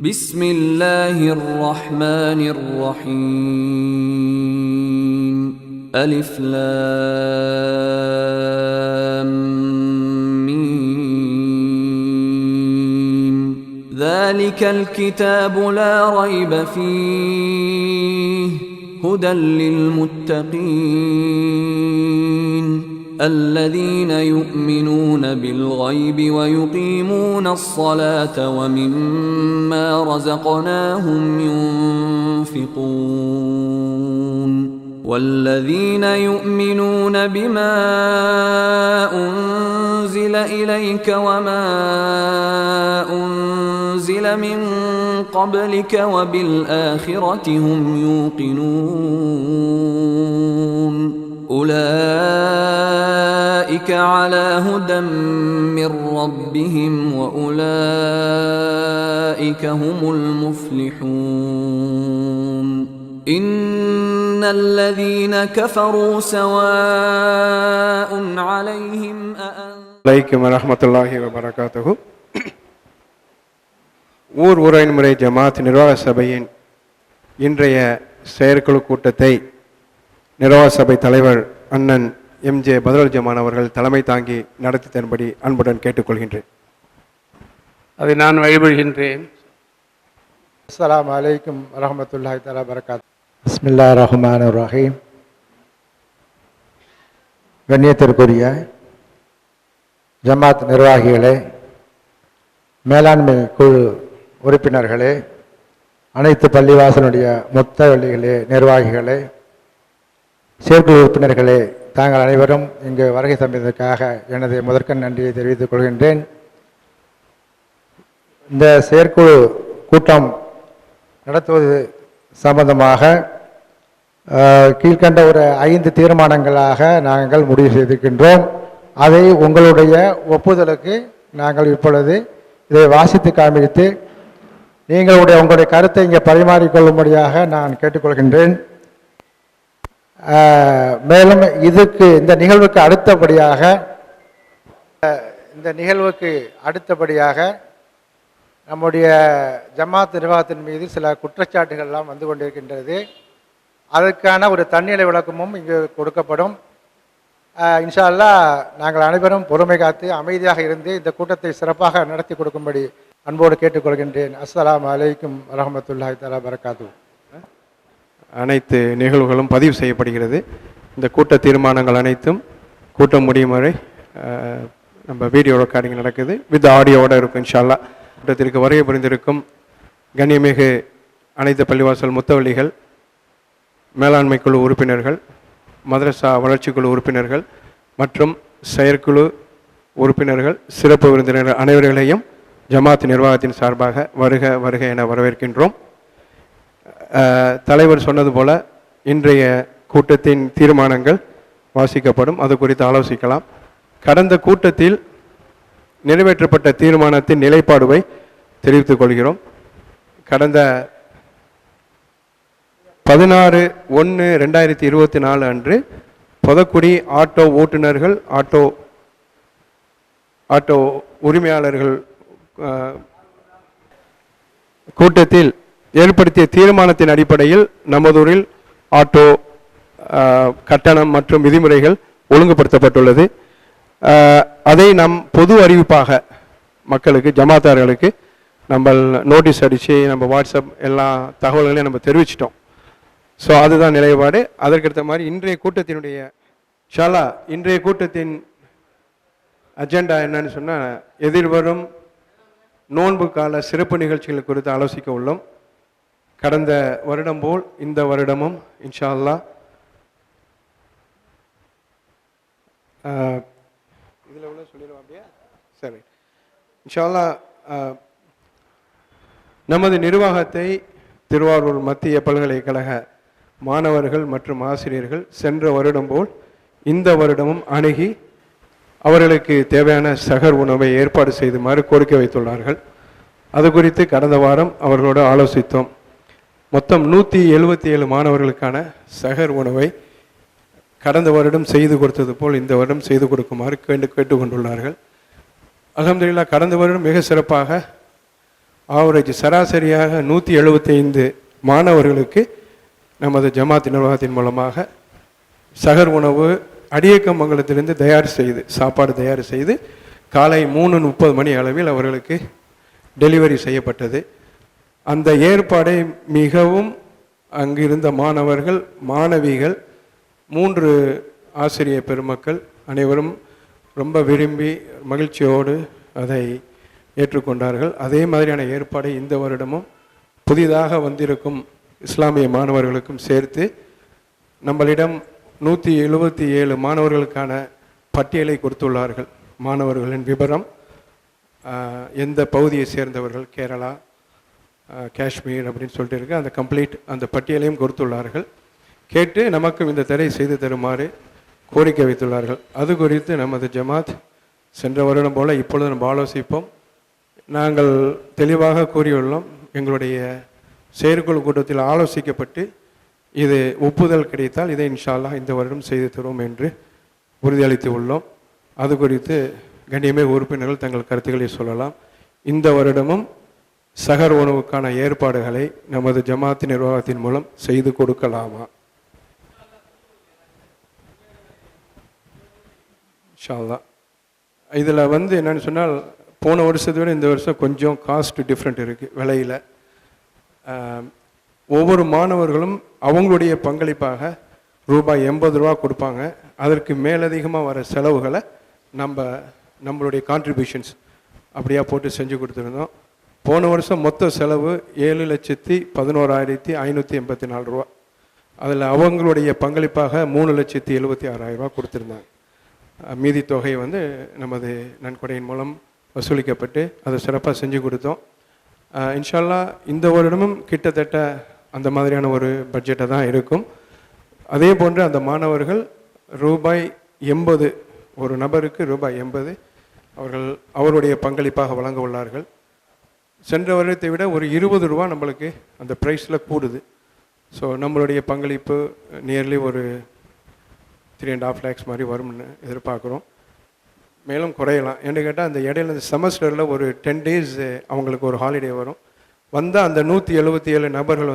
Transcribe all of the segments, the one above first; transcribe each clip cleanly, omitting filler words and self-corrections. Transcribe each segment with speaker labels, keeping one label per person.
Speaker 1: بسم الله الرحمن الرحيم ألف لام ميم ذلك الكتاب لا ريب فيه هدى للمتقين الذين يؤمنون بالغيب ويقيمون الصلاة ومما رزقناهم ينفقون والذين يؤمنون بما أنزل إليك وما أنزل من قبلك وبالآخرة هم يوقنون أولئك على هدى من ربهم وأولئك هم المفلحون إن الذين كفروا سواء عليهم
Speaker 2: عليكم ورحمة الله وبركاته. ஊர் உரைமுறை ஜமாத் நிர்வாக சபையின் இன்றைய செயற்குழு கூட்டத்தை நிர்வாக சபை தலைவர் அண்ணன் எம்ஜே பத்ருல் ஜமான் அவர்கள் தலைமை தாங்கி நடத்தி தரும்படி அன்புடன் கேட்டுக்கொள்கின்றேன்.
Speaker 3: அதை நான் வழிபடுகின்றேன்.
Speaker 4: அஸ்ஸலாமு அலைக்கும் வரஹ்மத்துல்லாஹி தஆலா பரகாத்துஹு. பிஸ்மில்லாஹிர் ரஹ்மானிர் ரஹீம். கண்ணியத்திற்குரிய ஜமாத் நிர்வாகிகளே, மேலாண்மை குழு உறுப்பினர்களே, அனைத்து பள்ளிவாசலுடைய முத்தவள்ளிகளே, நிர்வாகிகளே, செயற்குழு உறுப்பினர்களே, தாங்கள் அனைவரும் இங்கு வருகை தந்ததற்காக எனது முதற்கண் நன்றியை தெரிவித்துக் கொள்கின்றேன். இந்த செயற்குழு கூட்டம் நடத்துவது சம்பந்தமாக கீழ்கண்ட ஒரு 5 தீர்மானங்களாக நாங்கள் முடிவு செய்திருக்கின்றோம். அதை உங்களுடைய ஒப்புதலுக்கு நாங்கள் இப்பொழுது இதை வாசித்து காண்பித்து உங்களுடைய கருத்தை இங்கே பரிமாறிக்கொள்ளும்படியாக நான் கேட்டுக்கொள்கின்றேன். மேலும் இந்த நிகழ்வுக்கு அடுத்தபடியாக நம்முடைய ஜமாத் நிர்வாகத்தின் மீது சில குற்றச்சாட்டுகள்லாம் வந்து கொண்டிருக்கின்றது. அதற்கான ஒரு தன்னிலை விளக்கமும் இங்கு கொடுக்கப்படும். இன்ஷா அல்லாஹ் நாங்கள் அனைவரும் பொறுமை காத்து அமைதியாக இருந்து இந்த கூட்டத்தை சிறப்பாக நடத்தி கொடுக்கும்படி அன்போடு கேட்டுக்கொள்கின்றேன். அஸ்ஸலாமு அலைக்கும் வரஹ்மத்துல்லாஹி தஆலா பரகாத்துஹு.
Speaker 2: அனைத்து நிகழ்வுகளும் பதிவு செய்யப்படுகிறது. இந்த கூட்ட தீர்மானங்கள் அனைத்தும் கூட்டம் முடியும் வரை நம்ம வீடியோ ரெக்கார்டிங் நடக்குது, வித் ஆடியோவோடு இருக்கும். இன்ஷா அல்லாஹ் கூட்டத்திற்கு வருகை புரிந்திருக்கும் கண்ணியமிகு அனைத்து பள்ளிவாசல் முத்தவள்ளிகள், மேலாண்மை குழு உறுப்பினர்கள், மதரசா வளர்ச்சி குழு உறுப்பினர்கள் மற்றும் செயற்குழு உறுப்பினர்கள், சிறப்பு விருந்தினர்கள் அனைவர்களையும் ஜமாத் நிர்வாகத்தின் சார்பாக வருக வருக என வரவேற்கின்றோம். தலைவர் சொன்னது போல இன்றைய கூட்டத்தின் தீர்மானங்கள் வாசிக்கப்படும், அது குறித்து ஆலோசிக்கலாம். கடந்த கூட்டத்தில் நிறைவேற்றப்பட்ட தீர்மானத்தின் நிலைப்பாடுவை தெரிவித்துக் கொள்கிறோம். கடந்த 16/1/2024 அன்று பொதக்குடி ஆட்டோ ஓட்டுநர்கள், ஆட்டோ உரிமையாளர்கள் கூட்டத்தில் ஏற்படுத்திய தீர்மானத்தின் அடிப்படையில் நமதூரில் ஆட்டோ கட்டணம் மற்றும் விதிமுறைகள் ஒழுங்குபடுத்தப்பட்டுள்ளது. அதை நம் பொது அறிவிப்பாக மக்களுக்கு, ஜமாத்தார்களுக்கு நம்ம நோட்டீஸ் அடித்து நம்ம வாட்ஸ்அப் எல்லா தகவல்களையும் நம்ம தெரிவிச்சிட்டோம். ஸோ அதுதான் நிலைப்பாடு. அதற்கடுத்த மாதிரி இன்றைய கூட்டத்தின் அஜெண்டா என்னன்னு சொன்னால், எதிர்வரும் நோன்பு கால சிறப்பு நிகழ்ச்சிகள் குறித்து ஆலோசிக்க உள்ளோம். கடந்த வருடம் போல் இந்த வருடமும் இன்ஷா அல்லாஹ் இதில் உள்ள சொல்லிடுவோம் அப்படியே. சரி, இன்ஷா அல்லாஹ் நமது நிர்வாகத்தை திருவாரூர் மத்திய பல்கலைக்கழக மாணவர்கள் மற்றும் ஆசிரியர்கள் சென்ற வருடம் போல் இந்த வருடமும் அணுகி அவர்களுக்கு தேவையான சகர் உணவை ஏற்பாடு செய்துமாறு கோரிக்கை வைத்துள்ளார்கள். அது குறித்து கடந்த வாரம் அவர்களோடு ஆலோசித்தோம். மொத்தம் 177 மாணவர்களுக்கான சகர் உணவை கடந்த வருடம் செய்து கொடுத்தது போல் இந்த வருடம் செய்து கொடுக்குமாறு கேட்டுக்கொண்டுள்ளார்கள். அல்ஹம்துலில்லாஹ் கடந்த வருடம் மிக சிறப்பாக ஆவரேஜ் சராசரியாக 175 மாணவர்களுக்கு நமது ஜமாத் நிர்வாகத்தின் மூலமாக சகர் உணவு அடியக்கமங்கலத்திலிருந்து சாப்பாடு தயார் செய்து காலை 3:30 மணி அளவில் அவர்களுக்கு டெலிவரி செய்யப்பட்டது. அந்த ஏற்பாடை மிகவும் அங்கிருந்த மாணவர்கள், மாணவிகள், 3 ஆசிரியர் பெருமக்கள் அனைவரும் ரொம்ப விரும்பி மகிழ்ச்சியோடு அதை ஏற்றுக்கொண்டார்கள். அதே மாதிரியான ஏற்பாடை இந்த வருடமும் புதிதாக வந்திருக்கும் இஸ்லாமிய மாணவர்களுக்கும் சேர்த்து நம்மளிடம் 177 மாணவர்களுக்கான பட்டியலை கொடுத்துள்ளார்கள். மாணவர்களின் விவரம், எந்த பகுதியை சேர்ந்தவர்கள், கேரளா, காஷ்மீர் அப்படின்னு சொல்லிட்டு இருக்கு, அந்த கம்ப்ளீட் அந்த பட்டியலையும் கொடுத்துள்ளார்கள். கேட்டு நமக்கும் இந்த தடை செய்து தருமாறு கோரிக்கை வைத்துள்ளார்கள். அது குறித்து நமது ஜமாத் சென்ற வருடம் போல இப்பொழுது நம்ம ஆலோசிப்போம். நாங்கள் தெளிவாக கூறியுள்ளோம், எங்களுடைய செயற்குழு கூட்டத்தில் ஆலோசிக்கப்பட்டு இது ஒப்புதல் கிடைத்தால் இதை இன்ஷா அல்லாஹ் இந்த வருடம் செய்து தருவோம் என்று உறுதியளித்து உள்ளோம். அது குறித்து கண்ணியமே உறுப்பினர்கள் தங்கள் கருத்துக்களை சொல்லலாம். இந்த வருடமும் சகர் உணவுக்கான ஏற்பாடுகளை நமது ஜமாத் நிர்வாகத்தின் மூலம் செய்து கொடுக்கலாமா? இன்ஷா அல்லாஹ். இதில் என்னன்னு சொன்னால், போன வருஷத்தை விட இந்த வருஷம் கொஞ்சம் காஸ்ட் டிஃப்ரெண்ட் இருக்குது விலையில். ஒவ்வொரு மாணவர்களும் அவங்களுடைய பங்களிப்பாக ரூபாய் 80 ரூபா கொடுப்பாங்க. அதற்கு மேலதிகமாக வர செலவுகளை நம்மளுடைய கான்ட்ரிபியூஷன்ஸ் அப்படியா போட்டு செஞ்சு கொடுத்துருந்தோம். போன வருஷம் மொத்த செலவு 7,11,584 ரூபா. அதில் அவங்களுடைய பங்களிப்பாக 3,76,000 ரூபா கொடுத்துருந்தாங்க. மீதி தொகை நமது நன்கொடையின் மூலம் வசூலிக்கப்பட்டு அதை சிறப்பாக செஞ்சு கொடுத்தோம். இன்ஷா அல்லாஹ் இந்த வருடமும் கிட்டத்தட்ட அந்த மாதிரியான ஒரு பட்ஜெட்டை தான் இருக்கும். அதே போன்று அந்த மாணவர்கள் ரூபாய் 80, ஒரு நபருக்கு ரூபாய் 80 அவருடைய பங்களிப்பாக வழங்க உள்ளார்கள். சென்ற வருடத்தை விட ஒரு 20 ரூபா நம்மளுக்கு அந்த ப்ரைஸில் கூடுது. ஸோ நம்மளுடைய பங்களிப்பு நியர்லி ஒரு 3.5 lakhs மாதிரி வரும்னு எதிர்பார்க்குறோம். மேலும் குறையலாம். என்று கேட்டால் அந்த இடையில இந்த செமஸ்டரில் ஒரு 10 days அவங்களுக்கு ஒரு ஹாலிடே வரும். வந்தால் அந்த 177 நபர்கள்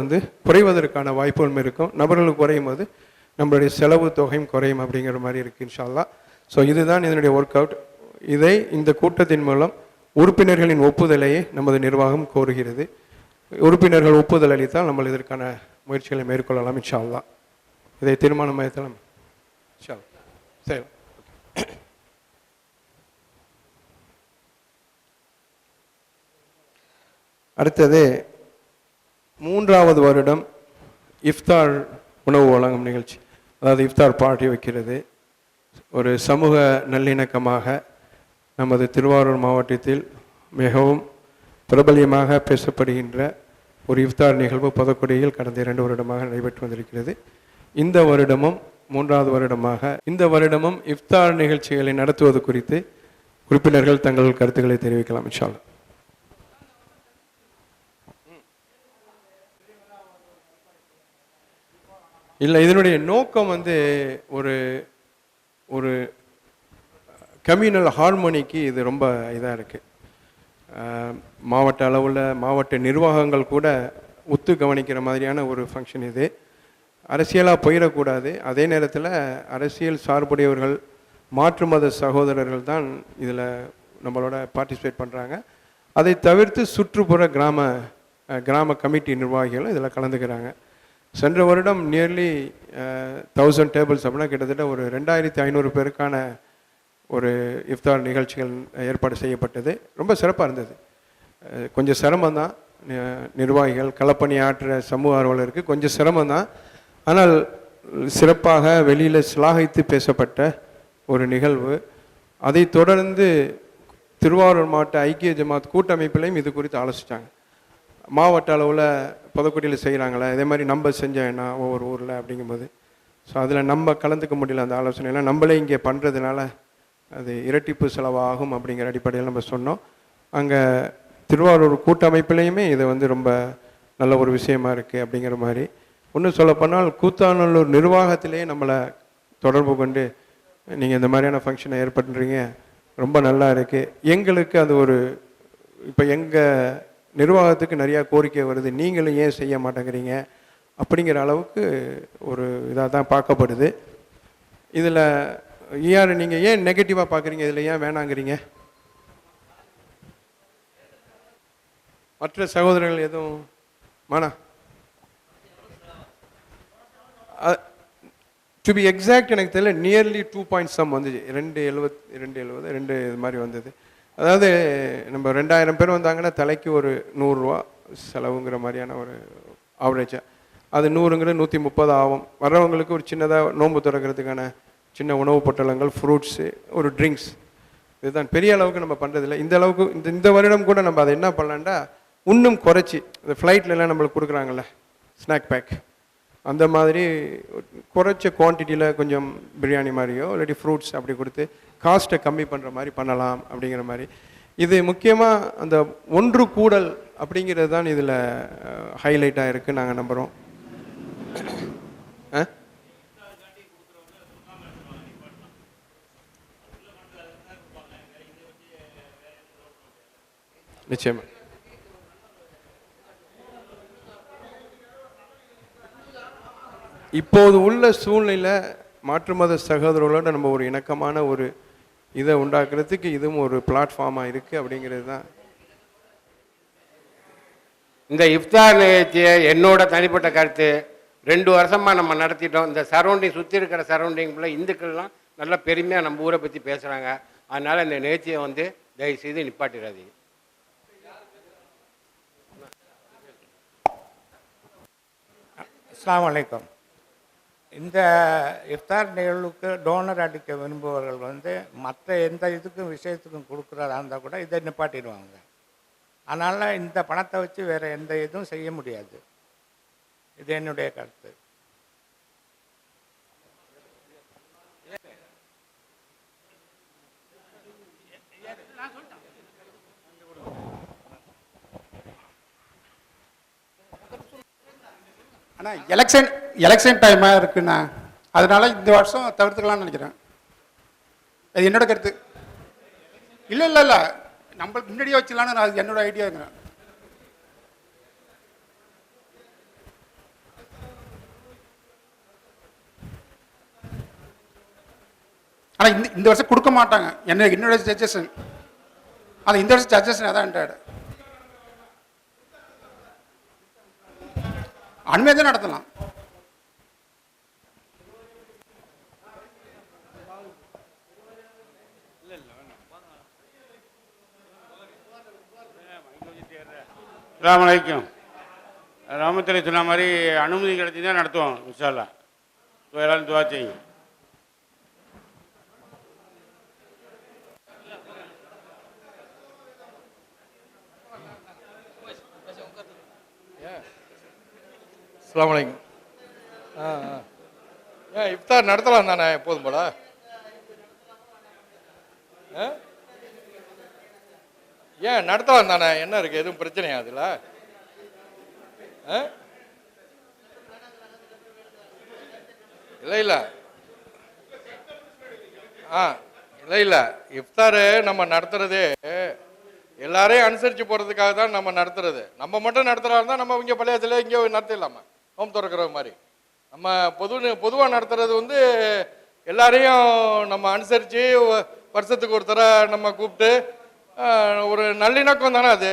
Speaker 2: குறைவதற்கான வாய்ப்புகளும் இருக்கும். நபர்கள் குறையும் போது நம்மளுடைய செலவு தொகையும் குறையும் அப்படிங்கிற மாதிரி இருக்குது இன்ஷா அல்லாஹ். ஸோ இதுதான் இதனுடைய ஒர்க் அவுட். இதை இந்த கூட்டத்தின் மூலம் உறுப்பினர்களின் ஒப்புதலையே நமது நிர்வாகம் கோருகிறது. உறுப்பினர்கள் ஒப்புதல் அளித்தால் நம்ம இதற்கான முயற்சிகளை மேற்கொள்ளலாம் இன்ஷா அல்லாஹ். இதை தீர்மானம் ஏற்றலாம் இன்ஷா அல்லாஹ். சரி, அடுத்தது 3வது வருடம் இஃப்தார் உணவு வழங்கும் நிகழ்ச்சி, அதாவது இஃப்தார் பார்ட்டி வைக்கிறது. ஒரு சமூக நல்லிணக்கமாக நமது திருவாரூர் மாவட்டத்தில் மிகவும் பிரபல்யமாக பேசப்படுகின்ற ஒரு இஃப்தார் நிகழ்வு புதக்குடியில் கடந்த 2 வருடமாக நடைபெற்று வந்திருக்கிறது. இந்த வருடமும் 3வது வருடமாக இந்த வருடமும் இஃப்தார் நிகழ்ச்சிகளை நடத்துவது குறித்து உறுப்பினர்கள் தங்கள் கருத்துக்களை தெரிவிக்கலாம் இன்ஷா அல்லாஹ். இல்லை, இதனுடைய நோக்கம் ஒரு ஒரு கம்யூனல் ஹார்மோனிக்கு இது ரொம்ப இதாக இருக்குது. மாவட்ட அளவில் மாவட்ட நிர்வாகங்கள் கூட ஒத்து கவனிக்கிற மாதிரியான ஒரு ஃபங்க்ஷன் இது. அரசியலாக போயிடக்கூடாது. அதே நேரத்தில் அரசியல் சார்புடையவர்கள், மாற்று மத சகோதரர்கள் தான் இதில் நம்மளோட பார்ட்டிசிபேட் பண்ணுறாங்க. அதை தவிர்த்து சுற்றுப்புற கிராம கமிட்டி நிர்வாகிகளும் இதில் கலந்துக்கிறாங்க. சென்ற வருடம் நியர்லி 1000 டேபிள்ஸ் அப்படின்னா கிட்டத்தட்ட ஒரு 2500 பேருக்கான ஒரு இஃப்தார் நிகழ்ச்சிகள் ஏற்பாடு செய்யப்பட்டது. ரொம்ப சிறப்பாக இருந்தது. கொஞ்சம் சிரமந்தான், நிர்வாகிகள் களப்பணி ஆற்றுற சமூக ஆர்வலருக்கு கொஞ்சம் சிரமந்தான். ஆனால் சிறப்பாக வெளியில் சிலாகித்து பேசப்பட்ட ஒரு நிகழ்வு. அதை தொடர்ந்து திருவாரூர் மாவட்ட ஐக்கிய ஜமாத் கூட்டமைப்பிலையும் இது குறித்து ஆலோசித்தாங்க. மாவட்ட அளவில் புதக்குடியில் செய்கிறாங்களே, இதே மாதிரி நம்ம செஞ்சேன்னா ஒவ்வொரு ஊரில் அப்படிங்கும்போது, ஸோ அதில் நம்ம கலந்துக்க முடியல. அந்த ஆலோசனையெல்லாம் நம்மளே இங்கே பண்ணுறதுனால அது இரட்டிப்பு செலவாகும் அப்படிங்கிற அடிப்படையில் நம்ம சொன்னோம். அங்கே திருவாரூர் கூட்டமைப்பிலையுமே இது ரொம்ப நல்ல ஒரு விஷயமா இருக்குது அப்படிங்கிற மாதிரி. ஒன்றும் சொல்லப்போனால் கூத்தாநல்லூர் நிர்வாகத்திலே நம்மளை தொடர்பு கொண்டு நீங்கள் இந்த மாதிரியான ஃபங்க்ஷனை ஏற்படுறீங்க, ரொம்ப நல்லா இருக்குது. எங்களுக்கு அது ஒரு இப்போ எங்கள் நிர்வாகத்துக்கு நிறையா கோரிக்கை வருது, நீங்களும் ஏன் செய்ய மாட்டேங்கிறீங்க அப்படிங்கிற அளவுக்கு ஒரு இதாக தான் பார்க்கப்படுது. இதில் யார் நீங்கள் ஏன் நெகட்டிவாக பார்க்குறீங்க, இதில் ஏன் வேணாங்கிறீங்க? மற்ற சகோதரர்கள் எதுவும் மானா டு பி எக்ஸாக்ட் எனக்கு தெரியல, நியர்லி 2 பாயிண்ட் சம் வந்துச்சு, 270 2 இது மாதிரி வந்தது. அதாவது நம்ம 2000 பேர் வந்தாங்கன்னா தலைக்கு ஒரு 100 ரூபா செலவுங்கிற மாதிரியான ஒரு ஆவரேஜாக, அது 100ங்கிற 130 ஆகும். வர்றவங்களுக்கு ஒரு சின்னதாக நோன்பு திறக்கிறதுக்கான சின்ன உணவு பொட்டலங்கள், ஃப்ரூட்ஸு, ஒரு ட்ரிங்க்ஸ், இதுதான். பெரிய அளவுக்கு நம்ம பண்ணுறதில்ல. இந்த அளவுக்கு இந்த வருடம் கூட நம்ம அதை என்ன பண்ணலான்டா இன்னும் குறைச்சி, இந்த ஃப்ளைட்லலாம் நம்மளுக்கு கொடுக்குறாங்கல்ல ஸ்நாக் பேக், அந்த மாதிரி குறைச்ச குவான்டிட்டியில் கொஞ்சம் பிரியாணி மாதிரியோ இல்லாட்டி ஃப்ரூட்ஸ் அப்படி கொடுத்து காஸ்ட்டை கம்மி பண்ணுற மாதிரி பண்ணலாம் அப்படிங்கிற மாதிரி. இது முக்கியமாக அந்த ஒன்று கூடல் அப்படிங்கிறது தான் இதில் ஹைலைட்டாக இருக்குது நாங்கள் நம்புகிறோம். நிச்சயமா இப்போது உள்ள சூழ்நிலை மாற்று மத சகோதரர்களோட நம்ம ஒரு இணக்கமான ஒரு இதை உண்டாக்குறதுக்கு இதுவும் ஒரு பிளாட்ஃபார்மாக இருக்குது அப்படிங்கிறது தான்.
Speaker 3: இந்த இஃப்தார் நிகழ்ச்சியை என்னோட தனிப்பட்ட கருத்து, 2 வருஷமாக நம்ம நடத்திட்டோம். இந்த சரௌண்டிங் சுற்றி இருக்கிற சரௌண்டிங்கில் இந்துக்கள்லாம் நல்லா பெருமையாக நம்ம ஊரை பற்றி பேசுகிறாங்க. அதனால் இந்த நிகழ்ச்சியை தயவுசெய்து நிப்பாட்டிடாதீங்க.
Speaker 5: அஸ்ஸலாமு அலைக்கும். இந்த இஃப்தார் நிகழ்வுக்கு டோனர் அடிக்க விரும்புபவர்கள் மற்ற எந்த இதுக்கும் விஷயத்துக்கும் கொடுக்குறதா இருந்தால் கூட இதை நிப்பாட்டிடுவாங்க. அதனால் இந்த பணத்தை வச்சு வேறு எந்த இதுவும் செய்ய முடியாது. இது என்னுடைய கருத்து.
Speaker 6: ஆனால் எலெக்ஷன் டைமாக இருக்குண்ணா, அதனால இந்த வருஷம் தவிர்த்துக்கலாம்னு நினைக்கிறேன். அது என்னோட கருத்து. இல்லை நம்மளுக்கு முன்னாடியே வச்சுக்கலான்னு அது என்னோட ஐடியாங்க. ஆனால் இந்த வருஷம் கொடுக்க மாட்டாங்க. என்னோட சஜஷன் அது இந்த வருஷம் சஜஷன் அதான் அனுமதி தான் நடத்தலாம்.
Speaker 3: அஸ்ஸலாமு அலைக்கும். ராமத்துறை சொன்ன மாதிரி அனுமதி கிடைச்சி தான் நடத்துவோம் இன்ஷா அல்லாஹ். எல்லாரும் துவா செய்யுங்க.
Speaker 7: அஸ்ஸலாமு அலைக்கும். ஏன் இஃப்தார் நடத்தலாம் தானே எப்போதும் போல? ஏன் நடத்தலாம் தானே, என்ன இருக்கு, எதுவும் பிரச்சனையா அதுல? இல்லை இல்லை இல்லை இல்லை இஃப்தாரு நம்ம நடத்துறதே எல்லாரையும் அனுசரித்து போகிறதுக்காக தான் நம்ம நடத்துறது. நம்ம மட்டும் நடத்துகிறா இருந்தால் நம்ம இங்கே பள்ளியாச்சில் இங்கே நடத்திடலாமா, ஹோம் திறக்கிற மாதிரி. நம்ம பொதுவாக நடத்துறது எல்லாரையும் நம்ம அனுசரித்து வருஷத்துக்கு ஒருத்தர நம்ம கூப்பிட்டு ஒரு நல்லிணக்கம் தானே அது.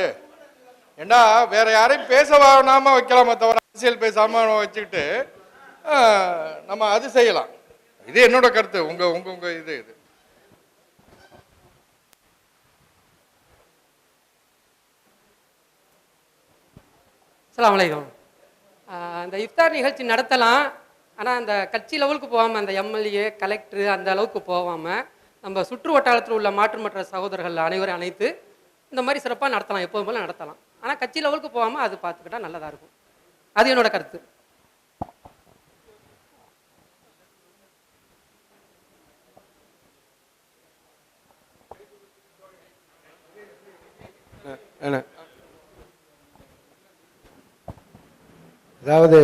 Speaker 7: ஏண்டா வேற யாரையும் பேச வேணாம வைக்கலாமே தவிர அரசியல் பேசாம வச்சுக்கிட்டு நம்ம அது செய்யலாம். இது என்னோட கருத்து. உங்க உங்க உங்க இது இது
Speaker 8: அஸ்ஸலாமு அலைக்கும். அந்த இஃப்தார் நிகழ்ச்சி நடத்தலாம். ஆனால் அந்த கட்சி லெவலுக்கு போகாமல், அந்த எம்எல்ஏ கலெக்டரு அந்த அளவுக்கு போகாமல் நம்ம சுற்று வட்டாரத்தில் உள்ள மாற்று மற்ற சகோதரர்கள் அனைவரும் அழைத்து இந்த மாதிரி சிறப்பாக நடத்தலாம், எப்போதும் போல நடத்தலாம். ஆனால் கட்சி லெவலுக்கு போகாமல் அது பார்த்துக்கிட்டா நல்லதாக இருக்கும். அது என்னோட கருத்து.
Speaker 4: அதாவது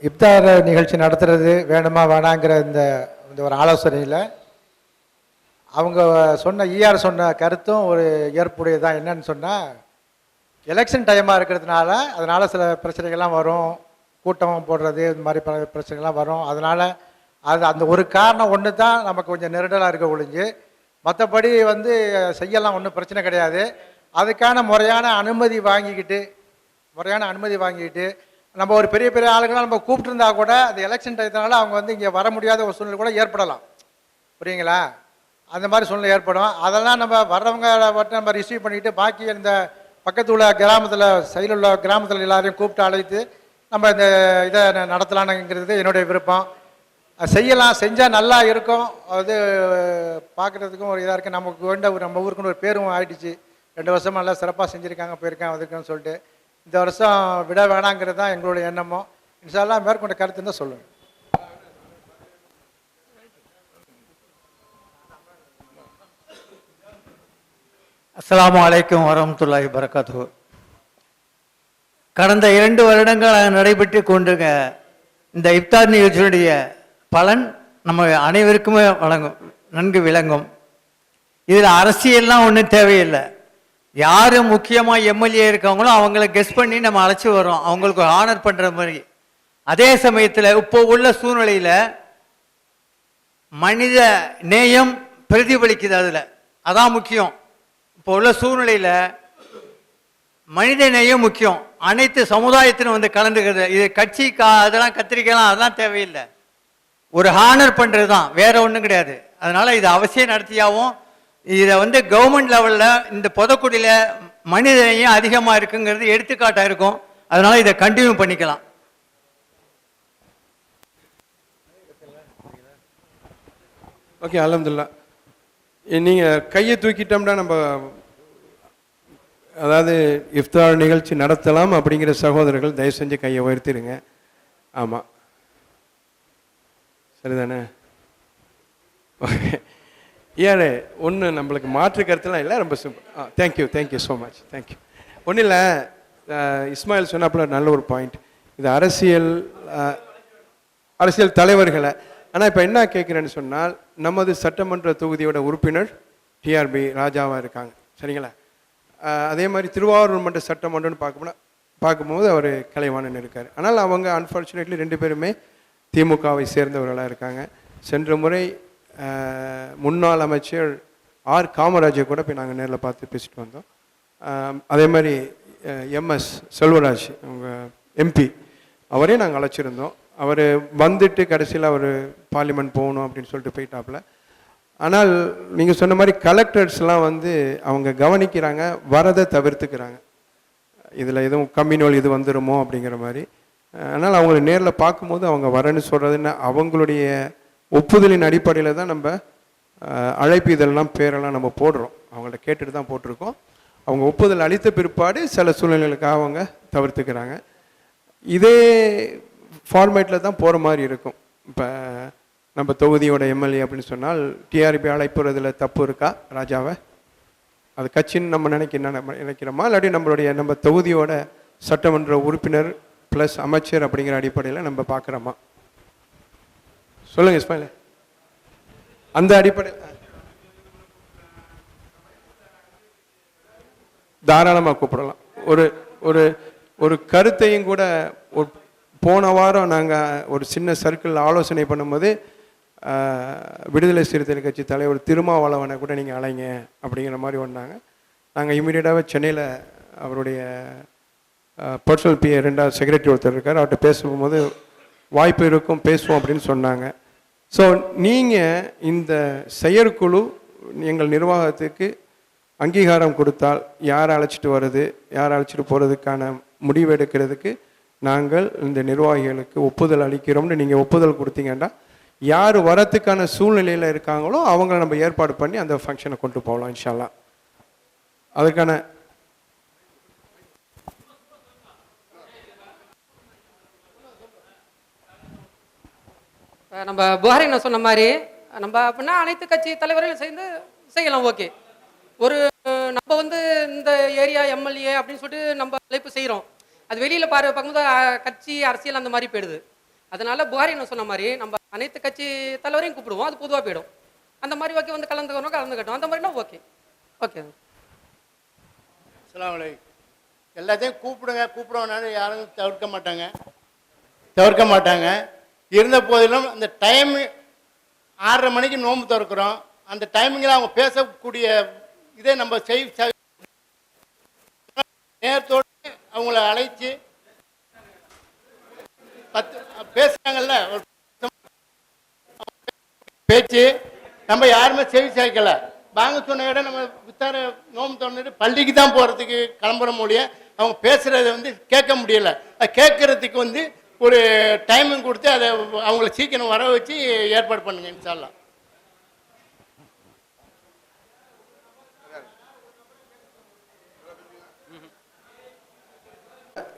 Speaker 4: இஃப்தார் நிகழ்ச்சி நடத்துறது வேணுமா வேணாங்கிற இந்த ஒரு ஆலோசனையில் அவங்க சொன்ன ஈஆர் சொன்ன கருத்தும் ஒரு ஏற்புடையதான். என்னன்னு சொன்னால், எலெக்ஷன் டைமாக இருக்கிறதுனால அதனால் சில பிரச்சனைகள்லாம் வரும், கூட்டம் போடுறது இந்த மாதிரி பல பிரச்சனைகள்லாம் வரும். அதனால் அது அந்த ஒரு காரணம் ஒன்று தான் நமக்கு கொஞ்சம் நெருடலாக இருக்க ஒழிஞ்சு, மற்றபடி வந்து செய்யலாம், ஒன்றும் பிரச்சனை கிடையாது. அதுக்கான முறையான அனுமதி வாங்கிக்கிட்டு நம்ம ஒரு பெரிய பெரிய ஆளுங்களாம் நம்ம கூப்பிட்டுருந்தா கூட அந்த எலெக்ஷன் டயத்தினால அவங்க வந்து இங்கே வர முடியாத ஒரு சூழ்நிலை கூட ஏற்படலாம். புரியுங்களா? அந்த மாதிரி சூழ்நிலை ஏற்படும். அதெல்லாம் நம்ம வர்றவங்க மட்டும் நம்ம ரிசீவ் பண்ணிவிட்டு பாக்கி இந்த பக்கத்து உள்ள கிராமத்தில் சைடில் உள்ள கிராமத்தில் எல்லாரையும் கூப்பிட்டு அழைத்து நம்ம இந்த இதை நடத்தலானுங்கிறது என்னுடைய விருப்பம். செய்யலாம், செஞ்சால் நல்லா இருக்கும். அது பார்க்குறதுக்கும் ஒரு இதாக இருக்குது. நமக்கு வேண்ட ஒரு நம்ம ஊருக்குன்னு ஒரு பேரும் ஆயிடுச்சு. 2 வருஷமாக நல்லா சிறப்பாக செஞ்சுருக்காங்க, போயிருக்காங்க அதுக்குன்னு சொல்லிட்டு. இந்த வருஷம் விட வேணாங்கிறது தான் எங்களுடைய எண்ணமும். இன்ஷா அல்லாஹ் மேற்கொண்ட கருத்து தான் சொல்லுங்கள்.
Speaker 9: அஸ்ஸலாமு அலைக்கும் வரஹ்மத்துல்லாஹி வபரகாத்துஹு. கடந்த 2 வருடங்களாக நடைபெற்று கொண்டிருக்க இந்த இஃப்தார் நிகழ்ச்சியுடைய பலன் நம்ம அனைவருக்குமே நன்கு விளங்கும். இதில் அரசியல்லாம் ஒன்றும் தேவையில்லை. யார் முக்கியமாக எம்எல்ஏ இருக்கவங்களோ அவங்கள கெஸ் பண்ணி நம்ம அழைச்சி வரோம், அவங்களுக்கு ஆனர் பண்ணுற மாதிரி. அதே சமயத்தில் இப்போ உள்ள சூழ்நிலையில் மனித நேயம் பிரதிபலிக்குது, அதில் அதான் முக்கியம். இப்போ உள்ள சூழ்நிலையில் மனித நேயம் முக்கியம். அனைத்து சமுதாயத்திനും வந்து கலந்துக்கிறது. இது கட்சி அதெல்லாம் கத்திரிக்கலாம் அதெல்லாம் தேவையில்லை. ஒரு ஹானர் பண்ணுறது தான், வேற ஒன்றும் கிடையாது. அதனால இது அவசியம் நடத்தியாகவும் இதை வந்து கவர்மெண்ட் லெவலில் இந்த பொதக்குடியில் மனித நேயம் அதிகமாக இருக்குங்கிறது எடுத்துக்காட்டாக இருக்கும். அதனால இதை கண்டினியூ பண்ணிக்கலாம்.
Speaker 2: ஓகே, அல்ஹம்துலில்லாஹ். நீங்கள் கையை தூக்கிட்டோம்னா நம்ம அதாவது இஃப்தார் நிகழ்ச்சி நடத்தலாம் அப்படிங்கிற சகோதரர்கள் தயவு செஞ்சு கையை உயர்த்திடுங்க. ஆமாம், சரிதானே? ஓகே, ஏன் ஒன்று நம்மளுக்கு மாற்று கருத்துலாம் இல்லை, ரொம்ப simple. Thank you so much, thank you. ஒன்றும் இல்லை, இஸ்மாயில் சொன்னாப்புல நல்ல ஒரு பாயிண்ட். இது அரசியல் தலைவர்களை. ஆனால் இப்போ என்ன கேட்குறேன்னு சொன்னால், நமது சட்டமன்ற தொகுதியோட உறுப்பினர் டிஆர்பி ராஜாவாக இருக்காங்க, சரிங்களா? அதே மாதிரி திருவாரூர் மன்ற சட்டமன்றம்னு பார்க்கும்போது அவர் கலைவாணன் இருக்கார். ஆனால் அவங்க அன்ஃபார்ச்சுனேட்லி 2 பேருமே திமுகவை சேர்ந்தவர்களாக இருக்காங்க. சென்ற முறை முன்னாள் அமைச்சர் ஆர் காமராஜை கூட போய் நாங்கள் நேரில் பார்த்து பேசிட்டு வந்தோம். அதே மாதிரி எம்எஸ் செல்வராஜ் அவங்க எம்பி, அவரே நாங்கள் அழைச்சிருந்தோம். அவர் வந்துட்டு கடைசியில் அவர் பார்லிமெண்ட் போகணும் அப்படின்னு சொல்லிட்டு போயிட்டாப்புல. ஆனால் நீங்கள் சொன்ன மாதிரி கலெக்டர்ஸ்லாம் வந்து அவங்க கவனிக்கிறாங்க, வரதை தவிர்த்துக்கிறாங்க. இதில் எதுவும் கம்யூனல் இது வந்துடுமோ அப்படிங்கிற மாதிரி. ஆனால் அவங்கள நேரில் பார்க்கும்போது அவங்க வரேன்னு சொல்கிறதுன்னு அவங்களுடைய ஒப்புதலின் அடிப்படையில் தான் நம்ம அழைப்பு இதெல்லாம் பேரெல்லாம் நம்ம போடுறோம். அவங்கள்ட்ட கேட்டுட்டு தான் போட்டிருக்கோம். அவங்க ஒப்புதல் அளித்த பிற்பாடு சில சூழ்நிலைகளுக்காக அவங்க தவிர்த்துக்கிறாங்க. இதே ஃபார்மேட்டில் தான் போகிற மாதிரி இருக்கும். இப்போ நம்ம தொகுதியோட எம்எல்ஏ அப்படின்னு சொன்னால் டிஆர்பி அழைப்புறதுல தப்பு இருக்கா ராஜாவை? அது கட்சின்னு நம்ம நினைக்கிறோமா, இல்லாட்டி நம்ம தொகுதியோட சட்டமன்ற உறுப்பினர் ப்ளஸ் அமைச்சர் அப்படிங்கிற அடிப்படையில் நம்ம பார்க்குறோமா? சொல்லுங்கள் இஸ்மாயில். அந்த அடிப்படையில் தாராளமாக கூப்பிடலாம். ஒரு ஒரு ஒரு கருத்தையும் கூட போன வாரம் நாங்கள் ஒரு சின்ன சர்க்கிளில் ஆலோசனை பண்ணும்போது விடுதலை சிறுத்தைகள் கட்சி தலைவர் திருமாவளவனை கூட நீங்கள் அழைங்க அப்படிங்கிற மாதிரி ஒன்றாங்க. நாங்கள் இமீடியட்டாகவே சென்னையில் அவருடைய பர்சனல் பிஏ 2வது செக்ரட்டரி ஒருத்தர் இருக்கார், அவர்கிட்ட பேசும்போது வாய்ப்பு இருக்கும் பேசுவோம் அப்படின்னு சொன்னாங்க. ஸோ நீங்கள் இந்த செயற்குழு எங்கள் நிர்வாகத்துக்கு அங்கீகாரம் கொடுத்தால் யாரை அழைச்சிட்டு வருது யாரை அழைச்சிட்டு போகிறதுக்கான முடிவு எடுக்கிறதுக்கு நாங்கள் இந்த நிர்வாகிகளுக்கு ஒப்புதல் அளிக்கிறோம்னு நீங்கள் ஒப்புதல் கொடுத்தீங்கன்னா யார் வரத்துக்கான சூழ்நிலையில் இருக்காங்களோ அவங்கள நம்ம ஏற்பாடு பண்ணி அந்த ஃபங்க்ஷனை கொண்டு போகலாம் இன்ஷா அல்லாஹ். அதுக்கான
Speaker 8: நம்ம புகாரி நான் சொன்ன மாதிரி நம்ம அப்படின்னா அனைத்து கட்சி தலைவர்களும் சேர்ந்து செய்யலாம். ஓகே, ஒரு நம்ம வந்து இந்த ஏரியா எம்எல்ஏ அப்படின்னு சொல்லிட்டு நம்ம அழைப்பு செய்கிறோம். அது வெளியில் பார்க்கும்போது கட்சி அரசியல் அந்த மாதிரி போயிடுது. அதனால புகாரி நான் சொன்ன மாதிரி நம்ம அனைத்து கட்சி தலைவரையும் கூப்பிடுவோம், அது பொதுவாக போயிடும். அந்த மாதிரி ஓகே வந்து கலந்துக்கட்டும் அந்த மாதிரினா ஓகே. ஓகே,
Speaker 3: அஸ்ஸலாமு அலைக்கும்.
Speaker 10: எல்லாத்தையும் கூப்பிடுவானு யாரும் தவிர்க்க மாட்டாங்க. இருந்த போதிலும் அந்த டைம் 6:30 மணிக்கு நோன்பு திறக்கிறோம். அந்த டைமிங்கில் அவங்க பேசக்கூடிய இதே நம்ம நேரத்தோடு அவங்கள அழைச்சி பேசுகிறாங்கல்ல பேச்சு நம்ம யாருமே செவி சாய்க்கல. வாங்க சொன்ன விட நம்ம வித்தார நோம்பு திறந்துட்டு பள்ளிக்கு தான் போகிறதுக்கு கிளம்புற மொழியை அவங்க பேசுகிறத கேட்க முடியல. அது கேட்குறதுக்கு ஒரு டைமிங் கொடுத்து அதை அவங்கள சீக்கிரம் வர வச்சு ஏற்பாடு பண்ணுங்க இன்ஷா அல்லாஹ்.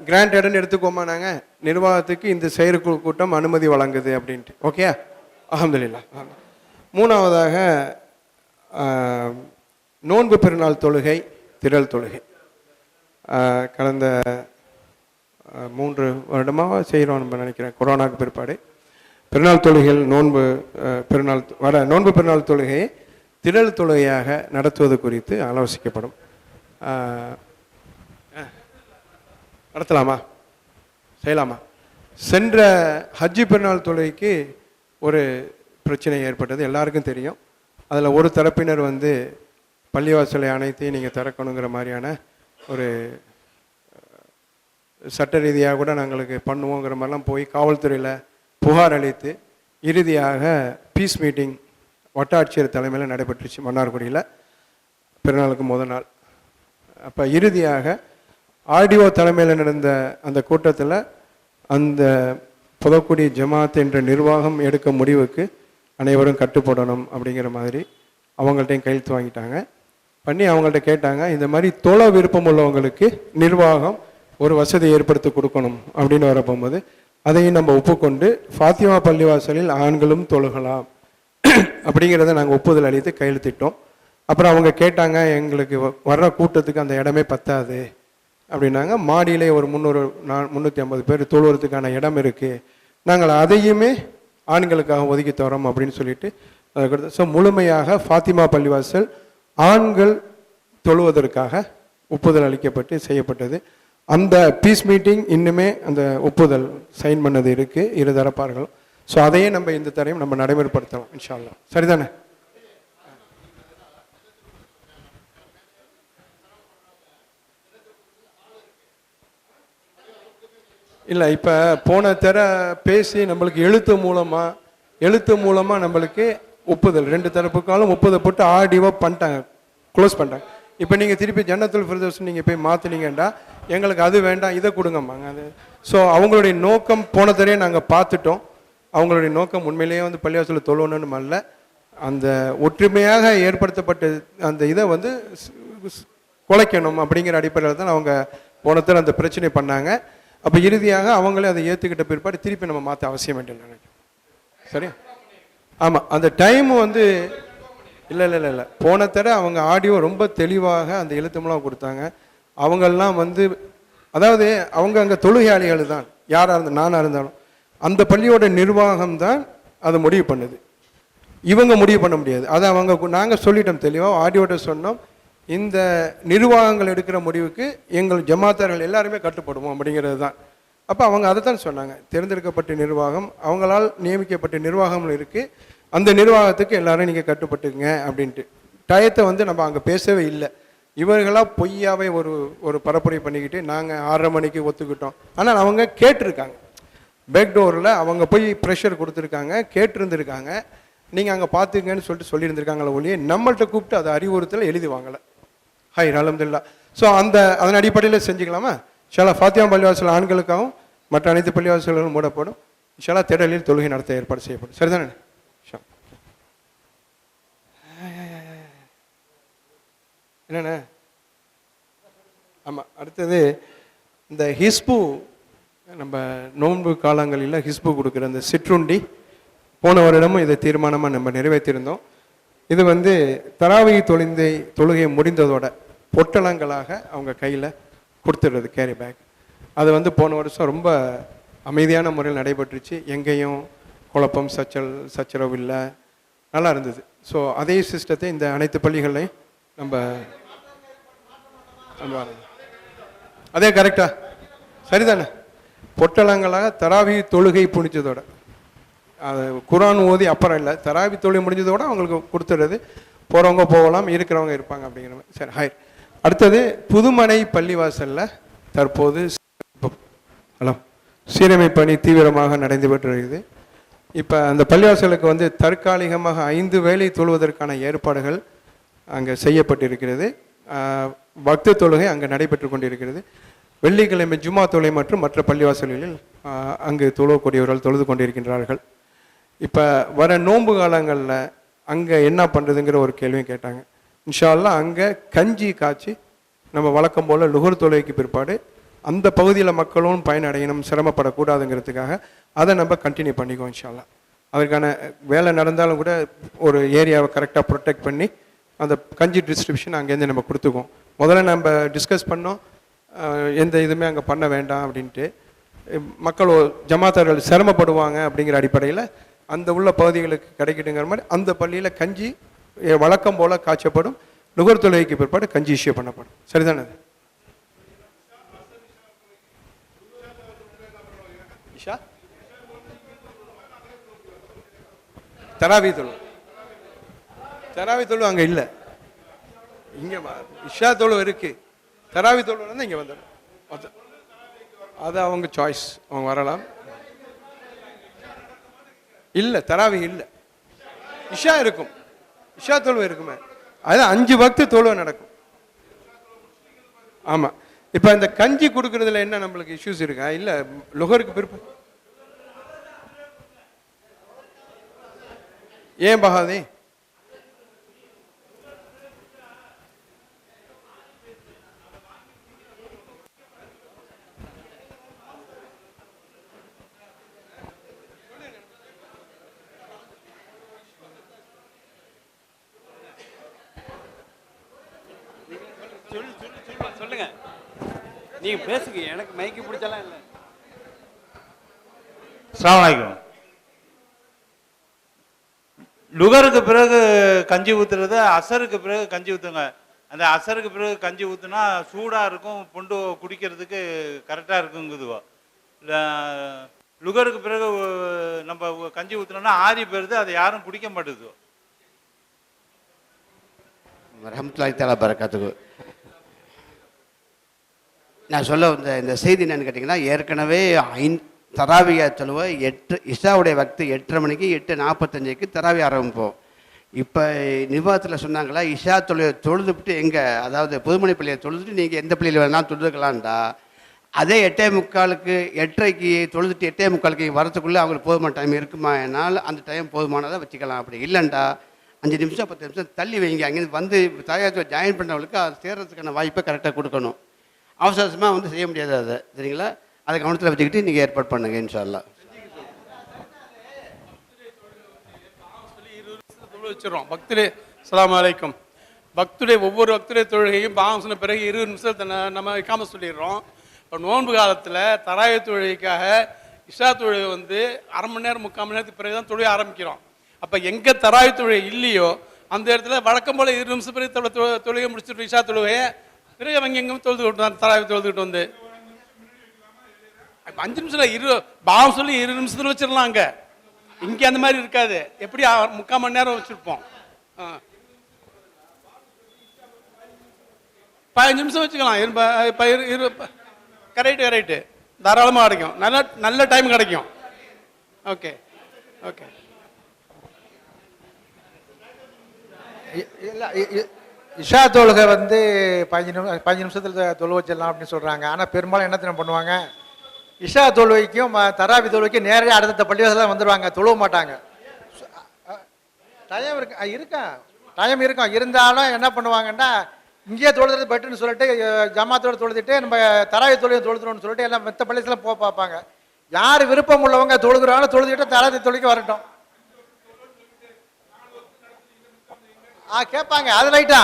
Speaker 2: கிராண்டட்னு எடுத்துக்கோமா, நாங்கள் நிர்வாகத்துக்கு இந்த செயற்குழு கூட்டம் அனுமதி வழங்குது அப்படின்ட்டு. ஓகே, அல்ஹம்துலில்லாஹ். மூணாவதாக நோன்பு பெருநாள் தொழுகை, திரள் தொழுகை கடந்த 3 வருடமாக செய்கிறோம் நம்ம நினைக்கிறேன். கொரோனாவுக்கு பிற்பாடு பெருநாள் தொழுகைகள் நோன்பு பெருநாள் தொழுகையை திரள் தொழுகையாக நடத்துவது குறித்து ஆலோசிக்கப்படும். நடத்தலாமா, செய்யலாமா? சென்ற ஹஜ்ஜி பெருநாள் தொழுகைக்கு ஒரு பிரச்சனை ஏற்பட்டது, எல்லாருக்கும் தெரியும். அதில் ஒரு தரப்பினர் பள்ளிவாசலை அனைத்தையும் நீங்கள் திறக்கணுங்கிற மாதிரியான ஒரு சட்ட ரீதியாக கூட நாங்களுக்கு பண்ணுவோங்கிற மாதிரிலாம் போய் காவல்துறையில் புகார் அளித்து இறுதியாக பீஸ் மீட்டிங் வட்டாட்சியர் தலைமையில் நடைபெற்றுச்சு மன்னார்குடியில் பெருநாளுக்கு முதல் நாள். அப்போ இறுதியாக ஆர்டிஓ தலைமையில் நடந்த அந்த கூட்டத்தில் அந்த புதக்குடி ஜமாத் என்ற நிர்வாகம் எடுக்க முடிவுக்கு அனைவரும் கட்டுப்படணும் அப்படிங்கிற மாதிரி அவங்கள்ட்டையும் கையெழுத்து வாங்கிட்டாங்க. பண்ணி அவங்கள்ட்ட கேட்டாங்க, இந்த மாதிரி தொழ விருப்பம் உள்ளவங்களுக்கு நிர்வாகம் ஒரு வசதி ஏற்படுத்தி கொடுக்கணும் அப்படின்னு வரப்போகும்போது அதையும் நம்ம ஒப்புக்கொண்டு ஃபாத்திமா பள்ளிவாசலில் ஆண்களும் தொழுகலாம் அப்படிங்கிறத நாங்கள் ஒப்புதல் அளித்து கையெழுத்திட்டோம். அப்புறம் அவங்க கேட்டாங்க, எங்களுக்கு வர்ற கூட்டத்துக்கு அந்த இடமே பத்தாது அப்படின்னாங்க. மாடியிலே ஒரு 350 பேர் தொழுவதுக்கான இடம் இருக்குது, நாங்கள் அதையுமே ஆண்களுக்காக ஒதுக்கி தரோம் அப்படின்னு சொல்லிட்டு அதை கொடுத்து. ஸோ முழுமையாக ஃபாத்திமா பள்ளிவாசல் ஆண்கள் தொழுவதற்காக ஒப்புதல் அளிக்கப்பட்டு செய்யப்பட்டது. அந்த பீஸ் மீட்டிங் இன்னுமே அந்த ஒப்புதல் சைன் பண்ணது இருக்குது இருதரப்பார்களும். ஸோ அதையே நம்ம இந்த தரையும் நம்ம நடைமுறைப்படுத்தலாம் இன்ஷா அல்லாஹ். சரிதானே? இல்லை, இப்போ போன தர பேசி நம்மளுக்கு எழுத்து மூலமாக நம்மளுக்கு ஒப்புதல் 2 தரப்புக்காலும் ஒப்புதல் போட்டு ஆடியோ பண்ணிட்டாங்க, க்ளோஸ் பண்ணிட்டாங்க. இப்போ நீங்கள் திருப்பி ஜன்னத்துல் ஃபிர்தௌஸ் நீங்கள் போய் மாற்றினீங்கன்னா எங்களுக்கு அது வேண்டாம், இதை கொடுங்கம்மாங்க. அது ஸோ அவங்களுடைய நோக்கம் போன தரையே நாங்கள் பார்த்துட்டோம். அவங்களுடைய நோக்கம் உண்மையிலேயே பள்ளிவாசலில் தொழணும்னு அல்ல, அந்த ஒற்றுமையாக ஏற்படுத்தப்பட்ட அந்த இதை குலைக்கணும் அப்படிங்கிற அடிப்படையில் தான் அவங்க போன தர அந்த பிரச்சனை பண்ணாங்க. அப்போ இறுதியாக அவங்களே அதை ஏற்றுக்கிட்ட பிற்பாடு திருப்பி நம்ம மாற்ற அவசியம் வேண்டிய நினைக்கிறேன். சரி, ஆமாம். அந்த டைம் இல்லை போன தர அவங்க ஆடியோ ரொம்ப தெளிவாக அந்த எழுத்து மூலம் கொடுத்தாங்க. அவங்கெல்லாம் அதாவது அவங்க அங்கே தொழுகையாளிகள் தான், யாராக இருந்தாலும் நானாக இருந்தாலும் அந்த பள்ளியோட நிர்வாகம் தான் அதை முடிவு பண்ணுது, இவங்க முடிவு பண்ண முடியாது. அதை நாங்கள் சொல்லிட்டோம் தெளிவாக, ஆடியோட்ட சொன்னோம், இந்த நிர்வாகங்கள் எடுக்கிற முடிவுக்கு எங்கள் ஜமாத்தார்கள் எல்லாருமே கட்டுப்படுவோம் அப்படிங்கிறது தான். அப்போ அவங்க அதை தான் சொன்னாங்க, தேர்ந்தெடுக்கப்பட்ட நிர்வாகம், அவங்களால் நியமிக்கப்பட்ட நிர்வாகம் இருக்குது, அந்த நிர்வாகத்துக்கு எல்லாரும் நீங்கள் கட்டுப்பட்டுங்க அப்படின்ட்டு. டயத்தை நம்ம அங்கே பேசவே இல்லை. இவர்களாக பொய்யாவே ஒரு பரப்புரை பண்ணிக்கிட்டு நாங்கள் 6:30 மணிக்கு ஒத்துக்கிட்டோம். ஆனால் அவங்க கேட்டிருக்காங்க, பேக்டோரில் அவங்க போய் ப்ரெஷர் கொடுத்துருக்காங்க, கேட்டிருந்துருக்காங்க, நீங்கள் அங்கே பார்த்துக்கங்கன்னு சொல்லியிருந்திருக்காங்களே ஒழிய நம்மள்கிட்ட கூப்பிட்டு அதை அறிவுறுத்தல எழுதி வாங்கலை. ஹை அல்ஹம்துலில்லாஹ். ஸோ அதன் அடிப்படையில் செஞ்சுக்கலாமா? இன்ஷா ஃபாத்திமா பள்ளிவாசல் ஆண்களுக்காகவும் மற்ற அனைத்து பள்ளிவாசல்களும் மூடப்படும். இன்ஷா திடலில் தொழுகை நடத்த ஏற்பாடு செய்யப்படும். சரிதானே? என்னண்ணே? ஆமாம். அடுத்தது இந்த ஹிஸ்பு, நம்ம நோன்பு காலங்களில் ஹிஸ்பு கொடுக்குற அந்த சிற்றுண்டி, போன வருடமும் இதை தீர்மானமாக நம்ம நிறைவேற்றியிருந்தோம். இது தராவி தொழுகை முடிந்ததோட பொட்டலங்களாக அவங்க கையில் கொடுத்துடுறது, கேரி பேக். அது போன வருஷம் ரொம்ப அமைதியான முறையில் நடைபெற்றுச்சு, எங்கேயும் குழப்பம் சச்சரவு இல்லை, நல்லா இருந்தது. ஸோ அதே சிஸ்டத்தை இந்த அனைத்து பள்ளிகளையும் நம்ம அதே கரெக்டா? சரிதானே? பொட்டலங்களாக தராவி தொழுகை புனிச்சதோட அது குரான் ஓதி அப்புறம் இல்லை, தராவி தொழுகை முடிஞ்சதோட அவங்களுக்கு கொடுத்துடுறது. போகிறவங்க போகலாம், இருக்கிறவங்க இருப்பாங்க அப்படிங்கிற மாதிரி. சரி, ஹாய். அடுத்தது புதுமனை பள்ளிவாசலில் தற்போது ஹலோ சீரமைப்பு பணி தீவிரமாக நடைபெற்று வருகிறது. இப்போ அந்த பள்ளிவாசலுக்கு வந்து தற்காலிகமாக 5 வேளை தொழுவதற்கான ஏற்பாடுகள் அங்கே செய்யப்பட்டிருக்கிறது. பக்த தொழுகை அங்கே நடைபெற்று கொண்டிருக்கிறது. வெள்ளிக்கிழமை ஜும்மா தொழுகை மற்றும் மற்ற பள்ளிவாசல்களில் அங்கு தொழக்கூடியவர்கள் தொழுது கொண்டிருக்கின்றார்கள். இப்போ வர நோன்பு காலங்களில் அங்கே என்ன பண்ணுறதுங்கிற ஒரு கேள்வியும் கேட்டாங்க. இன்ஷா அல்லாஹ் அங்கே கஞ்சி காய்ச்சி நம்ம வழக்கம் போல் லுகர் தொழுகைக்கு பிற்பாடு அந்த பகுதியில் மக்களும் பயனடையணும், சிரமப்படக்கூடாதுங்கிறதுக்காக அதை நம்ம கண்டினியூ பண்ணிக்குவோம் இன்ஷா அல்லாஹ். அதற்கான வேலை நடந்தாலும் கூட ஒரு ஏரியாவை கரெக்டாக ப்ரொடெக்ட் பண்ணி அந்த கஞ்சி டிஸ்ட்ரிபியூஷன் அங்கேருந்து நம்ம கொடுத்துக்குவோம். முதல்ல நம்ம டிஸ்கஸ் பண்ணோம், எந்த இதுவுமே அங்கே பண்ண வேண்டாம் அப்படின்ட்டு. மக்கள் ஜமாத்தார்கள் சிரமப்படுவாங்க அப்படிங்கிற அடிப்படையில் அந்த உள்ள பகுதிகளுக்கு கிடைக்கிட்டுங்கிற மாதிரி அந்த பள்ளியில் கஞ்சி வழக்கம் போல் காய்ச்சப்படும். நுகர் தொழுகைக்கு பிற்பாடு கஞ்சி இஷ்யூ பண்ணப்படும். சரிதானே? இஷா தராவி தொழு அங்கே இல்லை, இங்கே இஷா தொழு இருக்கு. தராவி தொழு வந்து இங்கே வந்துடும். அது அவங்க சாய்ஸ், அவங்க வரலாம். இல்லை தராவி இல்லை, இஷா இருக்கும், இஷா தொழுவை இருக்குமே. அது 5 வக்து தொழுவை நடக்கும். ஆமாம். இப்போ இந்த கஞ்சி கொடுக்கறதுல என்ன நம்மளுக்கு இஷ்யூஸ் இருக்கா? இல்லை லுகருக்கு பிற்பு ஏன் பகாதே?
Speaker 11: சொல்லுங்க, நீங்க பேசுங்க, எனக்கு மைக்கு பிடிச்சலாம் இல்லை.
Speaker 5: அஸ்ஸலாமு அலைக்கும். லுகருக்கு பிறகு கஞ்சி ஊற்றுறது, அசருக்கு பிறகு கஞ்சி ஊற்றுங்க. அந்த அசருக்கு பிறகு கஞ்சி ஊற்றுனா சூடாக இருக்கும், பொண்டு குடிக்கிறதுக்கு கரெக்டாக இருக்குங்குதுவோ. லுகருக்கு பிறகு நம்ம கஞ்சி ஊற்றுனோம்னா ஆறி போயிடுது, அதை யாரும் குடிக்க மாட்டேது.
Speaker 12: ரஹ்மத்துல்லாஹி தஆலா பரக்காத்துஹு. நான் சொல்ல வந்த இந்த செய்தி என்னன்னு கேட்டிங்கன்னா, ஏற்கனவே தராவியா தொழுவை 8 இஷாவுடைய வக்து 8:30 மணிக்கு 8:45க்கு தராவி ஆரம்பிப்போம். இப்போ நிர்வாகத்தில் சொன்னாங்களா, இஷா தொழுதுவிட்டு எங்கே, அதாவது புதுமணி பள்ளியை தொழுதுட்டு நீங்கள் எந்த பள்ளியில் வேணாலும் தொழுதுக்கலான்டா. அதே 8:45க்கு 8:30க்கு தொழுதுட்டு 8:45க்கு வரத்துக்குள்ளே அவங்களுக்கு போதுமான டைம் இருக்குமா என்னால் அந்த டைம் போதுமானதாக வச்சுக்கலாம். அப்படி இல்லைண்டா 5 நிமிஷம் 10 நிமிஷம் தள்ளி வைங்க. அங்கேருந்து வந்து தயாரித்து ஜாயின் பண்ணவங்களுக்கு அது சேர்றதுக்கான வாய்ப்பை கரெக்டாக கொடுக்கணும். அவசரமாக வந்து செய்ய முடியாது அதை, சரிங்களா? அதை கவனத்தில் வச்சுக்கிட்டு நீங்கள் ஏற்பாடு பண்ணுங்க இன்ஷா அல்லாஹ்.
Speaker 13: வச்சிடறோம் பக்துடைய அஸ்ஸலாமு அலைக்கும். பக்துடைய ஒவ்வொரு பக்துடைய தொழுகையும் பாவம் சொன்ன பிறகு 20 நிமிஷத்தை நம்ம வைக்காம சொல்லிடுறோம். இப்போ நோன்பு காலத்தில் தராவி தொழுகைக்காக இஷா தொழுகை வந்து 1/2 மணி நேரம் 3/4 மணி நேரத்துக்கு பிறகு தான் தொழுகை ஆரம்பிக்கிறோம். அப்போ எங்கே தராவி தொழுகை இல்லையோ அந்த இடத்துல வழக்கம் போல் 20 நிமிஷம் பிறகு தொழுகை முடிச்சுட்டு இஷா தொழுகையை பிறகு அவங்க எங்கேயும் தொழுதுக்கிட்டு தராவி தொழுதுகிட்டு வந்து 5 நிமிஷம் பாவம் சொல்லி 20 நிமிஷத்துல வச்சிடலாம். அங்கே இங்கே அந்த மாதிரி இருக்காது. எப்படி 3/4 மணி நேரம் வச்சுருப்போம். 15 நிமிஷம் வச்சுக்கலாம். கரெக்டு தாராளமாக கிடைக்கும். நல்ல டைம் கிடைக்கும். Okay okay.
Speaker 4: இல்லை இஷா தொழுகை வந்து 15 நிமிஷத்தில் தொழு வச்சிடலாம் அப்படின்னு சொல்கிறாங்க. ஆனால் பெரும்பாலும் என்ன தினம் பண்ணுவாங்க, இஷா தொழுகைக்கும் தராவி தொழுகைக்கும் நேரடியாக அடுத்த பள்ளிவாசலாம் வந்துடுவாங்க, தொழுவ மாட்டாங்க. டைம் டைம் இருக்கும். இருந்தாலும் என்ன பண்ணுவாங்கன்னா, இங்கேயே தொழுது பெட்டுன்னு சொல்லிட்டு ஜமாத்தோடு தொழுதுட்டு நம்ம தராவி தொழுகை தொழுதுறோம்னு சொல்லிட்டு எல்லாம் மற்ற பள்ளிவாசலாம் போக பார்ப்பாங்க. யார் விருப்பம் உள்ளவங்க தொழுகிறாங்களோ தொழுதுட்டு தராவி தொழுகை வரட்டும். கேட்பாங்க, அது ரைட்டா.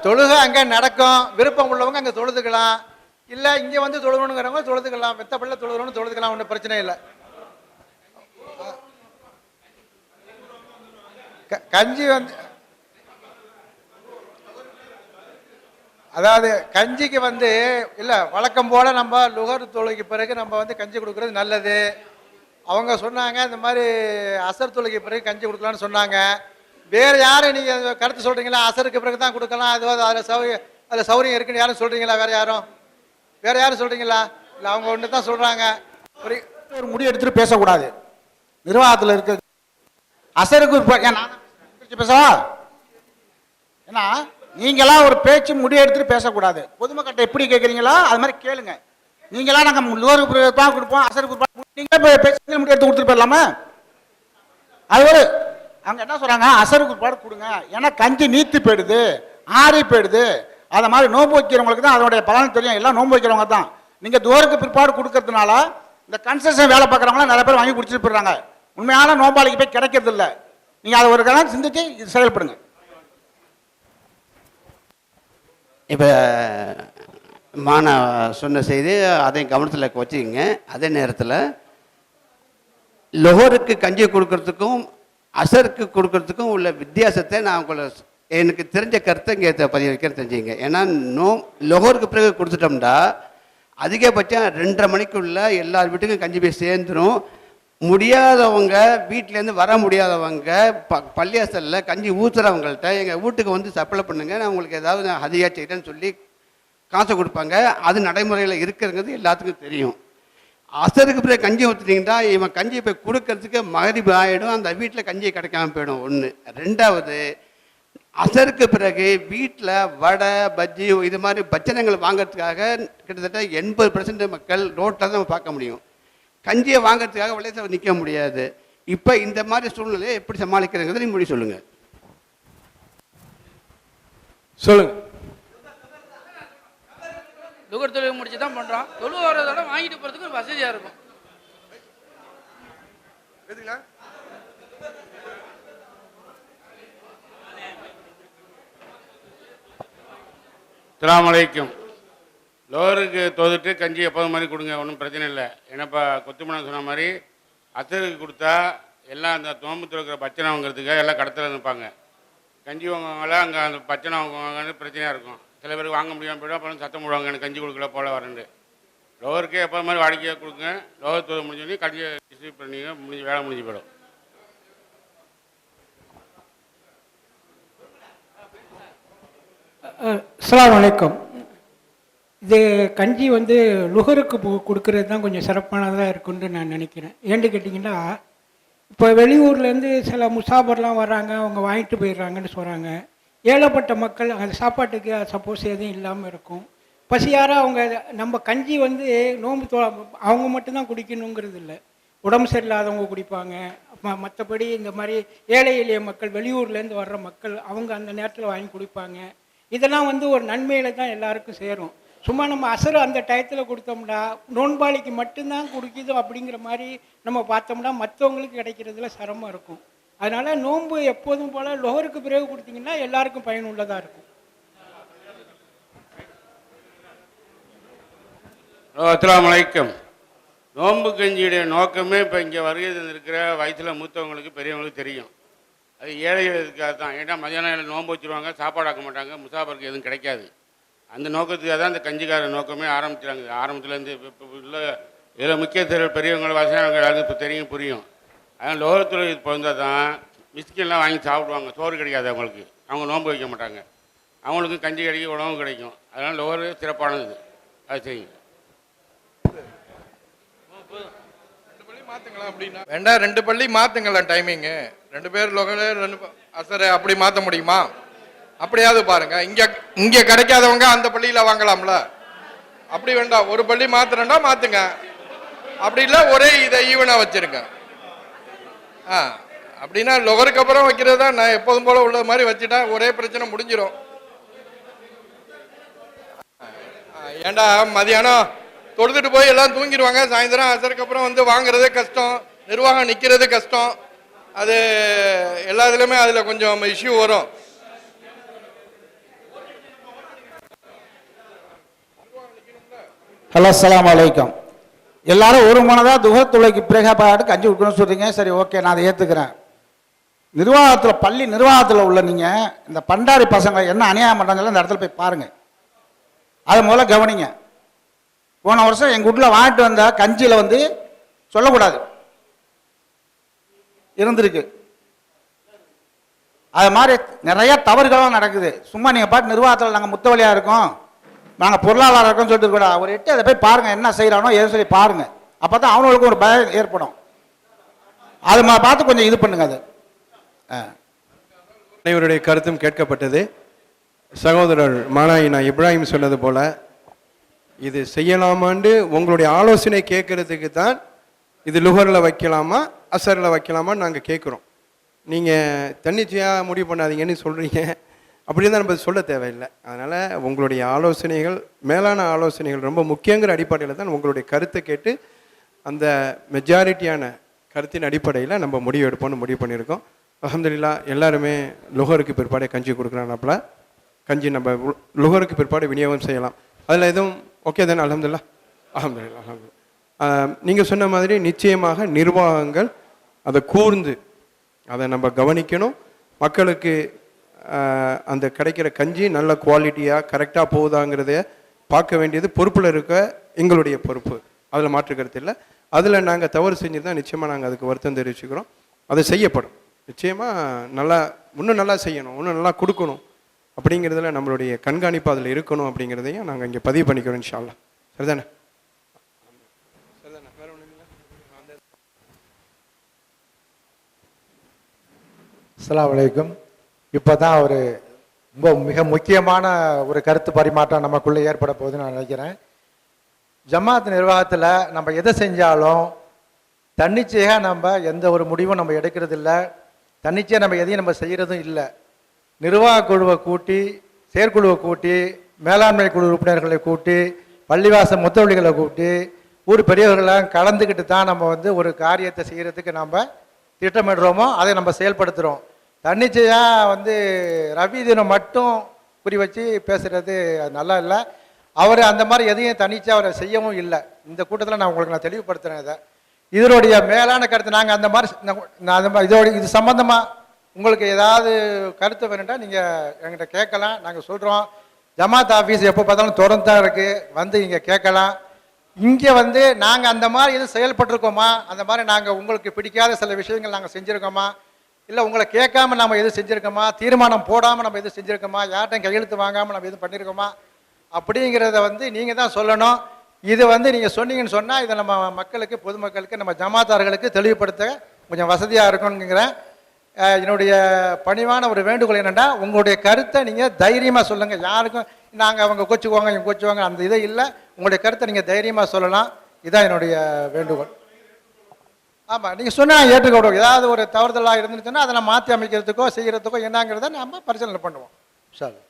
Speaker 4: தொழுகை அங்கே நடக்கும். விருப்பம் உள்ளவங்க அங்கே தொழுதுக்கலாம். இல்லை இங்கே வந்து தொழுகணுங்கிறவங்க தொழுதுக்கலாம். மெத்த பள்ளியில் தொழுகணும்னு தொழுதுக்கலாம், ஒன்றும் பிரச்சனை இல்லை. கஞ்சி வந்து அதாவது கஞ்சிக்கு வந்து இல்லை வழக்கம் போல் நம்ம லுகர் தொழுகைக்கு பிறகு நம்ம வந்து கஞ்சி கொடுக்குறது நல்லது. அவங்க சொன்னாங்க இந்த மாதிரி அசர் தொழுகைக்கு பிறகு கஞ்சி கொடுக்கலான்னு சொன்னாங்க. வேறு யாரும் நீங்கள் கருத்து சொல்கிறீங்களா? அசருக்கு பிறகு தான் கொடுக்கலாம், அது அதில் சௌரியம் இருக்குன்னு யாரும் சொல்கிறீங்களா? வேறு யாரும் சொல்கிறீங்களா? இல்லை அவங்க ஒன்று தான் சொல்கிறாங்க.
Speaker 14: ஒரு முடிவு எடுத்துகிட்டு பேசக்கூடாது. நிர்வாகத்தில் இருக்க அசருக்கு பேசவா? ஏன்னா நீங்களாம் ஒரு பேச்சு முடிவு எடுத்துட்டு பேசக்கூடாது. பொதுமக்கள்கிட்ட எப்படி கேட்குறீங்களா அது மாதிரி கேளுங்க. நீங்களாம் நாங்கள் லோருக்கு தான் கொடுப்போம், அசருக்கு நீங்களே பேச்சு முடிவு எடுத்து கொடுத்துட்டு போயிடலாமா? அது ஒரு அவங்க என்ன சொல்கிறாங்க, அசருக்கு பாடு கொடுங்க, ஏன்னா கஞ்சி நீத்து போயிடுது, ஆறி போயிடுது. அதை மாதிரி நோன்பு வைக்கிறவங்களுக்கு தான் அதோடைய பலன் தெரியும். எல்லாம் நோன்பு வைக்கிறவங்க தான். நீங்கள் தோருக்கு பிற்பாடு கொடுக்கறதுனால இந்த கன்ஸ்ட்ரக்ஷன் வேலை பார்க்குறவங்களாம் நிறைய பேர் வாங்கி குடிச்சிட்டு போயிடுறாங்க. உண்மையான நோம்பாளிக்கு போய் கிடைக்கிறது இல்லை. நீங்கள் அதை ஒரு கணம் சிந்திச்சு இது செயல்படுங்க.
Speaker 12: இப்போ சொன்ன செய்தி அதையும் கவனத்தில் வச்சுக்கிங்க. அதே நேரத்தில் லொஹருக்கு கஞ்சி கொடுக்கறதுக்கும் அசருக்கு கொடுக்கறதுக்கும் உள்ள வித்தியாசத்தை நான் உங்களை எனக்கு தெரிஞ்ச கருத்தை இங்கே பதிவு வைக்கிறேன் தெரிஞ்சுங்க. ஏன்னா லொஹருக்கு பிறகு கொடுத்துட்டோம்னா அதிகபட்சம் 2:30 மணிக்குள்ள எல்லார் வீட்டுக்கும் கஞ்சி போய் சேர்ந்துடும். முடியாதவங்க வீட்டிலேருந்து வர முடியாதவங்க பள்ளியாசலில் கஞ்சி ஊற்றுறவங்கள்ட்ட எங்கள் வீட்டுக்கு வந்து சப்ளை பண்ணுங்க, நான் உங்களுக்கு ஏதாவது நான் ஹதியா செய்கிறேன்னு சொல்லி காசை கொடுப்பாங்க. அது நடைமுறையில் இருக்கிறது எல்லாத்துக்கும் தெரியும். அசருக்கு பிறகு கஞ்சி ஊற்றுனீங்கன்னா இவன் கஞ்சியை போய் கொடுக்கறதுக்கு மகரிபு ஆகிடும், அந்த வீட்டில் கஞ்சியை கிடைக்காம போயிடும். ஒன்று. ரெண்டாவது, அசருக்கு பிறகு வீட்டில் வடை பஜ்ஜி இது மாதிரி பட்சணங்கள் வாங்கிறதுக்காக கிட்டத்தட்ட 80% மக்கள் ரோட்டில் தான் நம்ம பார்க்க முடியும். கஞ்சியை வாங்கிறதுக்காக விளையாட நிற்க முடியாது. இப்போ இந்த மாதிரி சூழ்நிலையை எப்படி சமாளிக்கிறதுங்கிறத நீங்கள் முடிவு சொல்லுங்கள்.
Speaker 15: லுகர் தொழில் முடிச்சு தான் பண்ணுறோம். தொழு வரதோட வாங்கிட்டு போகிறதுக்கு ஒரு வசதியாக இருக்கும்.
Speaker 3: அஸ்ஸலாமு அலைக்கும். லோருக்கு தொதுட்டு கஞ்சி எப்போது மாதிரி கொடுங்க, ஒன்றும் பிரச்சனை இல்லை. ஏன்னாப்பா கொத்துமணம் சொன்ன மாதிரி அசருக்கு கொடுத்தா எல்லாம் அந்த நோம்பு துறக்கிற பச்சனை வாங்கிறதுக்காக எல்லாம் கடத்தில் இருப்பாங்க. கஞ்சி வாங்குவாங்களா அங்கே அந்த பச்சனை வாங்குவாங்கன்னு பிரச்சனையாக இருக்கும். சில பேருக்கு வாங்க முடியாமல் போய்டும், அப்புறம் சத்தம் போடுவாங்க எனக்கு கஞ்சி கொடுக்கல போல வரண்டு. லோவருக்கே எப்போ மாதிரி வாடிக்கையாக கொடுங்க. லோவர் தொழில் முடிஞ்சோடனே கஞ்சியை டிஸ்ட்ரிபியூட் பண்ணிங்க, வேலை முடிஞ்சு போயிடும்.
Speaker 16: அஸ்ஸலாமு அலைக்கும். இது கஞ்சி வந்து லுகருக்கு கொடுக்கறது தான் கொஞ்சம் சிறப்பானதாக இருக்குன்னு நான் நினைக்கிறேன். ஏன்னு கேட்டிங்கன்னா இப்போ வெளியூர்லேருந்து சில முசாபர்லாம் வர்றாங்க, அவங்க வாங்கிட்டு போயிடுறாங்கன்னு சொல்கிறாங்க. ஏழைப்பட்ட மக்கள் அந்த சாப்பாட்டுக்கு சப்போஸ் எதுவும் இல்லாமல் இருக்கும். பசியார அவங்க நம்ம கஞ்சி வந்து நோம்பு அவங்க மட்டும்தான் குடிக்கணுங்கிறது இல்லை, உடம்பு சரியில்லாதவங்க குடிப்பாங்க. மற்றபடி இந்த மாதிரி ஏழை எளிய மக்கள் வெளியூர்லேருந்து வர்ற மக்கள் அவங்க அந்த நேரத்தில் வாங்கி குடிப்பாங்க. இதெல்லாம் வந்து ஒரு நன்மையில் தான் எல்லாருக்கும் சேரும். சும்மா நம்ம அசரு அந்த டயத்தில் கொடுத்தோம்னா நோன்பாளிக்கு மட்டும்தான் குடிக்குது அப்படிங்கிற மாதிரி நம்ம பார்த்தோம்னா மற்றவங்களுக்கு கிடைக்கிறதுல சிரமம் இருக்கும். அதனால் நோன்பு எப்போதும் போல் லொஹருக்கு பிறகு கொடுத்தீங்கன்னா எல்லாருக்கும் பயனுள்ளதாக இருக்கும்.
Speaker 3: அஸ்ஸலாமு அலைக்கும். நோன்பு கஞ்சியுடைய நோக்கமே இப்போ இங்கே வருகை இருக்கிற வயசில் மூத்தவங்களுக்கு பெரியவங்களுக்கு தெரியும். அது ஏழைகளுக்காக தான். ஏன்னா மதியானம் நோன்பு வச்சுருவாங்க, சாப்பாடு ஆக்க மாட்டாங்க, முசாபருக்கு எதுவும் கிடைக்காது. அந்த நோக்கத்துக்காக தான் அந்த கஞ்சிக்கார நோக்கமே ஆரம்பிச்சிட்டாங்க. ஆரம்பத்துலேருந்து இப்போ உள்ள இதில் முக்கிய பெரியவங்க வசதியானவங்க எல்லாருக்கும் இப்போ தெரியும் புரியும். அதனால் லோகத்தில் இது பிறந்தால் தான் மிஸ்கின்லாம் வாங்கி சாப்பிடுவாங்க. சோறு கிடைக்காது அவங்களுக்கு, அவங்க நோன்பு வைக்க மாட்டாங்க. அவங்களுக்கும் கஞ்சி கிடைக்கும், உணவு கிடைக்கும். அதனால் லோகரு சிறப்பானது. அது செய்யுங்க.
Speaker 7: வேண்டாம் 2 பள்ளி மாற்றுங்களேன் டைமிங்கு. 2 பேர் லோகலே 2 அசரை அப்படி மாற்ற முடியுமா? அப்படியாவது பாருங்க. இங்கே கிடைக்காதவங்க அந்த பள்ளியில் வாங்கலாம்ல. அப்படி வேண்டாம், ஒரு பள்ளி மாத்துறேன்டா மாற்றுங்க. அப்படி இல்லை ஒரே இதை ஈவனாக வச்சுருங்க. அப்படின்னா லொகருக்கு அப்புறம் வைக்கிறது தான் நான் எப்போதும் போல உள்ள மாதிரி வச்சுட்டா ஒரே பிரச்சனை முடிஞ்சிடும். ஏண்டா மதியானம் தொடுத்துட்டு போய் எல்லாம் தூங்கிடுவாங்க, சாயந்தரம் அசருக்கு அப்புறம் வந்து வாங்குறதே கஷ்டம், நிர்வாகம் நிற்கிறது கஷ்டம். அது எல்லா இதுலையுமே அதில் கொஞ்சம் இஷ்யூ வரும்.
Speaker 14: ஹலோ அஸ்ஸலாமு அலைக்கும். எல்லாரும் ஒரு மனதாக துகத்துளைக்கு பிரேகப்பாடு கஞ்சி கொடுக்கணும்னு சொல்கிறீங்க. சரி, ஓகே, நான் அதை ஏற்றுக்கிறேன். நிர்வாகத்தில் பள்ளி நிர்வாகத்தில் உள்ள நீங்கள் இந்த பண்டாரி பசங்க என்ன அநியாயம் பண்ணுறாங்கல்ல, இந்த இடத்துல போய் பாருங்கள். அதை முதல்ல கவனிங்க. போன வருஷம் எங்கள் வீட்டில் வாங்கிட்டு வந்த கஞ்சியில் வந்து சொல்லக்கூடாது இருந்திருக்கு. அது மாதிரி நிறைய தவறுகளும் நடக்குது. சும்மா நீங்கள் பாட்டு நிர்வாகத்தில் நாங்கள் முத்தவழியாக இருக்கோம், நாங்கள் பொருளாளராக இருக்கோம்னு சொல்லிட்டு கூட அவர் எட்டு அதை போய் பாருங்கள் என்ன செய்கிறானோ ஏன்னு சொல்லி பாருங்கள். அப்போ தான் அவனுங்களுக்கு ஒரு பயம் ஏற்படும். அது பார்த்து கொஞ்சம் இது பண்ணுங்க. அது
Speaker 2: அனைவருடைய கருத்தும் கேட்கப்பட்டது. சகோதரர் மானாயினா இப்ராஹிம் சொன்னது போல இது செய்யலாமான்னு உங்களுடைய ஆலோசனை கேட்கறதுக்கு தான் இது லுகரில் வைக்கலாமா அசரில் வைக்கலாமான்னு நாங்கள் கேட்குறோம். நீங்கள் தன்னிச்சையாக முடிவு பண்ணாதீங்கன்னு சொல்கிறீங்க. அப்படி தான் நம்ம சொல்ல தேவையில்லை. அதனால் உங்களுடைய ஆலோசனைகள் மேலான ஆலோசனைகள் ரொம்ப முக்கியங்கிற அடிப்படையில் தான் உங்களுடைய கருத்தை கேட்டு அந்த மெஜாரிட்டியான கருத்தின் அடிப்படையில் நம்ம முடிவு எடுப்போம்னு முடிவு பண்ணியிருக்கோம். அல்ஹம்துலில்லாஹ் எல்லாருமே லுகருக்கு பிற்பாடு கஞ்சி கொடுக்குறாங்கப்பல கஞ்சி நம்ம லுகருக்கு பிற்பாடு விநியோகம் செய்யலாம். அதில் எதுவும் ஓகே தானே? அல்ஹம்துலில்லாஹ் அல்ஹம்துலில்லாஹ் அல்ஹம்துலில்லாஹ். நீங்கள் சொன்ன மாதிரி நிச்சயமாக நிர்வாகங்கள் அதை கூர்ந்து அதை நம்ம கவனிக்கணும். மக்களுக்கு அந்த கிடைக்கிற கஞ்சி நல்ல குவாலிட்டியாக கரெக்டாக போகுதாங்கிறத பார்க்க வேண்டியது பொறுப்பில் இருக்க எங்களுடைய பொறுப்பு. அதில் மாற்று கருத்து இல்லை. அதில் நாங்கள் தவறு செஞ்சுருந்தால் நிச்சயமாக நாங்கள் அதுக்கு வருத்தம் தெரிவிச்சுக்கிறோம். அது செய்யப்படும். நிச்சயமாக நல்லா இன்னும் நல்லா செய்யணும், இன்னும் நல்லா கொடுக்கணும் அப்படிங்கிறதுல நம்மளுடைய கண்காணிப்பு அதில் இருக்கணும் அப்படிங்கிறதையும் நாங்கள் இங்கே பதிவு பண்ணிக்கிறோம் இன்ஷா அல்லாஹ். சரிதானே? வேற ஒன்றும் இல்லை.
Speaker 4: அஸ்ஸலாமு அலைக்கும். இப்போ தான் ஒரு ரொம்ப மிக முக்கியமான ஒரு கருத்து பரிமாற்றம் நமக்குள்ளே ஏற்பட போகுதுன்னு நான் நினைக்கிறேன். ஜமாத் நிர்வாகத்தில் நம்ம எதை செஞ்சாலும் தன்னிச்சையாக நம்ம எந்த ஒரு முடிவும் நம்ம எடுக்கிறது இல்லை. தன்னிச்சையாக நம்ம எதையும் நம்ம செய்கிறதும் இல்லை. நிர்வாக குழுவை கூட்டி, செயற்குழுவை கூட்டி, மேலாண்மை குழு உறுப்பினர்களை கூட்டி, பள்ளிவாச முத்தவழிகளை கூட்டி, ஊர் பெரியவர்களெலாம் கலந்துக்கிட்டு தான் நம்ம வந்து ஒரு காரியத்தை செய்கிறதுக்கு நம்ம திட்டமிடுறோமோ அதை நம்ம செயல்படுத்துகிறோம். தன்னிச்சையாக வந்து ரவி தினம் மட்டும் குறி வச்சு பேசுகிறது நல்லா இல்லை. அவர் அந்த மாதிரி எதையும் தனிச்சாக அவரை செய்யவும் இல்லை. இந்த கூட்டத்தில் நான் உங்களுக்கு தெளிவுபடுத்துகிறேன். இதை இதனுடைய மேலான கருத்து நாங்கள் அந்த மாதிரி இதோட இது சம்பந்தமாக உங்களுக்கு ஏதாவது கருத்து வேணும்னா நீங்கள் எங்கிட்ட கேட்கலாம். நாங்கள் சொல்கிறோம். ஜமாத் ஆஃபீஸ் எப்போ பார்த்தாலும் திறந்து தான் இருக்குது, வந்து இங்கே கேட்கலாம். இங்கே வந்து நாங்கள் அந்த மாதிரி எதுவும் செயல்பட்டிருக்கோமா, அந்த மாதிரி நாங்கள் உங்களுக்கு பிடிக்காத சில விஷயங்கள் நாங்கள் செஞ்சுருக்கோமா, இல்லை உங்களை கேட்காம நம்ம எதுவும் செஞ்சுருக்கோமா, தீர்மானம் போடாமல் நம்ம எதுவும் செஞ்சுருக்கோமா, யார்ட்டையும் கையெழுத்து வாங்காமல் நம்ம எதுவும் பண்ணியிருக்கோமா அப்படிங்கிறத வந்து நீங்கள் தான் சொல்லணும். இது வந்து நீங்கள் சொன்னீங்கன்னு சொன்னால் இதை நம்ம மக்களுக்கு, பொதுமக்களுக்கு, நம்ம ஜமாத்தார்களுக்கு தெளிவுபடுத்த கொஞ்சம் வசதியாக இருக்கணுங்கிறேன். என்னுடைய பணிவான ஒரு வேண்டுகோள் என்னென்னா, உங்களுடைய கருத்தை நீங்கள் தைரியமாக சொல்லுங்கள். யாருக்கும் நாங்கள் அவங்க கோச்சுக்குவாங்க இவங்க கோச்சுவாங்க அந்த இதே இல்லை. உங்களுடைய கருத்தை நீங்கள் தைரியமாக சொல்லலாம். இதுதான் என்னுடைய வேண்டுகோள். ஆமாம், நீங்கள் சொன்னால் ஏற்றுக்கொடுவோம். ஏதாவது ஒரு தவறுதலாக இருந்துச்சுன்னா அதை நம்ம மாற்றி அமைக்கிறதுக்கோ செய்கிறதுக்கோ என்னங்கிறத நம்ம பரிசீலனை பண்ணுவோம். சார்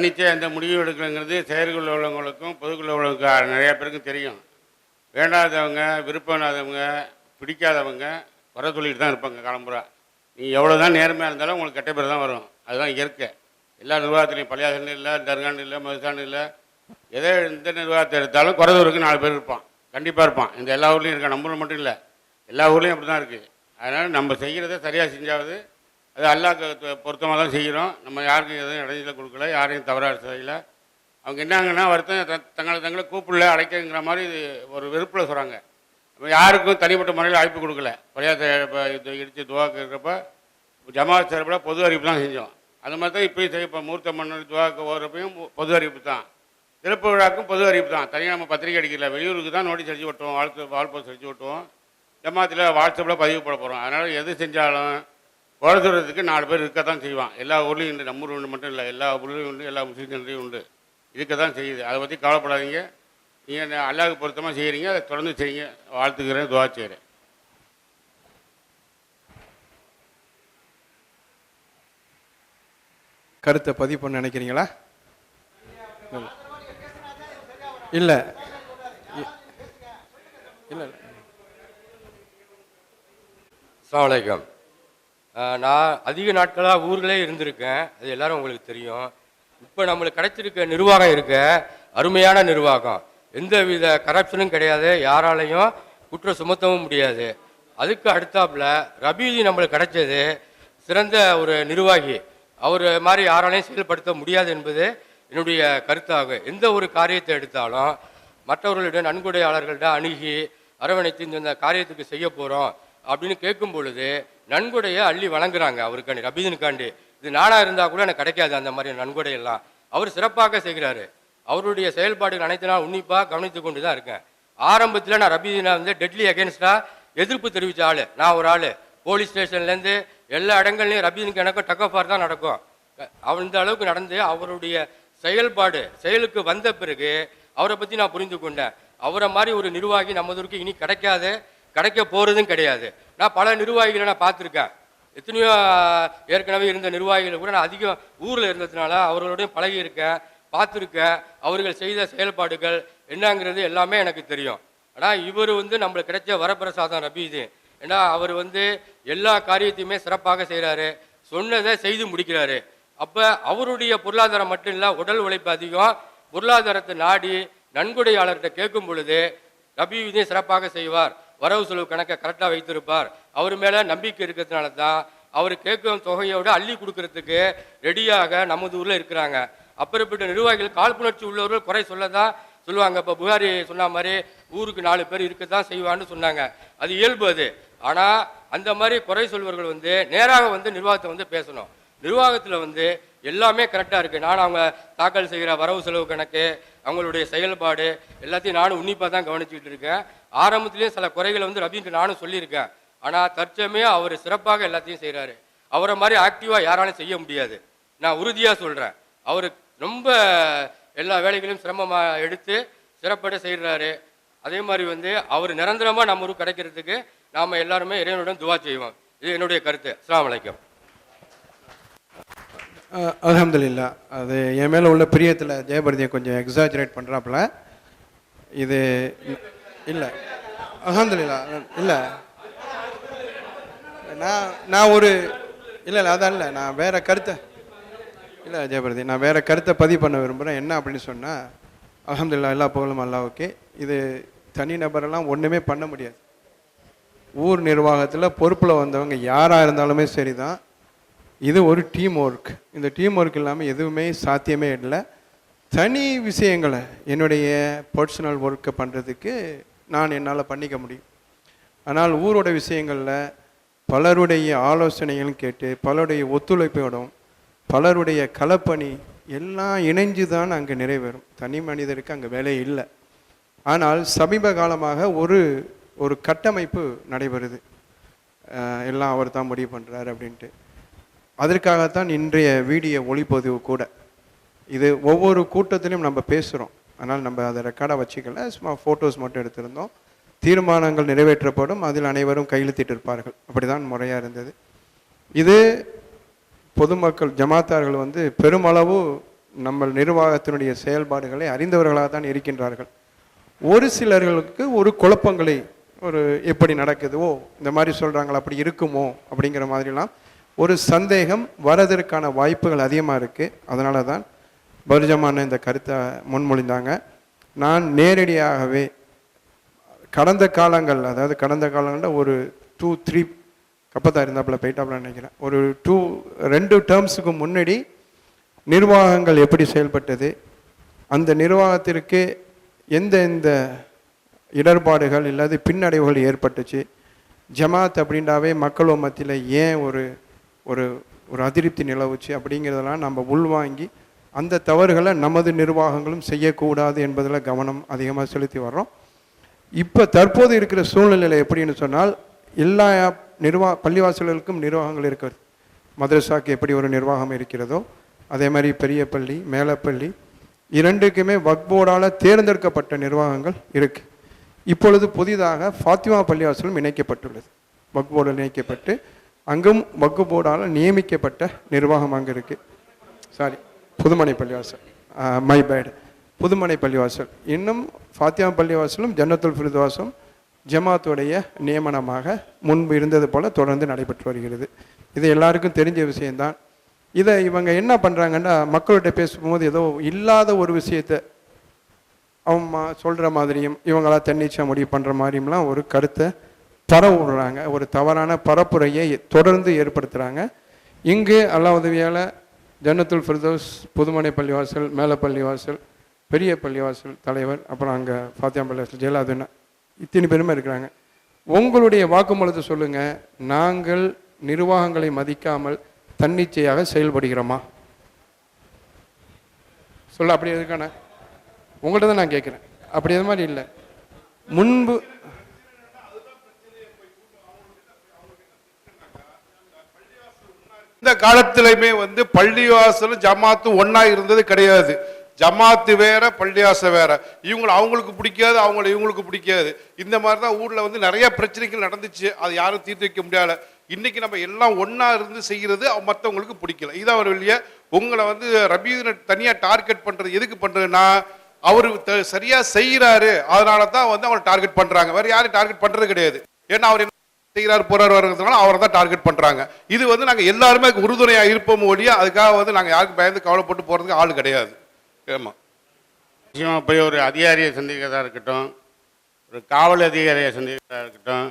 Speaker 3: நிச்சயம் இந்த முடிவு எடுக்கணுங்கிறது செயற்குள்ள உள்ளவங்களுக்கும் பொதுக்குள்ள உள்ளவங்களுக்கும் நிறையா பேருக்கும் தெரியும். வேண்டாதவங்க, விருப்பம் இல்லாதவங்க, பிடிக்காதவங்க வர சொல்லிட்டு தான் இருப்பாங்க காலம்புறா. நீங்கள் எவ்வளோ தான் நேர்மையாக இருந்தாலும் உங்களுக்கு கெட்ட பேர் தான் வரும். அதுதான் இயற்கை. எல்லா நிர்வாகத்துலையும் பள்ளியாசன் இல்லை, தர்கான் இல்லை, மதுசான் இல்லை, எதோ எந்த நிர்வாகத்தை எடுத்தாலும் குறைதூருக்கு 4 பேர் இருப்பான். கண்டிப்பாக இருப்பான். இந்த எல்லா ஊர்லேயும் இருக்கா, நம்ம மட்டும் இல்லை, எல்லா ஊர்லேயும் அப்படி தான் இருக்குது. அதனால் நம்ம செய்கிறத சரியாக செஞ்சாவது அது அல்லாஹ்க்கு பொருத்தமாக தான் செய்கிறோம். நம்ம யாருக்கும் எதுவும் இடையில கொடுக்கல, யாரையும் தவறாக செய்யலை. அவங்க என்னங்கன்னா வருத்தம் தங்களை கூப்பிடல அடைக்கிற மாதிரி ஒரு வெறுப்பில் சொல்கிறாங்க. நம்ம யாருக்கும் தனிப்பட்ட முறையில் வாய்ப்பு கொடுக்கல. பழையாத்த இடித்து துவாக்கு இருக்கிறப்ப ஜமாத் சார்பில் பொது அறிவிப்பு தான் செஞ்சோம். அது மாதிரி தான் இப்போயும் செய்ய. இப்போ மூர்த்த மன்னர் துவாக்கு ஓடுறப்பையும் பொது அறிவிப்பு தான், திறப்பு விழாக்கும் பொது அறிவிப்பு தான். தனியாக நம்ம பத்திரிக்கை அடிக்கல. வெளியூருக்கு தான் நோட்டீஸ் அடிச்சு விட்டுவோம், வால்போஸ்ட் அடிச்சு விட்டுவோம். ஜமாத்தில் வாட்ஸ்அப்பில் பதிவு போட போகிறோம். அதனால் எது செஞ்சாலும் குறைதுறதுக்கு 4 பேர் இருக்க தான் செய்வான். எல்லா ஊர்லேயும் உண்டு, நம்ம ஊர் மட்டும் இல்லை, எல்லா ஊர்லேயும் உண்டு, எல்லா முஸ்லீம்கள்லேயும் உண்டு. இருக்க தான் செய்யுது. அதை பற்றி கவலைப்படாதீங்க. நீங்கள் அல்லாஹ்வுக்கு பொருத்தமாக செய்கிறீங்க, அதை தொடர்ந்து செய்யுங்க. வாழ்த்துக்கிறேன், துவா செய்கிறேன்.
Speaker 2: கருத்தை பதிவு பண்ண நினைக்கிறீங்களா? இல்லை இல்லை.
Speaker 17: அஸ்ஸலாமு அலைக்கும். நான் அதிக நாட்களாக ஊர்களே இருந்திருக்கேன். அது எல்லாரும் உங்களுக்கு தெரியும். இப்போ நம்மளுக்கு கிடைச்சிருக்க நிர்வாகம் இருக்க அருமையான நிர்வாகம். எந்த வித கரப்ஷனும் கிடையாது, யாராலையும் குற்றம் சுமத்தவும் முடியாது. அதுக்கு அடுத்தாப்புல ரபீதி நம்மளுக்கு கிடைச்சது சிறந்த ஒரு நிர்வாகி. அவர் மாதிரி யாராலையும் செயல்படுத்த முடியாது என்பது என்னுடைய கருத்தாகும். எந்த ஒரு காரியத்தை எடுத்தாலும் மற்றவர்களிடம் நன்கொடையாளர்களிட அணுகி அரவணைத்து இந்த காரியத்துக்கு செய்ய போகிறோம் அப்படின்னு கேட்கும் பொழுது நன்கொடையை அள்ளி வழங்குறாங்க அவருக்காண்டி, ரபீதனுக்காண்டி. இது நானாக இருந்தால் கூட எனக்கு கிடைக்காது அந்த மாதிரி நன்கொடையெல்லாம். அவர் சிறப்பாக செய்கிறாரு. அவருடைய செயல்பாடுகள் அனைத்து நான் உன்னிப்பாக கவனித்து கொண்டு தான் இருக்கேன். ஆரம்பத்தில் நான் ரபீதனை வந்து டெட்லி அகேன்ஸ்டாக எதிர்ப்பு தெரிவித்த ஆள். நான் ஒரு ஆள் போலீஸ் ஸ்டேஷன்லேருந்து எல்லா இடங்கள்லையும் ரபீதனுக்கு எனக்கும் டக் ஆஃப் வார் தான் நடக்கும். அந்த அளவுக்கு நடந்து அவருடைய செயலுக்கு வந்த பிறகு அவரை பற்றி நான் புரிந்து கொண்டேன். அவரை மாதிரி ஒரு நிர்வாகி நமதுக்கு இனி கிடைக்க போகிறதும் கிடையாது. நான் பல நிர்வாகிகளை நான் பார்த்துருக்கேன். எத்தனையோ ஏற்கனவே இருந்த நிர்வாகிகளை கூட நான் அதிகம் ஊரில் இருந்ததுனால அவர்களோடையும் பழகியிருக்கேன், பார்த்துருக்கேன். அவர்கள் செய்த செயல்பாடுகள் என்னங்கிறது எல்லாமே எனக்கு தெரியும். ஆனால் இவர் வந்து நம்மளுக்கு கிடைச்ச வரப்பிரசாதம் ரபீது. ஏன்னா அவர் வந்து எல்லா காரியத்தையுமே சிறப்பாக செய்கிறாரு, சொன்னதை செய்து முடிக்கிறாரு. அப்போ அவருடைய பொருளாதாரம் மட்டும் இல்லை, உடல் உழைப்பு அதிகம். பொருளாதாரத்தை நாடி நன்கொடையாளர்கிட்ட கேட்கும் பொழுது ரபீதையும் சிறப்பாக செய்வார், வரவு செலவு கணக்கை கரெக்டாக வைத்திருப்பார். அவர் மேலே நம்பிக்கை இருக்கிறதுனால தான் அவர் கேட்கும் தொகையோடு அள்ளி கொடுக்கறதுக்கு ரெடியாக நமது ஊரில் இருக்கிறாங்க. அப்படிப்பட்ட நிர்வாகிகள் காழ்ப்புணர்ச்சி உள்ளவர்கள் குறை சொல்லதான் சொல்லுவாங்க. இப்போ புகாரி சொன்ன மாதிரி ஊருக்கு 4 பேர் இருக்க தான் செய்வான்னு சொன்னாங்க. அது இயல்பு அது. ஆனால் அந்த மாதிரி குறை சொல்வர்கள் வந்து நேராக வந்து நிர்வாகத்தை வந்து பேசணும். நிர்வாகத்தில் வந்து எல்லாமே கரெக்டாக இருக்குது. நான் அவங்க தாக்கல் செய்கிற வரவு செலவு கணக்கு, அவங்களுடைய செயல்பாடு எல்லாத்தையும் நானும் உன்னிப்பாக தான் கவனிச்சுக்கிட்டு இருக்கேன். ஆரம்பத்துலேயும் சில குறைகளை வந்து ரபீன்ட்டு நானும் சொல்லியிருக்கேன். ஆனால் தற்சமயம் அவர் சிறப்பாக எல்லாத்தையும் செய்கிறாரு. அவரை மாதிரி ஆக்டிவாக யாராலும் செய்ய முடியாது. நான் உறுதியாக சொல்கிறேன். அவர் ரொம்ப எல்லா வேலைகளையும் சிரமமாக எடுத்து சிறப்பட செய்கிறாரு. அதே மாதிரி வந்து அவர் நிரந்தரமாக நம்ம ஊருக்கு கிடைக்கிறதுக்கு நாம் எல்லாருமே இறைவனுடன் துவா செய்வோம். இது என்னுடைய கருத்து. அஸ்ஸலாமு அலைக்கும்.
Speaker 2: அல்ஹம்துலில்லா. அது என் மேலே உள்ள பிரியத்தில் ஜெயபாரதியை கொஞ்சம் எக்ஸாஜரேட் பண்ணுறாப்புல. இது இல்லை, அல்ஹம்துலில்லா. இல்லை, நான் ஒரு இல்லை அதான் இல்லை, நான் வேறு கருத்தை இல்லை ஜெயபாரதி, நான் வேறு கருத்தை பதிவு பண்ண விரும்புகிறேன். என்ன அப்படின்னு சொன்னால், அல்ஹம்துலில்லா, எல்லா புகழும் அல்லாஹ்வுக்கே. இது தனி நபரெல்லாம் ஒன்றுமே பண்ண முடியாது. ஊர் நிர்வாகத்தில் பொறுப்பில் வந்தவங்க யாராக இருந்தாலுமே சரி தான். இது ஒரு டீம் ஒர்க். இந்த டீம் ஒர்க் இல்லாமல் எதுவுமே சாத்தியமே இல்லை. தனி விஷயங்களை என்னுடைய பர்சனல் ஒர்க்கை பண்ணுறதுக்கு நான் என்னால் பண்ணிக்க முடியும். ஆனால் ஊரோட விஷயங்களில் பலருடைய ஆலோசனைகளும் கேட்டு, பலருடைய ஒத்துழைப்போடும், பலருடைய களப்பணி எல்லாம் இணைஞ்சு தான் அங்கே நிறைவேறும். தனி மனிதருக்கு அங்கே வேலை இல்லை. ஆனால் சமீப காலமாக ஒரு கட்டமைப்பு நடைபெறுது. எல்லாம் அவர் தான் முடிவு பண்ணுறாரு அப்படின்ட்டு. அதற்காகத்தான் இன்றைய வீடியோ ஒளிப்பதிவு கூட. இது ஒவ்வொரு கூட்டத்திலையும் நம்ம பேசுகிறோம், ஆனால் நம்ம அதை ரெக்கார்டாக வச்சுக்கல, சும்மா ஃபோட்டோஸ் மட்டும் எடுத்திருந்தோம். தீர்மானங்கள் நிறைவேற்றப்படும், அதில் அனைவரும் கையெழுத்திட்டு இருப்பார்கள். அப்படி தான் முறையாக இருந்தது. இது பொதுமக்கள் ஜமாத்தார்கள் வந்து பெருமளவு நம்ம நிர்வாகத்தினுடைய செயல்பாடுகளை அறிந்தவர்களாக தான் இருக்கின்றார்கள். ஒரு சிலர்களுக்கு ஒரு குழப்பங்களை எப்படி நடக்குதோ, இந்த மாதிரி சொல்கிறாங்களா, அப்படி இருக்குமோ அப்படிங்கிற மாதிரிலாம் ஒரு சந்தேகம் வரதற்கான வாய்ப்புகள் அதிகமாக இருக்குது. அதனால தான் பர்ஜமான இந்த கருத்தை முன்மொழிந்தாங்க. நான் நேரடியாகவே கடந்த காலங்களில் ஒரு 2-3 கப்பத்தான் இருந்தாப்புல போயிட்டாப்புல நினைக்கிறேன், ஒரு 2 டேர்ம்ஸுக்கு முன்னாடி நிர்வாகங்கள் எப்படி செயல்பட்டது, அந்த நிர்வாகத்திற்கு எந்த இடர்பாடுகள் இல்லாத பின்னடைவுகள் ஏற்பட்டுச்சு, ஜமாத் அப்படின்றாவே மக்கள் மத்தியில் ஏன் ஒரு அதிருப்தி நிலவுச்சு அப்படிங்கிறதெல்லாம் நம்ம உள்வாங்கி அந்த தவறுகளை நமது நிர்வாகங்களும் செய்யக்கூடாது என்பதில் கவனம் அதிகமாக செலுத்தி வர்றோம். இப்போ தற்போது இருக்கிற சூழ்நிலையில் எப்படின்னு சொன்னால், எல்லா பள்ளிவாசல்களுக்கும் நிர்வாகங்கள் இருக்கிறது. மதரசாக்கு எப்படி ஒரு நிர்வாகம் இருக்கிறதோ அதே மாதிரி பெரிய பள்ளி, மேலப்பள்ளி இரண்டுக்குமே வக்ஃப் போர்டால் தேர்ந்தெடுக்கப்பட்ட நிர்வாகங்கள் இருக்குது. இப்பொழுது புதிதாக ஃபாத்திமா பள்ளிவாசலும் இணைக்கப்பட்டுள்ளது. வக்ஃப் போர்டில் இணைக்கப்பட்டு அங்கும் வக்ஃப் போர்டால் நியமிக்கப்பட்ட நிர்வாகம் அங்கே இருக்குது. புதுமனை பள்ளிவாசல், மை பேட், புதுமனை பள்ளிவாசல். இன்னும் ஃபாத்திமா பள்ளிவாசலும் ஜன்னத்துல் ஃபிர்தௌஸும் ஜமாத்துடைய நியமனமாக முன்பு இருந்தது போல் தொடர்ந்து நடைபெற்று வருகிறது. இது எல்லாருக்கும் தெரிஞ்ச விஷயந்தான். இதை இவங்க என்ன பண்ணுறாங்கன்னா, மக்கள்கிட்ட பேசும்போது ஏதோ இல்லாத ஒரு விஷயத்தை அவங்க சொல்கிற மாதிரியும் இவங்களா தன்னிச்சா முடிவு பண்ணுற மாதிரியும்லாம் ஒரு கருத்தை பரவ விடுறாங்க, ஒரு தவறான பரப்புரையை தொடர்ந்து ஏற்படுத்துகிறாங்க. இங்கு அல்லாஹ் உதவியால் ஜன்னத்துல் ஃபிர்தௌஸ், புதுமனை பள்ளிவாசல், மேல பள்ளிவாசல், பெரிய பள்ளிவாசல் தலைவர், அப்புறம் அங்கே ஃபாத்தியா பள்ளிவாசல், ஜெயலாதுன்னா இத்தனை பேருமே இருக்கிறாங்க. உங்களுடைய வாக்குமூலத்தை சொல்லுங்கள், நாங்கள் நிர்வாகங்களை மதிக்காமல் தன்னிச்சையாக செயல்படுகிறோமா? சொல்ல அப்படி எதுக்கான உங்கள்கிட்ட தான் நான் கேட்குறேன். அப்படி எது மாதிரி இல்லை. முன்பு
Speaker 18: இந்த காலத்திலுமே வந்து பள்ளிவாசலும் ஜமாத்தும் ஒன்னா இருந்தது கிடையாது. ஜமாத்து வேற, பள்ளிவாசல் வேற. அவங்களுக்கு பிடிக்காது, இவங்களுக்கு பிடிக்காது. இந்த மாதிரி தான் ஊர்ல வந்து நிறைய பிரச்சனைகள் நடந்துச்சு. அது யாரும் தீர்த்து வைக்க முடியல. இன்னைக்கு நம்ம எல்லாம் ஒன்னா இருந்து செய்யறது மற்றவங்களுக்கு பிடிக்கல. இதான் ஒரு வெளியே உங்களை வந்து ரபீதினை தனியா டார்கெட் பண்றது எதுக்கு பண்றதுன்னா, அவரு சரியா செய்யறாரு, அதனால தான் வந்து அவரை டார்கெட் பண்றாங்க. வேற யாரும் டார்கெட் பண்றது கிடையாது. ஏன்னா அவர் செய்கிறார் போறாரு வர்றதுனால அவரை தான் டார்கெட் பண்றாங்க. இது வந்து நாங்க எல்லாருமே உறுதுணையா இருப்போம் ஒழிய அதுக்காக வந்து நாங்க யாருக்கு பயந்து கவலைப்பட்டு போறதுக்கு ஆள் கிடையாது. ஆமா,
Speaker 3: நிச்சயமாக போய் ஒரு அதிகாரியை சந்திக்கிறதா இருக்கட்டும், ஒரு காவல் அதிகாரியை சந்திக்கிறதா இருக்கட்டும்,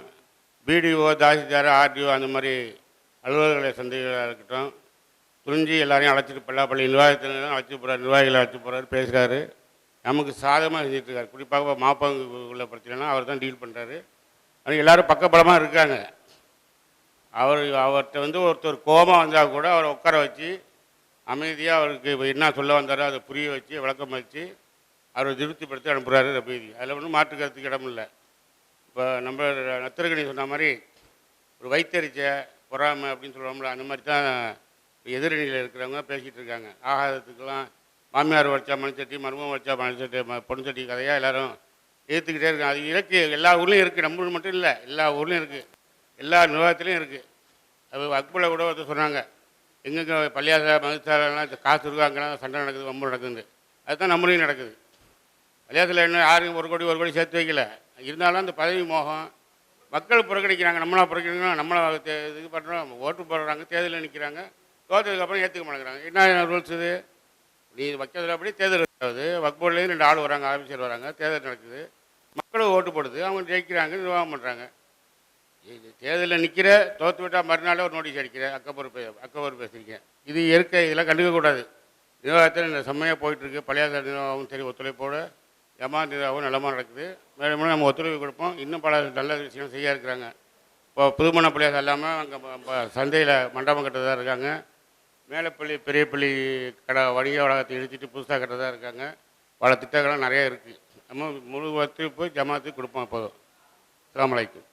Speaker 3: பிடிஓ, தாசில்தார், ஆர்டிஓ அந்த மாதிரி அலுவலர்களை சந்திக்கிறதா இருக்கட்டும், துணிஞ்சி எல்லாரையும் அழைச்சிட்டு பள்ளி நிர்வாகத்தினரும் அழைச்சிட்டு போகிறார், நிர்வாகிகளை அழைச்சிட்டு போகிறாரு, பேசுகிறாரு, நமக்கு சாதகமாக செஞ்சுட்டு இருக்காரு. குறிப்பாக மாப்பாங்கு உள்ள பிரச்சனைனா அவர் தான் டீல் பண்ணுறாரு. ஆனால் எல்லோரும் பக்கபலமாக இருக்காங்க. அவர்கிட்ட வந்து ஒருத்தர் கோபம் வந்தால் கூட அவரை உட்கார வச்சு அமைதியாக அவருக்கு என்ன சொல்ல வந்தாரோ அதை புரிய வச்சு விளக்கம் வச்சு அவரை திருப்திப்படுத்தி அனுப்புகிறாரு ரபீதி. அதில் ஒன்றும் மாற்றுக்கிறதுக்கு இடம் இல்லை. இப்போ நம்ம நத்திரகணி சொன்ன மாதிரி ஒரு வைத்தறிச்ச பொறாமை அப்படின்னு சொல்லுவோம்ல, அந்த மாதிரி தான் எதிரணியில் இருக்கிறவங்க பேசிகிட்டு இருக்காங்க. ஆகாதத்துக்கெல்லாம் மாமியார் வச்சா மண்சட்டி, மருமகம் வச்சா மண்சட்டி, பொன் சட்டி கதையாக எல்லோரும் ஏற்றுக்கிட்டே இருக்காங்க. அது இலக்கு எல்லா ஊர்லேயும் இருக்குது, நம்ம ஊர் மட்டும் இல்லை, எல்லா ஊர்லேயும் இருக்குது, எல்லா நிர்வாகத்துலேயும் இருக்குது. அது அக்பரில் கூட ஒருத்தர் சொன்னாங்க, எங்கெங்கே பள்ளியாச மதுசாரெல்லாம் காசு இருக்காங்கலாம் சண்டை நடக்குது, வம்பு நடக்குது. அதுதான் நம்மளையும் நடக்குது. பள்ளியாசத்தில் என்ன யாரும் ஒரு கோடி சேர்த்து வைக்கல. இருந்தாலும் அந்த பதவி மோகம் மக்கள் புறக்கணிக்கிறாங்க. நம்மளா புறக்கணிக்கிறோம், நம்மளை இது பண்ணுறோம், ஓட்டு போடுறாங்க, தேர்தலில் நிற்கிறாங்க, தோற்றதுக்கப்புறம் ஏற்றுக்க மாட்டேங்கிறாங்க. என்ன ரூல்ஸ் இது? நீ வைக்கிறதுல அப்படி தேர்தல் இருக்காது. வக்போர்ட்லேயும் 2 ஆள் வராங்க, ஆஃபீஸர் வராங்க, தேர்தல் நடக்குது, மக்களும் ஓட்டு போடுது, அவங்க ஜெயிக்கிறாங்க, நிர்வாகம் பண்ணுறாங்க. தேர்தலில் நிற்கிற, தோற்று விட்டால் மறுநாளே ஒரு நோட்டீஸ் அடிக்கிற, அக்கபர் பேசுறீங்க. இது இயற்கை, இதெல்லாம் கண்டுக்கக்கூடாது. நிர்வாகத்தில் இந்த செம்மையாக போயிட்டுருக்கு. பழையாத நிர்வாகமும் சரி ஒத்துழைப்போடு, ஜமாத் நிர்வாகம் நல்லமாக நடக்குது. மேலும் நம்ம ஒத்துழைப்பு கொடுப்போம். இன்னும் பல நல்ல விஷயம் செய்ய இருக்கிறாங்க. இப்போ புதுமண பள்ளியாசம் இல்லாமல் அங்கே சந்தையில் மண்டபம் கட்டுறதா இருக்காங்க. மேலப்பள்ளி பெரிய பள்ளி வணிக வளாகத்தை இழுத்துட்டு புதுசாக கட்டுறதா இருக்காங்க. பல திட்டங்கள்லாம் நிறையா இருக்குது. நம்ம முழு ஒத்துழைப்பு ஜமாத்துக்கு கொடுப்போம். இப்போதும் அஸ்ஸலாமு அலைக்கும்.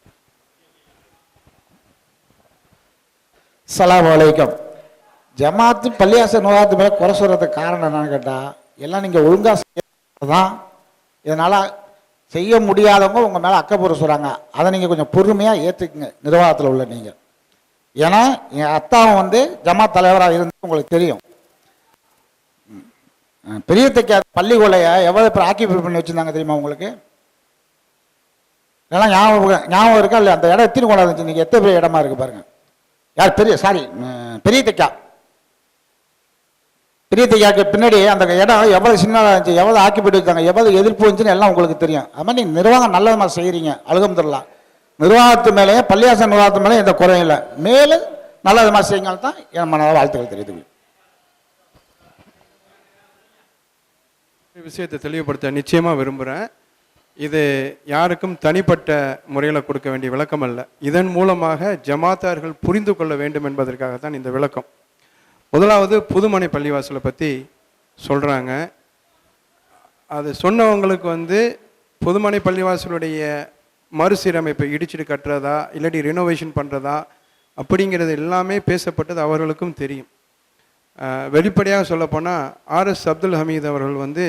Speaker 14: அஸ்ஸலாமு அலைக்கும். ஜமாத்து பள்ளியாச நோயாத்து மேலே குறை சொல்கிறதுக்கு காரணம் என்னன்னு கேட்டால், எல்லாம் நீங்கள் ஒழுங்காக செய்யதான். இதனால் செய்ய முடியாதவங்க உங்கள் மேலே அக்கப்புற சொல்கிறாங்க. அதை நீங்கள் கொஞ்சம் பொறுமையாக ஏற்றுக்குங்க நிர்வாகத்தில் உள்ள நீங்கள். ஏன்னா என் அத்தாவும் வந்து ஜமாத் தலைவராக இருந்து உங்களுக்கு தெரியும். பெரிய தைக்க பள்ளிக்கூடையை எவ்வளோ பேர் ஆக்கிபை பண்ணி வச்சுருந்தாங்க தெரியுமா உங்களுக்கு? இதெல்லாம் ஞாபகம் இருக்கா இல்லை? அந்த இடம் எத்தனை கொண்டா இருந்துச்சு, நீங்கள் எத்தனை பேர் இடமா இருக்குது பாருங்கள். யார் பெரிய தைக்காக்கு பின்னாடி அந்த இடம் எவ்வளோ சின்னதாக இருந்துச்சு, எவ்வளோ ஆக்கிபைட்டு வச்சாங்க, எவ்வளோ எதிர்ப்பு வந்துச்சுன்னு எல்லாம் உங்களுக்கு தெரியும். அது மாதிரி நீங்கள் நிர்வாகம் நல்ல மாதிரி செய்கிறீங்க, அல்ஹம்துலில்லாஹ். நிர்வாகத்து மேலேயே பள்ளியாச நிர்வாகத்து மேலே எந்த குறையும் இல்லை. மேலும் நல்ல விதமாக செய்யுங்கள் தான் என் மன வாழ்த்துக்கள் தெரியுது.
Speaker 2: விஷயத்தை தெளிவுபடுத்த நிச்சயமாக விரும்புகிறேன். இது யாருக்கும் தனிப்பட்ட முறையில் கொடுக்க வேண்டிய விளக்கம் அல்ல. இதன் மூலமாக ஜமாத்தார்கள் புரிந்து கொள்ள வேண்டும் என்பதற்காகத்தான் இந்த விளக்கம். முதலாவது புதுமனை பள்ளிவாசலை பற்றி சொல்கிறாங்க. அது சொன்னவங்களுக்கு வந்து புதுமனை பள்ளிவாசலுடைய மறுசீரமைப்பை இடிச்சிட்டு கட்டுறதா இல்லாட்டி ரினோவேஷன் பண்ணுறதா அப்படிங்கிறது எல்லாமே பேசப்பட்டது அவர்களுக்கும் தெரியும். வெளிப்படையாக சொல்லப்போனால் RS அப்துல் ஹமீத் அவர்கள் வந்து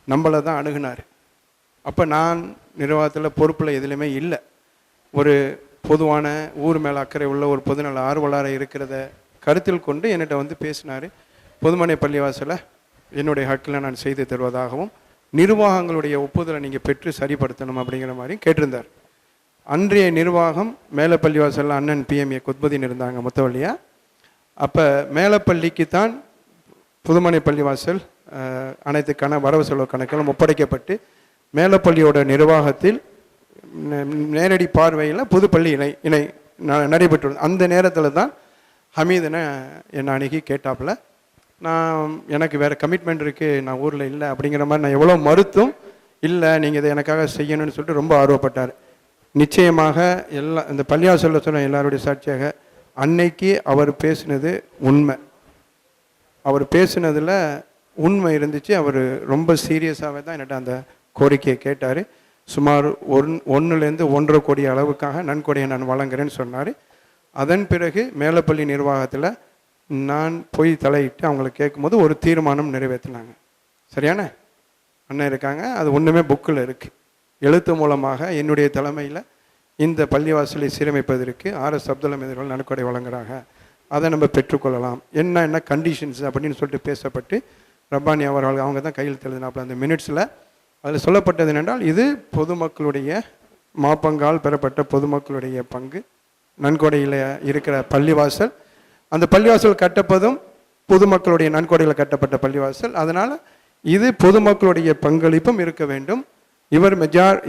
Speaker 2: நம்மளை தான் அணுகுனார். அப்போ நான் நிர்வாகத்தில் பொறுப்பில் எதுலையுமே இல்லை. ஒரு பொதுவான ஊர் மேலே அக்கறை உள்ள ஒரு பொதுநல ஆர்வலராக இருக்கிறத கருத்தில் கொண்டு என்கிட்ட வந்து பேசினார். புதுமனை பள்ளிவாசலை என்னுடைய ஹக்கில் நான் செய்து தருவதாகவும் நிர்வாகங்களுடைய ஒப்புதலை நீங்கள் பெற்று சரிப்படுத்தணும் அப்படிங்கிற மாதிரியும் கேட்டிருந்தார். அன்றைய நிர்வாகம் மேலே பள்ளிவாசலில் அண்ணன் PMA குத்புதீன் இருந்தாங்க முத்தவள்ளியா. அப்போ மேலப்பள்ளிக்கு தான் புதுமனை பள்ளிவாசல் அனைத்து வரவு செலவு கணக்குகளும் ஒப்படைக்கப்பட்டு மேலப்பள்ளியோட நிர்வாகத்தில் நேரடி பார்வையில் புதுப்பள்ளி இணை நடைபெற்றுள்ளது. அந்த நேரத்தில் தான் ஹமீதனை என்னை அணுகி கேட்டாப்புல. நான் எனக்கு வேறு கமிட்மெண்ட் இருக்குது, நான் ஊரில் இல்லை அப்படிங்கிற மாதிரி நான் எவ்வளோ மறுத்தும் இல்லை நீங்கள் இதை எனக்காக செய்யணும்னு சொல்லிட்டு ரொம்ப ஆர்வப்பட்டார். நிச்சயமாக இந்த பள்ளியாசலில் சொன்ன எல்லாருடைய சாட்சியாக அன்னைக்கு அவர் பேசினது உண்மை. அவர் பேசினதில் உண்மை இருந்துச்சு. அவர் ரொம்ப சீரியஸாகவே தான் என்கிட்ட அந்த கோரிக்கையை கேட்டார். சுமார் 1 to 1.5 கோடி அளவுக்காக நன்கொடையை நான் வழங்குறேன்னு சொன்னார். அதன் பிறகு மேலப்பள்ளி நிர்வாகத்தில் நான் போய் தலையிட்டு அவங்களை கேட்கும்போது ஒரு தீர்மானம் நிறைவேற்றினாங்க. சரியான அண்ணன் இருக்காங்க, அது ஒன்றுமே புக்கில் இருக்குது. எழுத்து மூலமாக என்னுடைய தலைமையில் இந்த பள்ளிவாசலை சீரமைப்பதற்கு RS அப்துல் ஹமீது அவர்கள் நன்கொடை வழங்குறாங்க, அதை நம்ம பெற்றுக்கொள்ளலாம், என்ன கண்டிஷன்ஸ் அப்படின்னு சொல்லிட்டு பேசப்பட்டு ரப்பானி அவர்கள் அவங்க தான் கையெழுத்து எழுதினாப்புல அந்த மினிட்ஸில். அதில் சொல்லப்பட்டது என்னென்றால், இது பொதுமக்களுடைய மாப்பங்கால் பெறப்பட்ட பொதுமக்களுடைய பங்கு, நன்கொடையில் இருக்கிற பள்ளிவாசல், அந்த பள்ளிவாசல் கட்டப்பதும் பொதுமக்களுடைய நன்கொடையில் கட்டப்பட்ட பள்ளிவாசல், அதனால் இது பொதுமக்களுடைய பங்களிப்பும் இருக்க வேண்டும். இவர்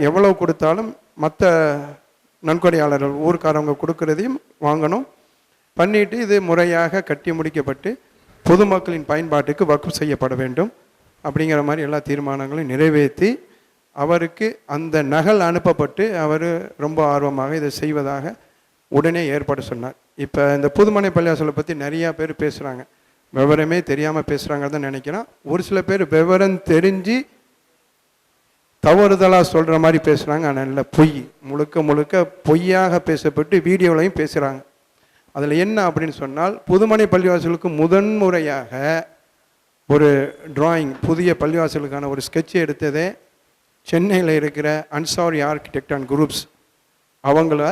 Speaker 2: எவ்வளவு கொடுத்தாலும் மற்ற நன்கொடையாளர்கள் ஊர்க்காரவங்க கொடுக்கறதையும் வாங்கணும், பண்ணிட்டு இது முறையாக கட்டி முடிக்கப்பட்டு பொதுமக்களின் பயன்பாட்டுக்கு வக்ஃப் செய்யப்பட வேண்டும் அப்படிங்கிற மாதிரி எல்லா தீர்மானங்களையும் நிறைவேற்றி அவருக்கு அந்த நகல் அனுப்பப்பட்டு அவர் ரொம்ப ஆர்வமாக இதை செய்வதாக உடனே ஏற்பாடு சொன்னார். இப்போ இந்த புதுமனை பள்ளிவாசலை பற்றி நிறையா பேர் பேசுகிறாங்க, விவரமே தெரியாமல் பேசுகிறாங்க தான் நினைக்கிறேன். ஒரு சில பேர் விவரம் தெரிஞ்சு தவறுதலாக சொல்கிற மாதிரி பேசுகிறாங்க. ஆனால் இல்லை, பொய், முழுக்க பொய்யாக பேசப்பட்டு வீடியோவிலையும் பேசுகிறாங்க. அதில் என்ன அப்படின்னு சொன்னால், புதுமனை பள்ளிவாசலுக்கு முதன்முறையாக ஒரு டிராயிங், புதிய பள்ளிவாசலுக்கான ஒரு ஸ்கெட்ச் எடுத்ததே சென்னையில் இருக்கிற அன்சாரி ஆர்கிடெக்ட் அண்ட் குரூப்ஸ் அவங்கள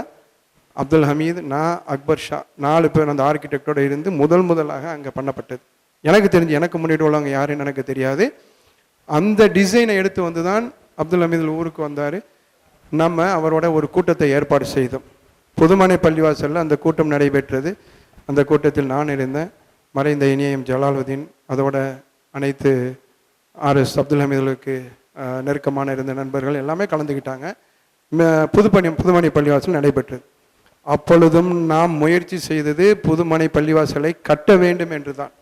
Speaker 2: அப்துல் ஹமீது, நான், அக்பர் ஷா 4 பேர் அந்த ஆர்கிடெக்டோடு இருந்து முதலாக அங்கே பண்ணப்பட்டது. எனக்கு தெரிஞ்சு, எனக்கு முன்னாடி உள்ளவங்க யாருன்னு எனக்கு தெரியாது. அந்த டிசைனை எடுத்து வந்து தான் அப்துல் ஹமீது ஊருக்கு வந்தார். நம்ம அவரோட ஒரு கூட்டத்தை ஏற்பாடு செய்தோம். புதுமனை பள்ளிவாசலில் அந்த கூட்டம் நடைபெற்றது. அந்த கூட்டத்தில் நான் இருந்தேன், மறைந்த இனியம் ஜலாலுதீன், அதோட அனைத்து RS அப்துல் ஹமீதுக்கு நெருக்கமான இருந்த நண்பர்கள் எல்லாமே கலந்துக்கிட்டாங்க. புதுமனை பள்ளிவாசல் நடைபெற்றது. அப்பொழுதும் நாம் முயற்சி செய்தது புதுமனை பள்ளிவாசலை கட்ட வேண்டும் என்று தான்.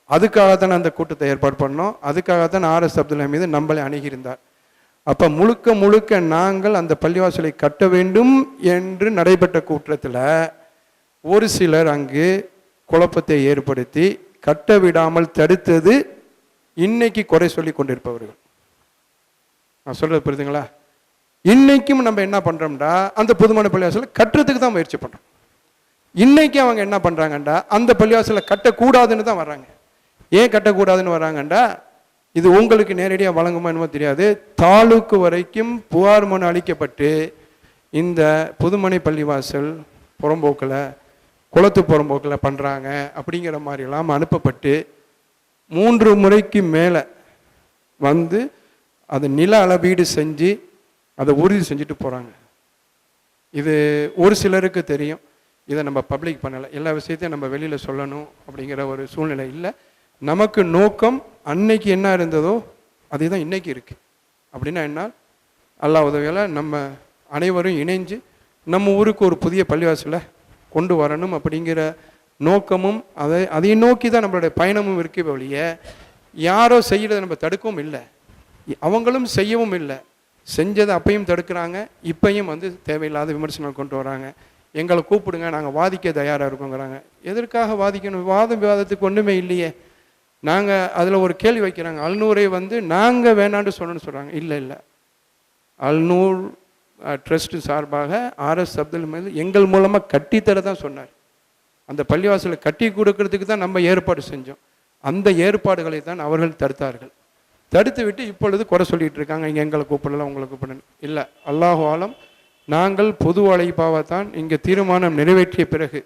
Speaker 2: அதுக்காகத்தான் அந்த கூட்டத்தை ஏற்பாடு பண்ணோம். அதுக்காகத்தான் RS அப்துல் ஹமீது நம்மளை அணுகியிருந்தார். அப்போ முழுக்க நாங்கள் அந்த பள்ளிவாசலை கட்ட வேண்டும் என்று நடைபெற்ற கூட்டத்தில் ஒரு சிலர் அங்கு குழப்பத்தை ஏற்படுத்தி கட்ட விடாமல் தடுத்தது இன்னைக்கு குறை சொல்லி கொண்டிருப்பவர்கள். நான் சொல்றது புரியுதுங்களா? இன்னைக்கும் நம்ம என்ன பண்றோம்டா, அந்த புதுமனை பள்ளிவாசலை கட்டுறதுக்கு தான் முயற்சி பண்றோம். இன்னைக்கு அவங்க என்ன பண்றாங்கண்டா, அந்த பள்ளிவாசலை கட்டக்கூடாதுன்னு தான் வர்றாங்க. ஏன் கட்டக்கூடாதுன்னு வர்றாங்கண்டா, இது உங்களுக்கு நேரடியாக வழங்குமா என்னமோ தெரியாது, தாலுக்கு வரைக்கும் புகார் மனு அளிக்கப்பட்டு இந்த புதுமனை பள்ளிவாசல் புறம்போக்கில், குளத்து புறம்போக்கில் பண்ணுறாங்க அப்படிங்கிற மாதிரிலாம் அனுப்பப்பட்டு 3 முறைக்கு மேலே வந்து அதை நில அளவீடு செஞ்சு அதை உறுதி செஞ்சுட்டு போகிறாங்க. இது ஒரு சிலருக்கு தெரியும், இதை நம்ம பப்ளிக் பண்ணலை, எல்லா விஷயத்தையும் நம்ம வெளியில் சொல்லணும் அப்படிங்கிற ஒரு சூழ்நிலை இல்லை. நமக்கு நோக்கம் அன்னைக்கு என்ன இருந்ததோ அதே தான் இன்னைக்கு இருக்குது. அப்படின்னா என்ன, அல்லாஹ் உதவியால் நம்ம அனைவரும் இணைஞ்சு நம்ம ஊருக்கு ஒரு புதிய பள்ளிவாசலை கொண்டு வரணும் அப்படிங்கிற நோக்கமும் அதை நோக்கி தான் நம்மளுடைய பயணமும் இருக்க வழிய யாரோ செய்கிறத நம்ம தடுக்கவும் இல்லை, அவங்களும் செய்யவும் இல்லை. செஞ்சதை அப்பையும் தடுக்கிறாங்க, இப்பையும் வந்து தேவையில்லாத விமர்சனம் கொண்டு வராங்க. எங்களை கூப்பிடுங்க, நாங்கள் வாதிக்க தயாராக இருக்கோங்கிறாங்க. எதற்காக வாதிக்கணும்? விவாதத்துக்கு ஒன்றுமே இல்லையே. நாங்கள் அதில் ஒரு கேள்வி வைக்கிறாங்க, அல்நூரை வந்து நாங்கள் வேணான்னு சொன்னோன்னு சொல்கிறாங்க. இல்லை, அல்நூர் ட்ரஸ்ட் சார்பாக RS அப்துல் ஹமீது எங்கள் மூலமாக கட்டித்தர தான் சொன்னார். அந்த பள்ளிவாசலை கட்டி கொடுக்கறதுக்கு தான் நம்ம ஏற்பாடு செஞ்சோம். அந்த ஏற்பாடுகளை தான் அவர்கள் தடுத்தார்கள். தடுத்து விட்டு இப்பொழுது குறை சொல்லிட்டு இருக்காங்க, இங்கே எங்களை கூப்பிடலாம், உங்களை கூப்பிடணும். இல்லை, அல்லாஹு ஆலம், நாங்கள் பொது அழைப்பாகத்தான் இங்கே தீர்மானம் நிறைவேற்றிய பிறகு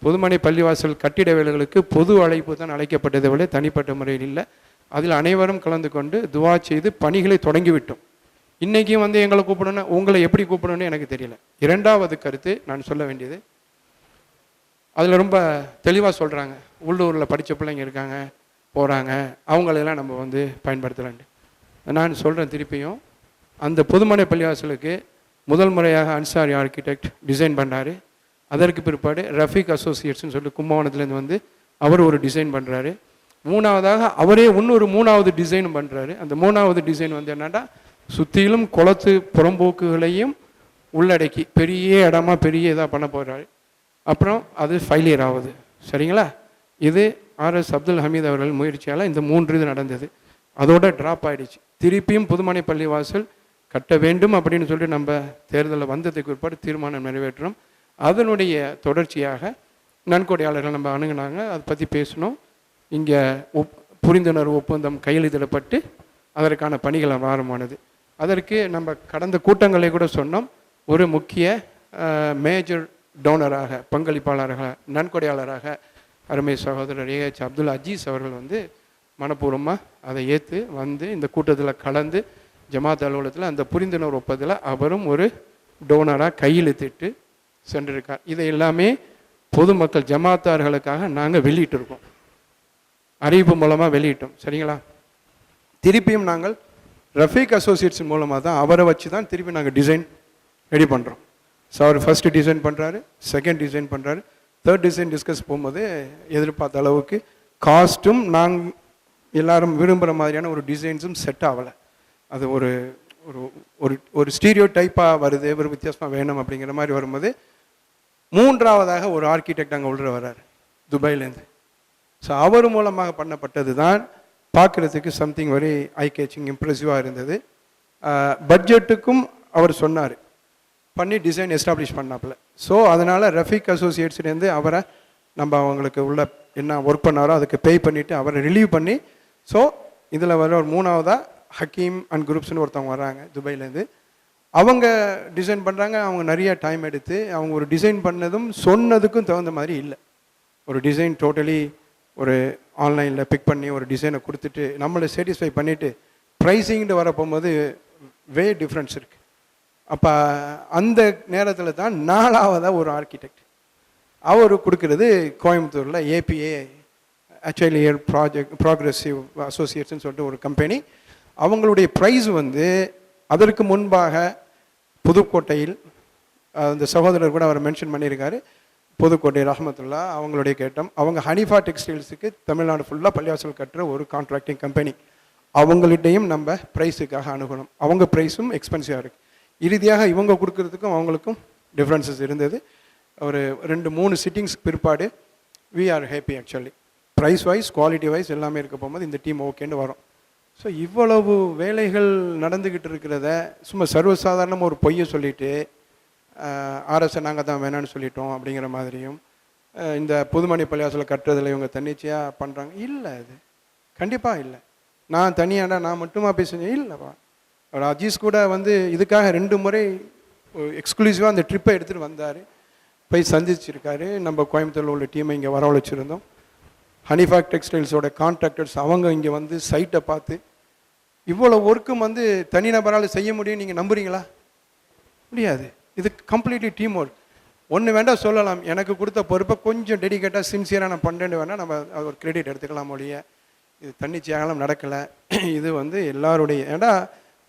Speaker 2: புதுமனை பள்ளிவாசல் கட்டிட வேலைகளுக்கு பொது அழைப்பு தான் அழைக்கப்பட்டதை விட தனிப்பட்ட முறையில் இல்லை. அதில் அனைவரும் கலந்து கொண்டு துவா செய்து பணிகளை தொடங்கிவிட்டோம். இன்றைக்கும் வந்து எங்களை கூப்பிடணும், உங்களை எப்படி கூப்பிடணும்னு எனக்கு தெரியல. 2வது கருத்து நான் சொல்ல வேண்டியது, அதில் ரொம்ப தெளிவாக சொல்கிறாங்க, உள்ளூரில் படித்த பிள்ளைங்க இருக்காங்க, போகிறாங்க, அவங்களெல்லாம் நம்ம வந்து பயன்படுத்தலான்ட்டு. நான் சொல்கிறேன் திருப்பியும், அந்த புதுமனை பள்ளிவாசலுக்கு முதல் முறையாக அன்சாரி ஆர்கிடெக்ட் டிசைன் பண்ணார். அதற்கு பிற்பாடு ரஃபீக் அசோசியேட்ஸ்னு சொல்லிட்டு கும்பகோணத்துலேருந்து வந்து அவர் ஒரு டிசைன் பண்ணுறாரு. மூணாவதாக அவரே இன்னொரு 3வது டிசைனும் பண்ணுறாரு. அந்த 3வது டிசைன் வந்து என்னன்னா சுற்றிலும் குளத்து புறம்போக்குகளையும் உள்ளடக்கி பெரிய இடமா பெரிய இதாக பண்ண போகிறாரு. அப்புறம் அது ஃபெயிலியர் ஆகுது. சரிங்களா? இது RS அப்துல் ஹமீத் அவர்கள் முயற்சியால் இந்த 3 இது நடந்தது. அதோட ட்ராப் ஆகிடுச்சு. திருப்பியும் புதுமனை பள்ளிவாசல் கட்ட வேண்டும் அப்படின்னு சொல்லிட்டு நம்ம தேர்தலில் வந்ததுக்கு பிற்பாடு தீர்மானம் நிறைவேற்றணும். அதனுடைய தொடர்ச்சியாக நன்கொடையாளர்கள் நம்ம அணுகுனாங்க. அதை பற்றி பேசணும். இங்கே புரிந்துணர்வு ஒப்பந்தம் கையெழுத்திடப்பட்டு அதற்கான பணிகள் ஆரம்பமானது. அதற்கு நம்ம கடந்த கூட்டங்களை கூட சொன்னோம். ஒரு முக்கிய மேஜர் டோனராக பங்களிப்பாளராக நன்கொடையாளராக அருமை சகோதரர் AH அப்துல் அஜீஸ் அவர்கள் வந்து மனப்பூர்வமாக அதை ஏற்று வந்து இந்த கூட்டத்தில் கலந்து ஜமாத் அலுவலகத்தில் அந்த புரிந்துணர்வு ஒப்பந்தத்தில் அவரும் ஒரு டோனராக கையெழுத்திட்டு சென்றிருக்கார். இதை எல்லாமே பொதுமக்கள் ஜமாத்தார்களுக்காக நாங்கள் வெளியிட்டிருக்கோம். அறிவிப்பு மூலமாக வெளியிட்டோம். சரிங்களா? திருப்பியும் நாங்கள் ரஃபீக் அசோசியேட்ஸ் மூலமாக தான் அவரை வச்சு தான் திருப்பி நாங்கள் டிசைன் ரெடி பண்ணுறோம். ஸோ அவர் ஃபஸ்ட்டு டிசைன் பண்ணுறாரு, செகண்ட் டிசைன் பண்ணுறாரு, தேர்ட் டிசைன் டிஸ்கஸ் போகும்போது எதிர்பார்த்த அளவுக்கு காஸ்ட்டும் நாங்கள் எல்லாரும் விரும்புகிற மாதிரியான ஒரு டிசைன்ஸும் செட் ஆகலை. அது ஒரு ஒரு ஒரு ஸ்டீரியோ டைப்பாக வருது, ஒரு வித்தியாசமாக வேணும் அப்படிங்கிற மாதிரி வரும்போது 3வதாக ஒரு ஆர்கிடெக்ட் அங்கே உள்ள வர்றார் துபாயிலேருந்து. ஸோ அவர் மூலமாக பண்ணப்பட்டது தான் பார்க்குறதுக்கு சம்திங் வெரி ஐ கேச்சிங் இம்ப்ரெசிவாக இருந்தது. பட்ஜெட்டுக்கும் அவர் சொன்னார், பண்ணி டிசைன் எஸ்டாப்ளிஷ் பண்ணாப்புல. ஸோ அதனால் ரஃபீக் அசோசியேட்ஸ்லேருந்து அவரை நம்ம அவங்களுக்கு உள்ள என்ன ஒர்க் பண்ணாரோ அதுக்கு பே பண்ணிவிட்டு அவரை ரிலீவ் பண்ணி, ஸோ இதில் வர ஒரு 3வதாக ஹக்கீம் அண்ட் குரூப்ஸ்னு ஒருத்தவங்க வர்றாங்க துபாயிலேருந்து. அவங்க டிசைன் பண்ணுறாங்க. அவங்க நிறைய டைம் எடுத்து அவங்க ஒரு டிசைன் பண்ணதும் சொன்னதுக்கும் தகுந்த மாதிரி இல்லை. ஒரு டிசைன் டோட்டலி ஒரு ஆன்லைனில் பிக் பண்ணி ஒரு டிசைனை கொடுத்துட்டு நம்மளை சாட்டிஸ்ஃபை பண்ணிவிட்டு ப்ரைஸிங்ட்டு வர போகும்போது வே டிஃப்ரென்ஸ் இருக்குது. அப்போ அந்த நேரத்தில் தான் 4வதாக ஒரு ஆர்கிடெக்ட் அவர் கொடுக்கறது கோயம்புத்தூரில் APA அச்சைலியர் ப்ராக்ரெசிவ் அசோசியேட்ஸ்னு சொல்லிட்டு ஒரு கம்பெனி. அவங்களுடைய ப்ரைஸ் வந்து அதற்கு முன்பாக புதுக்கோட்டையில் அந்த சகோதரர் கூட அவர் மென்ஷன் பண்ணியிருக்காரு. புதுக்கோட்டை ரஹமத்துல்லா அவங்களுடைய கேட்டம். அவங்க ஹனிஃபா டெக்ஸ்டைல்ஸுக்கு தமிழ்நாடு ஃபுல்லாக பள்ளிவாசல் கட்டுற ஒரு கான்ட்ராக்டிங் கம்பெனி. அவங்கள்ட்டையும் நம்ம ப்ரைஸுக்காக அணுகணும். அவங்க ப்ரைஸும் எக்ஸ்பென்சிவாக இருக்குது. இறுதியாக இவங்க கொடுக்கறதுக்கும் அவங்களுக்கும் டிஃப்ரென்சஸ் இருந்தது. ஒரு 2-3 சிட்டிங்ஸ்க்கு பிற்பாடு we are happy. Actually price wise quality wise எல்லாமே இருக்க போகும்போது இந்த டீம் ஓகேன்னு வரும். ஸோ இவ்வளவு வேலைகள் நடந்துக்கிட்டு இருக்கிறத சும்மா சர்வசாதாரணமாக ஒரு பொய்யை சொல்லிவிட்டு RS நாங்கள் தான் வேணான்னு சொல்லிட்டோம் அப்படிங்கிற மாதிரியும் இந்த புதுமணி பள்ளிவாசலை கட்டுறதில் இவங்க தன்னிச்சையாக பண்ணுறாங்க. இல்லை, அது கண்டிப்பாக இல்லை. நான் தனியாண்டா நான் மட்டுமா பேசுகிறேன் இல்லைப்பா. அவர் அஜீஸ் கூட வந்து இதுக்காக 2 முறை எக்ஸ்க்ளூசிவாக அந்த ட்ரிப்பை எடுத்துகிட்டு வந்தார், போய் சந்திச்சிருக்காரு. நம்ம கோயம்புத்தூரில் உள்ள டீமை இங்கே வரவழைச்சிருந்தோம். ஹனிஃபா டெக்ஸ்டைல்ஸோட கான்ட்ராக்டர்ஸ் அவங்க இங்கே வந்து சைட்டை பார்த்து இவ்வளோ ஒர்க்கும் வந்து தனிநபரால் செய்ய முடியும் நீங்கள் நம்புறீங்களா? முடியாது. இது கம்ப்ளீட்லி டீம் ஒர்க். ஒன்று வேண்டாம் சொல்லலாம், எனக்கு கொடுத்த பொறுப்பை கொஞ்சம் டெடிகேட்டாக சின்சியராக நான் பண்ணுறேன்னு வேணால் நம்ம ஒரு கிரெடிட் எடுத்துக்கலாம். ஒழிய இது தன்னிச்சையாகலாம் நடக்கலை. இது வந்து எல்லாருடைய, ஏன்னா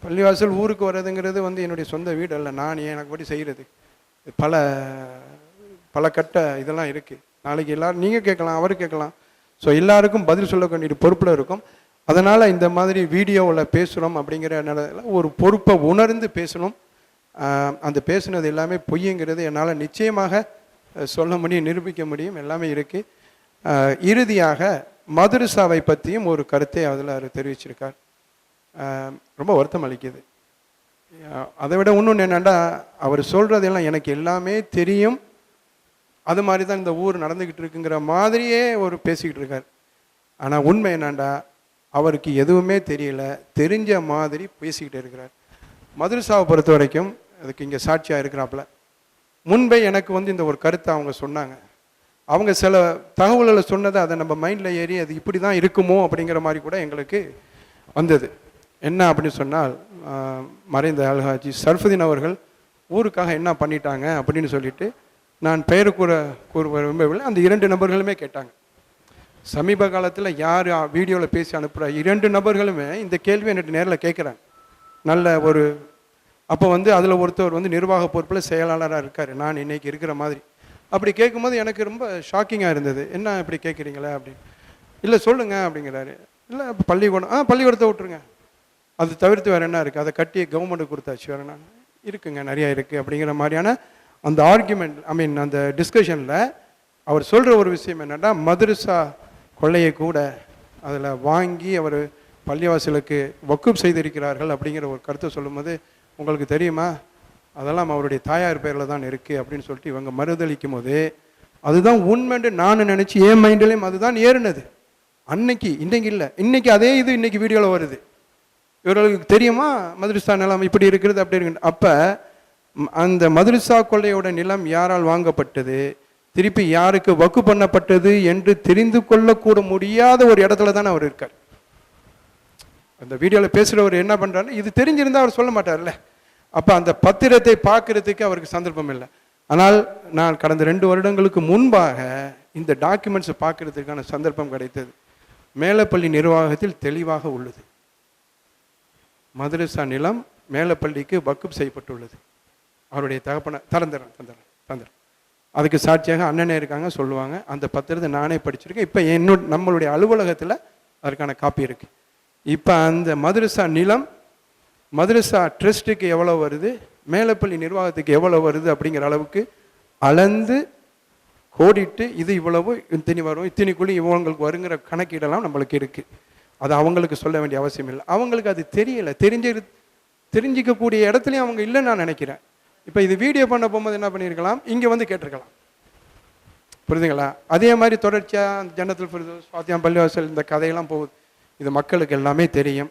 Speaker 2: பள்ளிவாசல் ஊருக்கு வர்றதுங்கிறது வந்து என்னுடைய சொந்த வீடு அல்ல, நான் எனக்கு படி செய்கிறது. பல கட்ட இதெல்லாம் இருக்குது. நாளைக்கு எல்லோரும் நீங்கள் கேட்கலாம், அவர் கேட்கலாம். ஸோ எல்லாருக்கும் பதில் சொல்ல வேண்டிய பொறுப்பில் இருக்கும். அதனால் இந்த மாதிரி வீடியோவில் பேசுகிறோம் அப்படிங்கிற நிலையில் ஒரு பொறுப்பை உணர்ந்து பேசணும். அந்த பேசுனது எல்லாமே பொய்யுங்கிறது என்னால் நிச்சயமாக சொல்ல முடியும், நிரூபிக்க முடியும், எல்லாமே இருக்குது. இறுதியாக மதரசாவை பற்றியும் ஒரு கருத்தை அதில் அவர் தெரிவிச்சிருக்கார். ரொம்ப வருத்தம் அளிக்குது. அதை விட இன்னொன்று என்னென்னா, அவர் சொல்கிறதெல்லாம் எனக்கு எல்லாமே தெரியும், அது மாதிரி தான் இந்த ஊர் நடந்துக்கிட்டு இருக்குங்கிற மாதிரியே ஒரு பேசிக்கிட்டு இருக்கார். ஆனால் உண்மை என்னண்டா, அவருக்கு எதுவுமே தெரியல, தெரிஞ்ச மாதிரி பேசிக்கிட்டு இருக்கிறார். மதரசாவை பொறுத்த வரைக்கும் அதுக்கு இங்கே சாட்சியாக இருக்கிறாப்புல. முன்பே எனக்கு வந்து இந்த ஒரு கருத்தை அவங்க சொன்னாங்க. அவங்க சில தகவல்களை சொன்னதை அதை நம்ம மைண்டில் ஏறி அது இப்படி தான் இருக்குமோ அப்படிங்கிற மாதிரி கூட எங்களுக்கு வந்தது. என்ன அப்படின்னு சொன்னால், மறைந்த அல்ஹாஜி சர்ஃபுதீன் அவர்கள் ஊருக்காக என்ன பண்ணிட்டாங்க அப்படின்னு சொல்லிட்டு நான் பெயர் கூற விரும்பவில்லை. அந்த 2 நபர்களுமே கேட்டாங்க. சமீப காலத்தில் யார் வீடியோவில் பேசி அனுப்புகிற 2 நபர்களுமே இந்த கேள்வி எனக்கு நேரில் கேட்குறாங்க. நல்ல ஒரு அப்போ வந்து அதில் ஒருத்தர் வந்து நிர்வாக பொறுப்பில் செயலாளராக இருக்கார், நான் இன்னைக்கு இருக்கிற மாதிரி. அப்படி கேட்கும்போது எனக்கு ரொம்ப ஷாக்கிங்காக இருந்தது. என்ன இப்படி கேட்குறீங்களே அப்படின்னு. இல்லை சொல்லுங்கள் அப்படிங்கிறாரு. இல்லை இப்போ பள்ளிக்கூடம் பள்ளிக்கூடத்தை விட்டுருங்க, அது தவிர்த்து வேறு என்ன இருக்குது, அதை கட்டி கவர்மெண்ட்டுக்கு கொடுத்தாச்சு, வேறு என்ன இருக்குங்க, நிறையா இருக்குது அப்படிங்கிற மாதிரியான அந்த ஆர்கியூமெண்ட், அந்த டிஸ்கஷனில் அவர் சொல்கிற ஒரு விஷயம் என்னென்னா, மதரசா கொள்ளையை கூட அதில் வாங்கி அவர் பள்ளிவாசலுக்கு வக்குப் செய்திருக்கிறார்கள் அப்படிங்கிற ஒரு கருத்தை சொல்லும்போது, உங்களுக்கு தெரியுமா அதெல்லாம் அவருடைய தாயார் பேரில் தான் இருக்குது அப்படின்னு சொல்லிட்டு இவங்க மறுதளிக்கும் போது, அதுதான் உண்மைன்னு நான் நினச்சி என் மைண்டிலையும் அதுதான் ஏறினது அன்னைக்கு. இன்றைக்கு இல்லை, இன்றைக்கி அதே இது இன்றைக்கி வீடியோவில் வருது. இவர்களுக்கு தெரியுமா மதரசா நிலம் இப்படி இருக்கிறது அப்படி இருக்கு. அப்போ அந்த மதரசா கொள்ளையோட நிலம் யாரால் வாங்கப்பட்டது, திருப்பி யாருக்கு வக்கு பண்ணப்பட்டது என்று தெரிந்து கொள்ளக்கூட முடியாத ஒரு இடத்துல தானே அவர் இருக்கார். அந்த வீடியோவில் பேசுகிறவர் என்ன பண்ணுறாரு, இது தெரிஞ்சிருந்தால் அவர் சொல்ல மாட்டார்ல. அப்போ அந்த பத்திரத்தை பார்க்கறதுக்கு அவருக்கு சந்தர்ப்பம் இல்லை. ஆனால் நான் கடந்த 2 வருடங்களுக்கு முன்பாக இந்த டாக்குமெண்ட்ஸை பார்க்கறதுக்கான சந்தர்ப்பம் கிடைத்தது. மேலப்பள்ளி நிர்வாகத்தில் தெளிவாக உள்ளது, மதரசா நிலம் மேலப்பள்ளிக்கு வக்குப் செய்யப்பட்டுள்ளது. அவருடைய தகப்பன தந்திரம் அதுக்கு சாட்சியாக அண்ணனே இருக்காங்க, சொல்லுவாங்க. அந்த பத்திரத்தை நானே படிச்சிருக்கேன். இப்போ நம்மளுடைய அலுவலகத்தில் அதற்கான காப்பி இருக்குது. இப்போ அந்த மதரசா நிலம் மதரசா ட்ரஸ்ட்டுக்கு எவ்வளோ வருது, மேலப்பள்ளி நிர்வாகத்துக்கு எவ்வளோ வருது அப்படிங்கிற அளவுக்கு அளந்து கோடிட்டு, இது இவ்வளவு இத்தனி வரும், இத்தனைக்குள்ளே இவங்களுக்கு வருங்கிற கணக்கீடெல்லாம் நம்மளுக்கு இருக்குது. அது அவங்களுக்கு சொல்ல வேண்டிய அவசியம் இல்லை. அவங்களுக்கு அது தெரியலை. தெரிஞ்சிக்கக்கூடிய இடத்துலையும் அவங்க இல்லைன்னு நான் நினைக்கிறேன். இப்போ இது வீடியோ பண்ண போகும்போது என்ன பண்ணியிருக்கலாம், இங்கே வந்து கேட்டிருக்கலாம், புரியுதுங்களா? அதே மாதிரி தொடர்ச்சியாக ஜன்னத்துல் ஃபிர்தௌஸ், ஃபாத்தியா பள்ளிவாசல், இந்த கதையெல்லாம் போகுது. இது மக்களுக்கு எல்லாமே தெரியும்,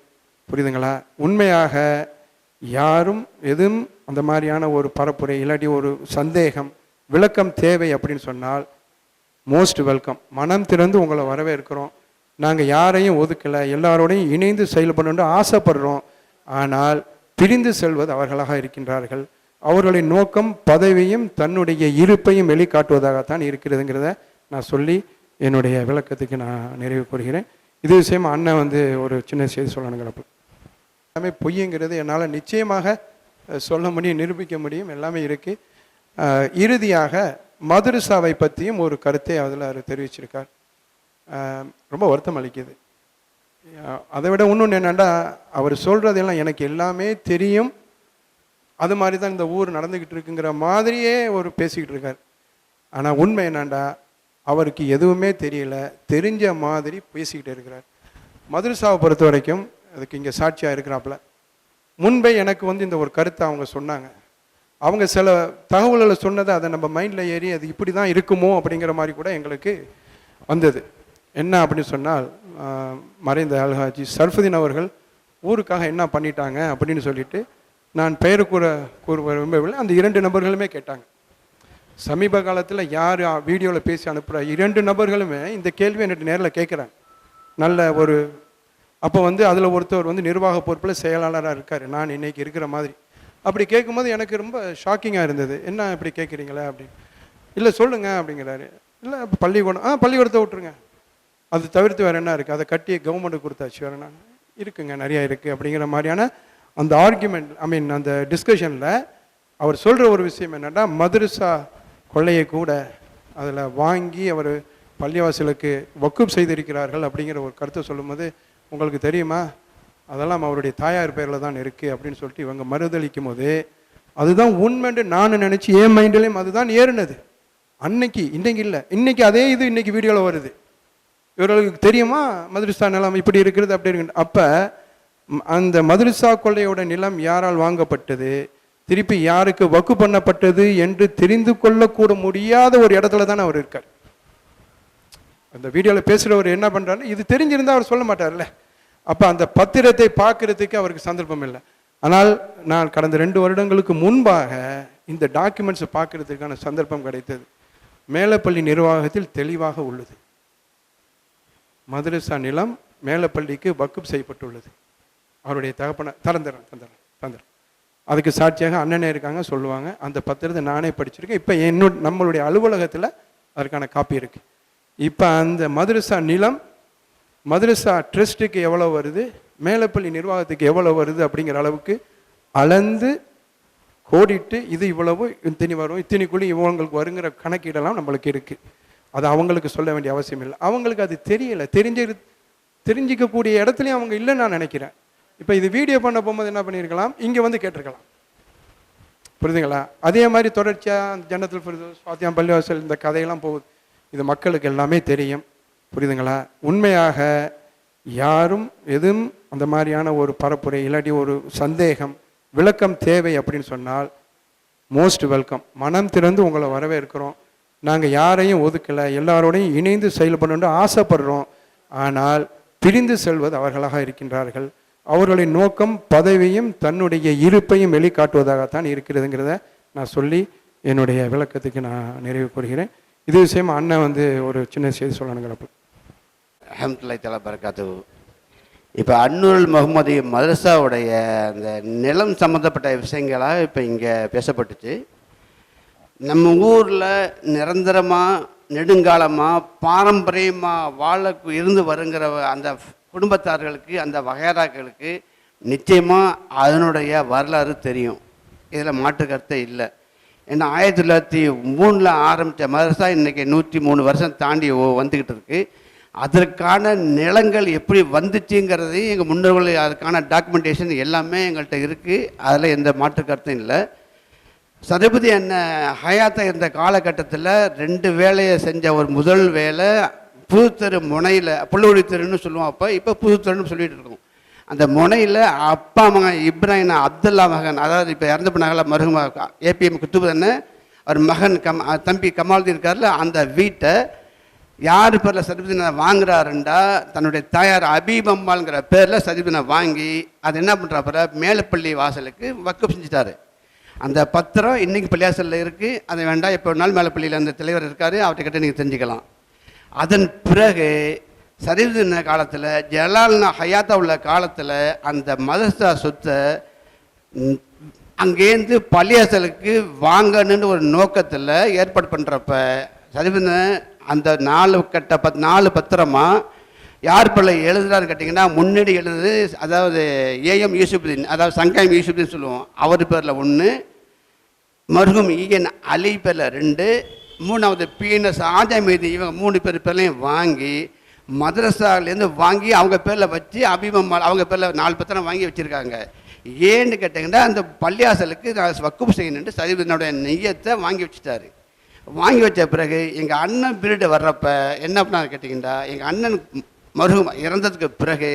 Speaker 2: புரியுதுங்களா? உண்மையாக யாரும் எதுவும் அந்த மாதிரியான ஒரு பரப்புரை இல்லாட்டி ஒரு சந்தேகம் விளக்கம் தேவை அப்படின்னு சொன்னால் மோஸ்ட் வெல்கம். மனம் திறந்து உங்களை வரவேற்கிறோம். நாங்கள் யாரையும் ஒதுக்கலை, எல்லாரோடையும் இணைந்து செயல்படணும்னு ஆசைப்படுறோம். ஆனால் பிரிந்து செல்வது அவர்களாக இருக்கின்றார்கள். அவர்களின் நோக்கம் பதவியும் தன்னுடைய இருப்பையும் வெளிக்காட்டுவதாகத்தான் இருக்கிறதுங்கிறத நான் சொல்லி என்னுடைய விளக்கத்துக்கு நான் நிறைவு கூறுகிறேன். இது விஷயமா அண்ணன் வந்து ஒரு சின்ன செய்தி சொல்லணுங்கிறப்ப எல்லாமே பொய்யுங்கிறது என்னால் நிச்சயமாக சொல்ல முடியும், நிரூபிக்க முடியும், எல்லாமே இருக்குது. இறுதியாக மதரசாவை பற்றியும் ஒரு கருத்தை அதில் அவர் தெரிவிச்சிருக்கார். ரொம்ப வருத்தம் அளிக்குது. அதை விட இன்னொன்று என்னென்னா, அவர் சொல்கிறதெல்லாம் எனக்கு எல்லாமே தெரியும், அது மாதிரி தான் இந்த ஊர் நடந்துக்கிட்டு இருக்குங்கிற மாதிரியே ஒரு பேசிக்கிட்டு இருக்கார். ஆனால் உண்மை என்னண்டா, அவருக்கு எதுவுமே தெரியல, தெரிஞ்ச மாதிரி பேசிக்கிட்டு இருக்கிறார். மதரசாவை பொறுத்த வரைக்கும் அதுக்கு இங்கே சாட்சியாக இருக்கிறாப்புல. முன்பே எனக்கு வந்து இந்த ஒரு கருத்தை அவங்க சொன்னாங்க. அவங்க சில தகவல்களை சொன்னதை அதை நம்ம மைண்டில் ஏறி அது இப்படி தான் இருக்குமோ அப்படிங்கிற மாதிரி கூட எங்களுக்கு வந்தது. என்ன அப்படின்னு சொன்னால், மறைந்த அல்ஹாஜி சர்ஃபுதீன் அவர்கள் ஊருக்காக என்ன பண்ணிட்டாங்க அப்படின்னு சொல்லிட்டு நான் பெயர் கூற விரும்பவில்லை. அந்த 2 நபர்களுமே கேட்டாங்க. சமீப காலத்தில் யார் வீடியோவில் பேசி அனுப்புகிற 2 நபர்களுமே இந்த கேள்வி என்னட்டு நேரில் கேட்குறாங்க. நல்ல ஒரு அப்போ வந்து அதில் ஒருத்தர் வந்து நிர்வாக பொறுப்பில் செயலாளராக இருக்கார், நான் இன்னைக்கு இருக்கிற மாதிரி. அப்படி கேட்கும்போது எனக்கு ரொம்ப ஷாக்கிங்காக இருந்தது. என்ன இப்படி கேட்குறீங்களே அப்படின்னு. இல்லை சொல்லுங்கள் அப்படிங்கிறாரு. இல்லை இப்போ பள்ளிக்கூடத்தை விட்டுருங்க, அது தவிர்த்து வேறு என்ன இருக்குது, அதை கட்டி கவர்மெண்ட்டுக்கு கொடுத்தாச்சு, வேறு என்ன இருக்குங்க, நிறையா இருக்குது அப்படிங்கிற மாதிரியான அந்த ஆர்கியூமெண்ட், அந்த டிஸ்கஷனில் அவர் சொல்கிற ஒரு விஷயம் என்னென்னா, மதரசா கொள்ளையை கூட அதில் வாங்கி அவர் பள்ளிவாசலுக்கு வக்குப் செய்திருக்கிறார்கள் அப்படிங்கிற ஒரு கருத்தை சொல்லும்போது, உங்களுக்கு தெரியுமா அதெல்லாம் அவருடைய தாயார் பேரில் தான் இருக்குது அப்படின்னு சொல்லிட்டு இவங்க மறுதளிக்கும் போது, அதுதான் உண்மைன்னு நான் நினச்சி என் மைண்டிலையும் அதுதான் ஏறினது அன்னைக்கு. இன்றைக்கு இல்லை, இன்றைக்கி அதே இது இன்றைக்கி வீடியோவில் வருது. இவர்களுக்கு தெரியுமா மதரசா நிலம் இப்படி இருக்கிறது அப்படி இருக்கு. அப்போ அந்த மதரசா கொள்ளையோட நிலம் யாரால் வாங்கப்பட்டது, திருப்பி யாருக்கு வக்கு பண்ணப்பட்டது என்று தெரிந்து கொள்ளக்கூட முடியாத ஒரு இடத்துல தானே அவர் இருக்கார். அந்த வீடியோவில் பேசுகிறவர் என்ன பண்ணுறாரு, இது தெரிஞ்சிருந்தால் அவர் சொல்ல மாட்டார்ல. அப்போ அந்த பத்திரத்தை பார்க்கறதுக்கு அவருக்கு சந்தர்ப்பம் இல்லை. ஆனால் நான் கடந்த 2 வருடங்களுக்கு முன்பாக இந்த டாக்குமெண்ட்ஸை பார்க்கறதுக்கான சந்தர்ப்பம் கிடைத்தது. மேலப்பள்ளி நிர்வாகத்தில் தெளிவாக உள்ளது, மதரசா நிலம் மேலப்பள்ளிக்கு வக்குப் செய்யப்பட்டுள்ளது. அவருடைய தகப்பன தந்திரம் அதுக்கு சாட்சியாக அண்ணனே இருக்காங்க, சொல்லுவாங்க. அந்த பத்திரத்தை நானே படிச்சிருக்கேன். இப்போ நம்மளுடைய அலுவலகத்தில் அதற்கான காப்பி இருக்குது. இப்போ அந்த மதரசா நிலம் மதரசா ட்ரஸ்ட்டுக்கு எவ்வளோ வருது, மேலப்பள்ளி நிர்வாகத்துக்கு எவ்வளோ வருது அப்படிங்கிற அளவுக்கு அளந்து கோடிட்டு இது இவ்வளவு இத்தனி வரும், இத்தனைக்குள்ளே இவங்களுக்கு வருங்கிற கணக்கீடெல்லாம் நம்மளுக்கு இருக்குது. அது அவங்களுக்கு சொல்ல வேண்டிய அவசியம் இல்லை. அவங்களுக்கு அது தெரியலை. தெரிஞ்சிக்கக்கூடிய இடத்துலையும் அவங்க இல்லைன்னு நான் நினைக்கிறேன். இப்போ இது வீடியோ பண்ண போகும்போது என்ன பண்ணியிருக்கலாம், இங்கே வந்து கேட்டிருக்கலாம். புரியுதுங்களா? அதே மாதிரி தொடர்ச்சியாக ஜன்னத்துல் ஃபிர்தௌஸ், ஃபாத்திமா பள்ளிவாசல் இந்த கதையெல்லாம் போகுது. இது மக்களுக்கு எல்லாமே தெரியும். புரியுதுங்களா? உண்மையாக யாரும் எதுவும் அந்த மாதிரியான ஒரு பரப்புரை இல்லாட்டி ஒரு சந்தேகம் விளக்கம் தேவை அப்படின்னு சொன்னால் மோஸ்ட் வெல்கம். மனம் திறந்து உங்களை வரவேற்கிறோம். நாங்கள் யாரையும் ஒதுக்கலை, எல்லாரோடையும் இணைந்து செயல்படணும்னு ஆசைப்படுறோம். ஆனால் பிரிந்து செல்வது அவர்களாக இருக்கின்றார்கள். அவர்களின் நோக்கம் பதவியும் தன்னுடைய இருப்பையும் வெளிக்காட்டுவதாகத்தான் இருக்கிறதுங்கிறத நான் சொல்லி என்னுடைய விளக்கத்துக்கு நான் நிறைவு கூறுகிறேன். இது விஷயமா அண்ணன் வந்து ஒரு சின்ன செய்தி சொல்லணுங்கிறப்ப.
Speaker 12: அல்ஹம்துலில்லாஹி தஆலா பரக்காத்து. இப்போ அன்னூருல் முஹம்மதி மதரசாவுடைய அந்த நிலம் சம்மந்தப்பட்ட விஷயங்களாக இப்போ இங்கே பேசப்பட்டுச்சு. நம்ம ஊரில் நிரந்தரமாக நெடுங்காலமாக பாரம்பரியமாக இருந்து வருங்கிற அந்த குடும்பத்தார்களுக்கு, அந்த வகையறாக்களுக்கு நிச்சயமாக அதனுடைய வரலாறு தெரியும். இதில் மாற்று கருத்தே இல்லை. ஏன்னா 1903 ஆரம்பித்த மதரசா இன்றைக்கி 103 வருஷம் தாண்டி வந்துக்கிட்டு இருக்குது. அதற்கான நிலங்கள் எப்படி வந்துச்சுங்கிறதையும் எங்கள் முன்னோர்கள் அதுக்கான டாக்குமெண்டேஷன் எல்லாமே எங்கள்கிட்ட இருக்குது. அதில் எந்த மாற்று கருத்தும் இல்லை. சதுபதி அண்ணன் ஹயாத்தாக இருந்த காலகட்டத்தில் 2 வேலையை செஞ்ச ஒரு முதல் வேலை புதுத்தெரு முனையில், புள்ளொழி தெருன்னு சொல்லுவோம். இப்போ புதுத்தெருன்னு சொல்லிகிட்டு இருக்கோம். அந்த முனையில் அப்பா மகன் இப்ராஹிம் அப்துல்லா மகன், அதாவது இப்போ இறந்து போனாங்கள மருகம் ஏபிஎம் குத்துபதன்னு அவர் மகன் தம்பி கமாலுதீன் இருக்கார்ல, அந்த வீட்டை யார் பேரில் சதுபதினை வாங்குறாருண்டா தன்னுடைய தாயார் அபீபம்மாளுங்கிற பேரில் சதுபதினை வாங்கி அது என்ன பண்ணுறாப்புற மேலப்பள்ளி வாசலுக்கு வக்கப் செஞ்சுட்டாரு. அந்த பத்திரம் இன்றைக்கி பள்ளியாசலில் இருக்குது. அதை வேண்டாம், எப்போ வேணாலும் மேலப்பள்ளியில் அந்த தலைவர் இருக்கார், அவர்கிட்ட நீங்கள் தெரிஞ்சுக்கலாம். அதன் பிறகு சதுபதின காலத்தில் ஜலால்னா ஹயாத்தா உள்ள காலத்தில் அந்த மதரசா சொத்தை அங்கேருந்து பள்ளியாசலுக்கு வாங்கணுன்னு ஒரு நோக்கத்தில் ஏற்பாடு பண்ணுறப்ப சதுபதின அந்த 4 பத்திரமாக யார் பிள்ளை எழுதுறாரு கேட்டிங்கன்னா முன்னாடி எழுதுது, அதாவது ஏஎம் யூசுப்தீன், அதாவது சங்காயம் யூசுப்தீன் சொல்லுவோம், அவர் பேரில் 1, மருகும் ஈஎன் அலி பேரில் 2, 3வது பிஎன்எஸ் ஆஜாமீதி, இவங்க 3 பேர் பேர்லையும் வாங்கி மதரசாலேருந்து வாங்கி அவங்க பேரில் வச்சு அபிமம்மாள் அவங்க பேரில் 4 பத்திரம் வாங்கி வச்சுருக்காங்க. ஏன்னு கேட்டிங்கன்னா அந்த பள்ளியாசலுக்கு வக்குப் செய்யணுன்ட்டு சதுபதினுடைய நெய்யத்தை வாங்கி வச்சுட்டாரு. வாங்கி வச்ச பிறகு எங்கள் அண்ணன் பீரியடு வர்றப்ப என்ன பண்ணாங்க கேட்டிங்கன்னா, எங்கள் அண்ணன் மருகும் இறந்ததுக்கு பிறகு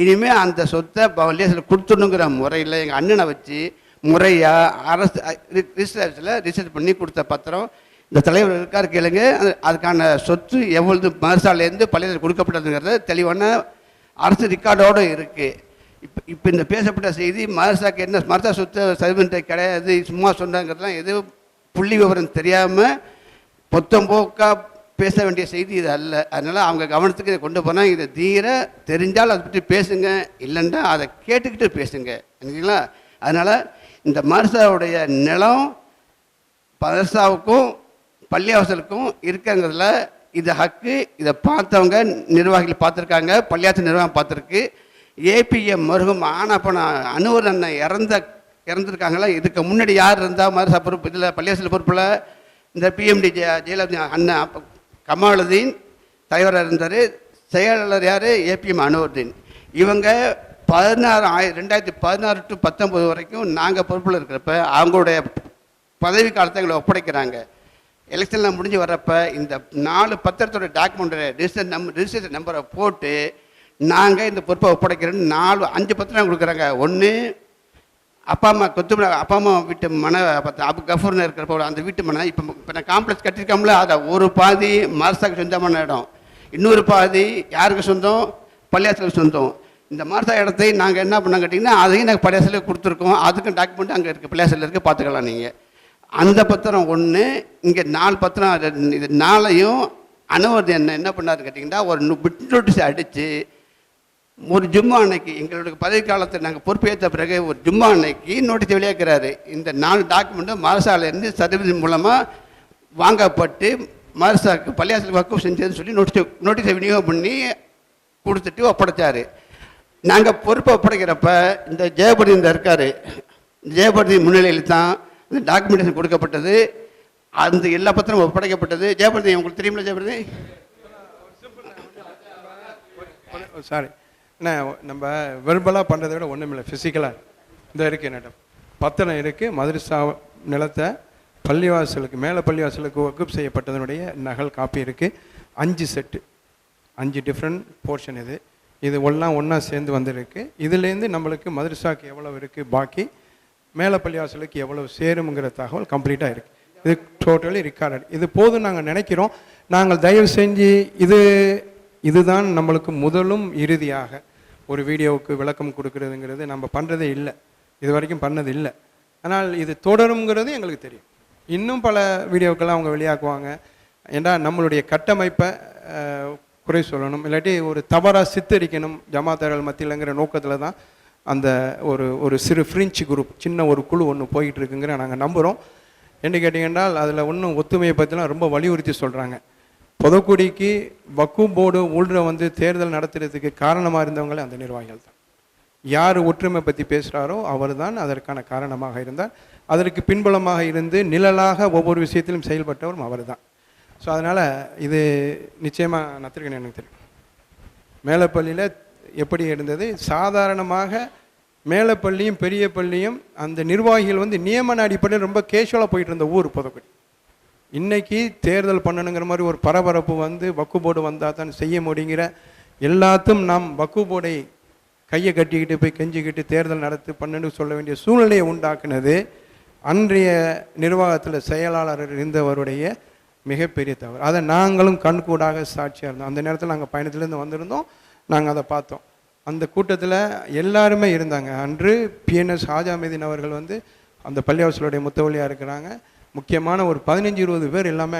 Speaker 12: இனிமேல் அந்த சொத்தை பள்ளியாசலுக்கு கொடுத்துணுங்கிற முறையில் எங்கள் அண்ணனை வச்சு முறையாக அரசு ரிசர்ச் பண்ணி கொடுத்த பத்திரம் இந்த தலைவர் இருக்கார் கேளுங்க. அதுக்கான சொத்து எவ்வளவு மதரசாலேருந்து பள்ளியாசல் கொடுக்கப்பட்டதுங்கிறத தெளிவான அரசு ரெக்கார்டோடு இருக்குது. இப்போ இந்த பேசப்பட்ட செய்தி மதரசாக்கு என்ன மதரசா சொத்து சதுபதிட்ட கிடையாது சும்மா சொன்னாங்கிறதுலாம் எதுவும் புள்ளி விவரம் தெரியாமல் பொத்தம்போக்காக பேச வேண்டிய செய்தி இது அல்ல. அதனால் அவங்க கவனத்துக்கு இதை கொண்டு போனால் இதை தீர தெரிஞ்சால் அதை பற்றி பேசுங்க, இல்லைன்னா அதை கேட்டுக்கிட்டு பேசுங்க, இல்லைங்களா? அதனால் இந்த மதரசாவுடைய நிலம் மதரசாவுக்கும் பள்ளியாசலுக்கும் இருக்குங்கிறதுல இது ஹக்கு. இதை பார்த்தவங்க நிர்வாகிகள் பார்த்துருக்காங்க, பள்ளியாசல் நிர்வாகம் பார்த்துருக்கு. ஏபிஎம் மருகும் ஆனாப்பன அனுவர் அண்ணன் இறந்துருக்காங்களா, இதுக்கு முன்னாடி யார் இருந்தால் மதரசா பொறுப்பு இதில் பள்ளியாசல் பொறுப்பில் இந்த பிஎம்டி ஜெயலலிதா அண்ணன் கமாலுதீன் தலைவராக இருந்தார். செயலாளர் யார்? ஏபிஎம் அனுவர்தீன். இவங்க 2016 to 19 வரைக்கும் நாங்கள் பொறுப்பில் இருக்கிறப்ப அவங்களுடைய பதவி காலத்தை எங்களை ஒப்படைக்கிறாங்க. எலெக்ஷன்லாம் முடிஞ்சு வர்றப்ப இந்த 4 பத்திரத்தோட டாக்குமெண்ட் ரிஜிஸ்ட்ரேஷன் நம்பரை போட்டு நாங்கள் இந்த பொறுப்பை ஒப்படைக்கிறோன்னு 5 பத்திரம் கொடுக்குறாங்க. 1 அப்பா அம்மா வீட்டு மனை கஃபூர்னு இருக்கிறப்ப அந்த வீட்டு மனை இப்போ நான் காம்ப்ளெக்ஸ் கட்டியிருக்கோம்ல, அதை ஒரு பாதி மதரசாவுக்கு சொந்தமான இடம், இன்னொரு பாதி யாருக்கு சொந்தம்? பள்ளியாசலுக்கு சொந்தம். இந்த மதரசா இடத்தை நாங்கள் என்ன பண்ணோம் கேட்டிங்கன்னா அதையும் நாங்கள் பள்ளியாசலுக்கு கொடுத்துருக்கோம். அதுக்கும் டாக்குமெண்ட் அங்கே இருக்குது, பள்ளியாசலில் இருக்குது, பார்த்துக்கலாம் நீங்கள். அந்த பத்திரம் 1, இங்கே 4 பத்திரம். இது 4ஐயும் அனுவர்தி என்ன பண்ணாருன்னு கேட்டிங்கன்னா ஒரு பிட் நோட்டீஸ் அடித்து ஒரு ஜும்மா அன்னைக்கு எங்களுடைய பதவி காலத்தை நாங்கள் பொறுப்பேற்ற பிறகு ஒரு ஜும்மா அன்னைக்கு நோட்டீஸ் வெளியாக்குறாரு. இந்த 4 டாக்குமெண்ட்டும் மதரசாலேருந்து சர்வீஸ் மூலமாக வாங்கப்பட்டு மதரசாவுக்கு பள்ளியாசலுக்கு வக்குப் செஞ்சதுன்னு சொல்லி நோட்டீஸை விநியோகம் பண்ணி கொடுத்துட்டு ஒப்படைச்சார். நாங்கள் பொறுப்பை ஒப்படைக்கிறப்ப இந்த ஜெயபதி இந்த இருக்கார், ஜெயபாரதி முன்னிலையில் தான் இந்த டாக்குமெண்டேஷன் கொடுக்கப்பட்டது. அந்த எல்லா பத்திரமும் ஒப்படைக்கப்பட்டது. ஜெயபாரதி உங்களுக்கு தெரியுமில்ல ஜெயபாரதி?
Speaker 2: சாரி அண்ணா, நம்ம வெர்பலாக பண்ணுறதை விட ஒன்றும் இல்லை, ஃபிசிக்கலாக இந்த இருக்குது என்னட்ட பத்திரம் இருக்குது. மதரசா நிலத்தை பள்ளிவாசலுக்கு மேலே பள்ளிவாசலுக்கு வகுப்பு செய்யப்பட்டதனுடைய நகல் காப்பி இருக்குது. 5 செட்டு, 5 டிஃப்ரெண்ட் போர்ஷன். இது ஒன்றா சேர்ந்து வந்திருக்கு. இதுலேருந்து நம்மளுக்கு மதரசாவுக்கு எவ்வளோ இருக்குது பாக்கி, மேலே பள்ளிவாசலுக்கு எவ்வளோ சேருங்கிற தகவல் கம்ப்ளீட்டாக இருக்குது. இது டோட்டலி ரெக்கார்டட். இது போதும் நாங்கள் நினைக்கிறோம். நாங்கள் தயவு செஞ்சு இதுதான் நம்மளுக்கு முதலும் இறுதியாக ஒரு வீடியோவுக்கு விளக்கம் கொடுக்கறதுங்கிறது நம்ம பண்ணுறதே இல்லை, இது வரைக்கும் பண்ணது இல்லை. ஆனால் இது தொடருங்கிறது எங்களுக்கு தெரியும். இன்னும் பல வீடியோக்கெல்லாம் அவங்க வெளியாக்குவாங்க. ஏன்னா நம்மளுடைய கட்டமைப்பை குறை சொல்லணும், இல்லாட்டி ஒரு தவறாக சித்தரிக்கணும் ஜமாத்தார்கள் மத்தியிலங்கிற நோக்கத்தில் தான் அந்த ஒரு சிறு ஃப்ரெஞ்சு குரூப், சின்ன ஒரு குழு ஒன்று போயிட்டு இருக்குங்கிற நாங்கள் நம்புகிறோம். என்ன கேட்டிங்கன்னால் அதில் ஒன்றும் ஒத்துமையை பற்றிலாம் ரொம்ப வலியுறுத்தி சொல்கிறாங்க. பொதுக்குடிக்கு வக்கு போர்டு உள்ள தேர்தல் நடத்துறதுக்கு காரணமாக இருந்தவங்களே அந்த நிர்வாகிகள் தான். யார் ஒற்றுமை பற்றி பேசுகிறாரோ அவர் தான் அதற்கான காரணமாக இருந்தார். அதற்கு பின்புலமாக இருந்து நிழலாக ஒவ்வொரு விஷயத்திலும் செயல்பட்டவரும் அவர் தான். ஸோ அதனால் இது நிச்சயமாக நத்திருக்கேன். எனக்கு தெரியும் மேலப்பள்ளியில் எப்படி இருந்தது. சாதாரணமாக மேலப்பள்ளியும் பெரிய பள்ளியும் அந்த நிர்வாகிகள் நியமன அடிப்படையில் ரொம்ப கேஷுவலாக போயிட்டு இருந்த ஊர் பொதுக்குடி. இன்றைக்கி தேர்தல் பண்ணணுங்கிற மாதிரி ஒரு பரபரப்பு வக்கு போர்டு வந்தால் தான் செய்ய முடியுங்கிற எல்லாத்தும் நாம் வக்கு போர்டை கையை கட்டிக்கிட்டு போய் கெஞ்சிக்கிட்டு தேர்தல் நடத்து பண்ணுன்னு சொல்ல வேண்டிய சூழ்நிலையை உண்டாக்குனது அன்றைய நிர்வாகத்தில் செயலாளர் இருந்தவருடைய மிகப்பெரிய தவறு. அதை நாங்களும் கண்கூடாக சாட்சியாக இருந்தோம். அந்த நேரத்தில் நாங்கள் பயணத்திலேருந்து வந்திருந்தோம், நாங்கள் அதை பார்த்தோம். அந்த கூட்டத்தில் எல்லாருமே இருந்தாங்க. அன்று பிஎன்எஸ் ஹாஜாமீதீன் அவர்கள் அந்த பள்ளிவாசலுடைய முத்தவழியாக இருக்கிறாங்க. முக்கியமான ஒரு 15-20 பேர் எல்லாமே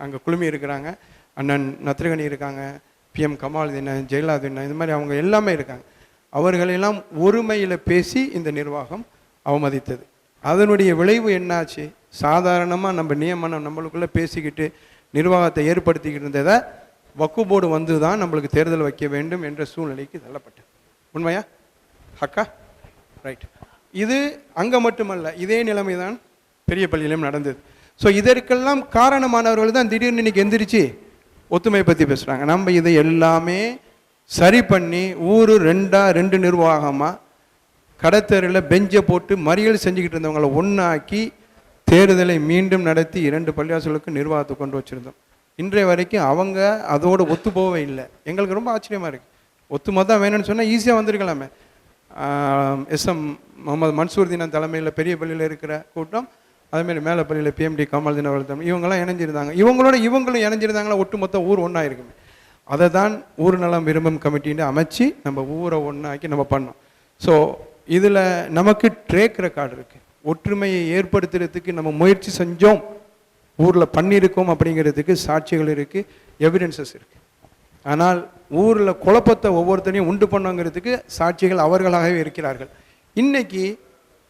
Speaker 2: அங்கே குழுமி இருக்கிறாங்க. அண்ணன் நத்ரகனி இருக்காங்க, பிஎம் கமாலுதீன், ஜெயலலிதா, இது மாதிரி அவங்க எல்லாமே இருக்காங்க. அவர்களெல்லாம் ஒருமையில் பேசி இந்த நிர்வாகம் அவமதித்தது. அதனுடைய விளைவு என்னாச்சு? சாதாரணமாக நம்ம நியமனம் நம்மளுக்குள்ளே பேசிக்கிட்டு நிர்வாகத்தை ஏற்படுத்திக்கிட்டு இருந்ததை வக்கு போர்டு தான் நம்மளுக்கு தேர்தல் வைக்க வேண்டும் என்ற சூழ்நிலைக்கு தள்ளப்பட்டது. உண்மையா அக்கா? ரைட். இது அங்கே மட்டுமல்ல, இதே நிலைமை தான் பெரிய பள்ளியிலும் நடந்தது. ஸோ இதற்கெல்லாம் காரணமானவர்கள் தான் திடீர்னு இன்னைக்கு எந்திரிச்சு ஒத்துமையை பற்றி பேசுகிறாங்க. நம்ம இதை எல்லாமே சரி பண்ணி ஊர் 2 நிர்வாகமாக கடத்தரில் பெஞ்சை போட்டு மறியல் செஞ்சுக்கிட்டு இருந்தவங்களை ஒன்றாக்கி தேர்தலை மீண்டும் நடத்தி 2 பள்ளிவாசலுக்கு நிர்வாகத்தை கொண்டு வச்சுருந்தோம். இன்றைய வரைக்கும் அவங்க அதோடு ஒத்து போகவே இல்லை. எங்களுக்கு ரொம்ப ஆச்சரியமாக இருக்குது. ஒத்துமை தான் வேணும்னு சொன்னால் ஈஸியாக வந்திருக்கலாமே. எஸ்எம் முகமது மன்சூர்தீன் தலைமையில் பெரிய பள்ளியில் இருக்கிற கூட்டம், அதேமாதிரி மேலே பள்ளியில் பிஎம்டி கமாலுதீன் அவர்கள் தலைமை, இவங்கெல்லாம் இணைஞ்சிருந்தாங்க. இவங்களும் இணைஞ்சிருந்தாங்களா, ஒட்டுமொத்த ஊர் ஒன்றா இருக்குமே. அதை தான் ஊர் நலம் விரும்பும் கமிட்டின்னு அமைச்சு நம்ம ஊரை ஒன்றாக்கி நம்ம பண்ணோம். ஸோ இதில் நமக்கு ட்ரேக் ரெக்கார்டு இருக்குது. ஒற்றுமையை ஏற்படுத்துறதுக்கு நம்ம முயற்சி செஞ்சோம், ஊரில் பண்ணியிருக்கோம் அப்படிங்கிறதுக்கு சாட்சிகள் இருக்குது, எவிடன்சஸ் இருக்குது. ஆனால் ஊரில் குழப்பத்தை ஒவ்வொருத்தரையும் உண்டு பண்ணோங்கிறதுக்கு சாட்சிகள் அவர்களாகவே இருக்கிறார்கள். இன்றைக்கி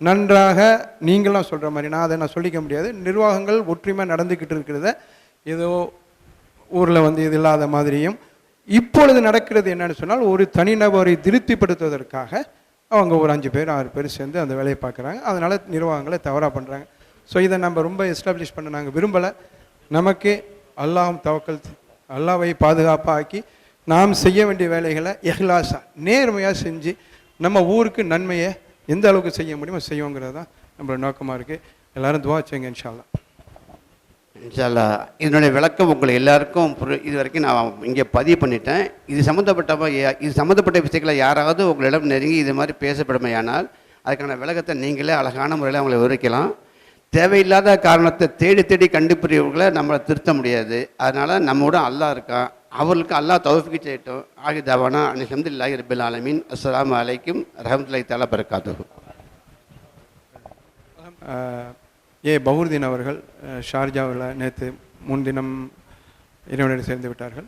Speaker 2: நன்றாக நீங்களாம் சொல்கிற மாதிரி நான் சொல்லிக்க முடியாது. நிர்வாகங்கள் ஒற்றுமை நடந்துக்கிட்டு இருக்கிறத ஏதோ ஊரில் இது இல்லாத மாதிரியும் இப்பொழுது நடக்கிறது என்னன்னு சொன்னால், ஒரு தனிநபரை திருப்திப்படுத்துவதற்காக அவங்க ஒரு 5 பேர் 6 பேர் சேர்ந்து அந்த வேலையை பார்க்குறாங்க. அதனால் நிர்வாகங்களை தவறாக பண்ணுறாங்க. ஸோ இதை நம்ம ரொம்ப எஸ்டாப்ளிஷ் பண்ண நாங்கள் விரும்பலை. நமக்கு அல்லாஹ் தவக்கல், அல்லாஹ்வை பாதுகாப்பாக ஆக்கி நாம் செய்ய வேண்டிய வேலைகளை இஹ்லாஸாக நேர்மையாக செஞ்சு நம்ம ஊருக்கு நன்மையை எந்த அளவுக்கு செய்ய முடியுமோ செய்வோங்கிறது தான் நம்மளோட நோக்கமாக இருக்குது. எல்லோரும் துவா செய்யுங்க இன்ஷா அல்லாஹ்.
Speaker 12: இன்ஷா அல்லாஹ். இதனுடைய விளக்கம் உங்களை எல்லாருக்கும் இது வரைக்கும் நான் இங்கே பதிவு பண்ணிட்டேன். இது சம்மந்தப்பட்ட விஷயங்களை யாராவது உங்களிடம் நெருங்கி இது மாதிரி பேசப்படுமையானால் அதுக்கான விளக்கத்தை நீங்களே அழகான முறையில் அவங்களை விவரிக்கலாம். தேவையில்லாத காரணத்தை தேடி கண்டுபிடிவர்களை நம்மளை திருத்த முடியாது. அதனால் நம்மோட அல்லாஹ் இருக்கான், அவர்களுக்கு அல்லாஹ் தௌஃபீக் செய்யட்டும். ஆகி தவானா அல்ஹம்துலில்லாஹி ரப்பில் ஆலமீன். அஸ்ஸலாமு அலைக்கும் ரஹ்மத்துல்லாஹி தஆலா பரக்காத்துஹு.
Speaker 2: பஹூர்தீன் அவர்கள் ஷார்ஜாவில் நேற்று முன்தினம் இறைவனோடு சேர்ந்து விட்டார்கள்.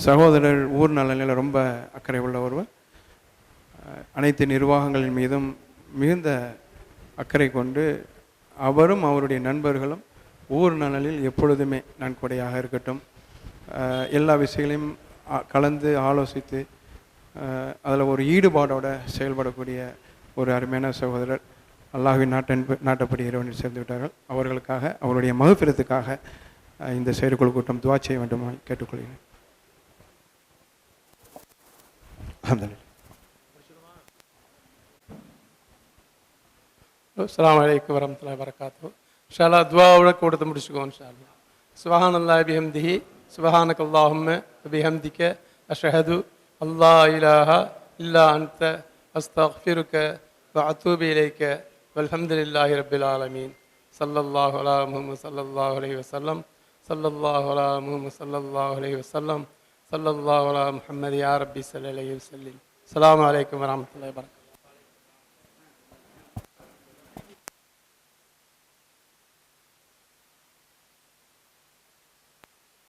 Speaker 2: சகோதரர் ஊர் நலனில் ரொம்ப அக்கறை உள்ள ஒருவர். அனைத்து நிர்வாகங்களின் மீதும் மிகுந்த அக்கறை கொண்டு அவரும் அவருடைய நண்பர்களும் ஊர் நலனில் எப்பொழுதுமே நன்கொடையாக இருக்கட்டும், எல்லா விஷயங்களையும் கலந்து ஆலோசித்து அதில் ஒரு ஈடுபாடோடு செயல்படக்கூடிய ஒரு அருமையான சகோதரர் அல்லாஹ்வின் நாட்டப்படி இறைவனில் சேர்ந்து விட்டார்கள். அவர்களுக்காக அவருடைய மகஃபிரத்துக்காக இந்த செயற்குழு கூட்டம் துஆ செய்ய வேண்டும் கேட்டுக்கொள்கிறேன். அல்ஹம்துலில்லாஹ்.
Speaker 19: அஸ்ஸலாமு அலைக்கும் வரஹ்மத்துல்லாஹி வபரகாத்துஹு. இன்ஷா அல்லாஹ் துஆவோட கூட்டத்தை முடிச்சுக்கோ இன்ஷா அல்லாஹ். சுப்ஹானல்லாஹி பிஹம்திஹி சுப்ஹானக்கல்லாஹும்ம வபிஹம்திக அஷ்ஹது அல்லா இலாஹா இல்லா அன்த அஸ்தக்ஃபிருக வஅத்தூபு இலைக வல்ஹம்துலில்லாஹி ரப்பில் ஆலமீன். ஸல்லல்லாஹு அலா முஹம்மது ஸல்லல்லாஹு அலைஹி வஸல்லம் ஸல்லல்லாஹு அலா முஹம்மது ஸல்லல்லாஹு அலைஹி வஸல்லம் ஸல்லல்லாஹு அலா முஹம்மது யா ரப்பி ஸல்லல்லாஹு அலைஹி வஸல்லம். அஸ்ஸலாமு அலைக்கும் வரஹ்மத்துல்லாஹி வபரகாத்துஹு.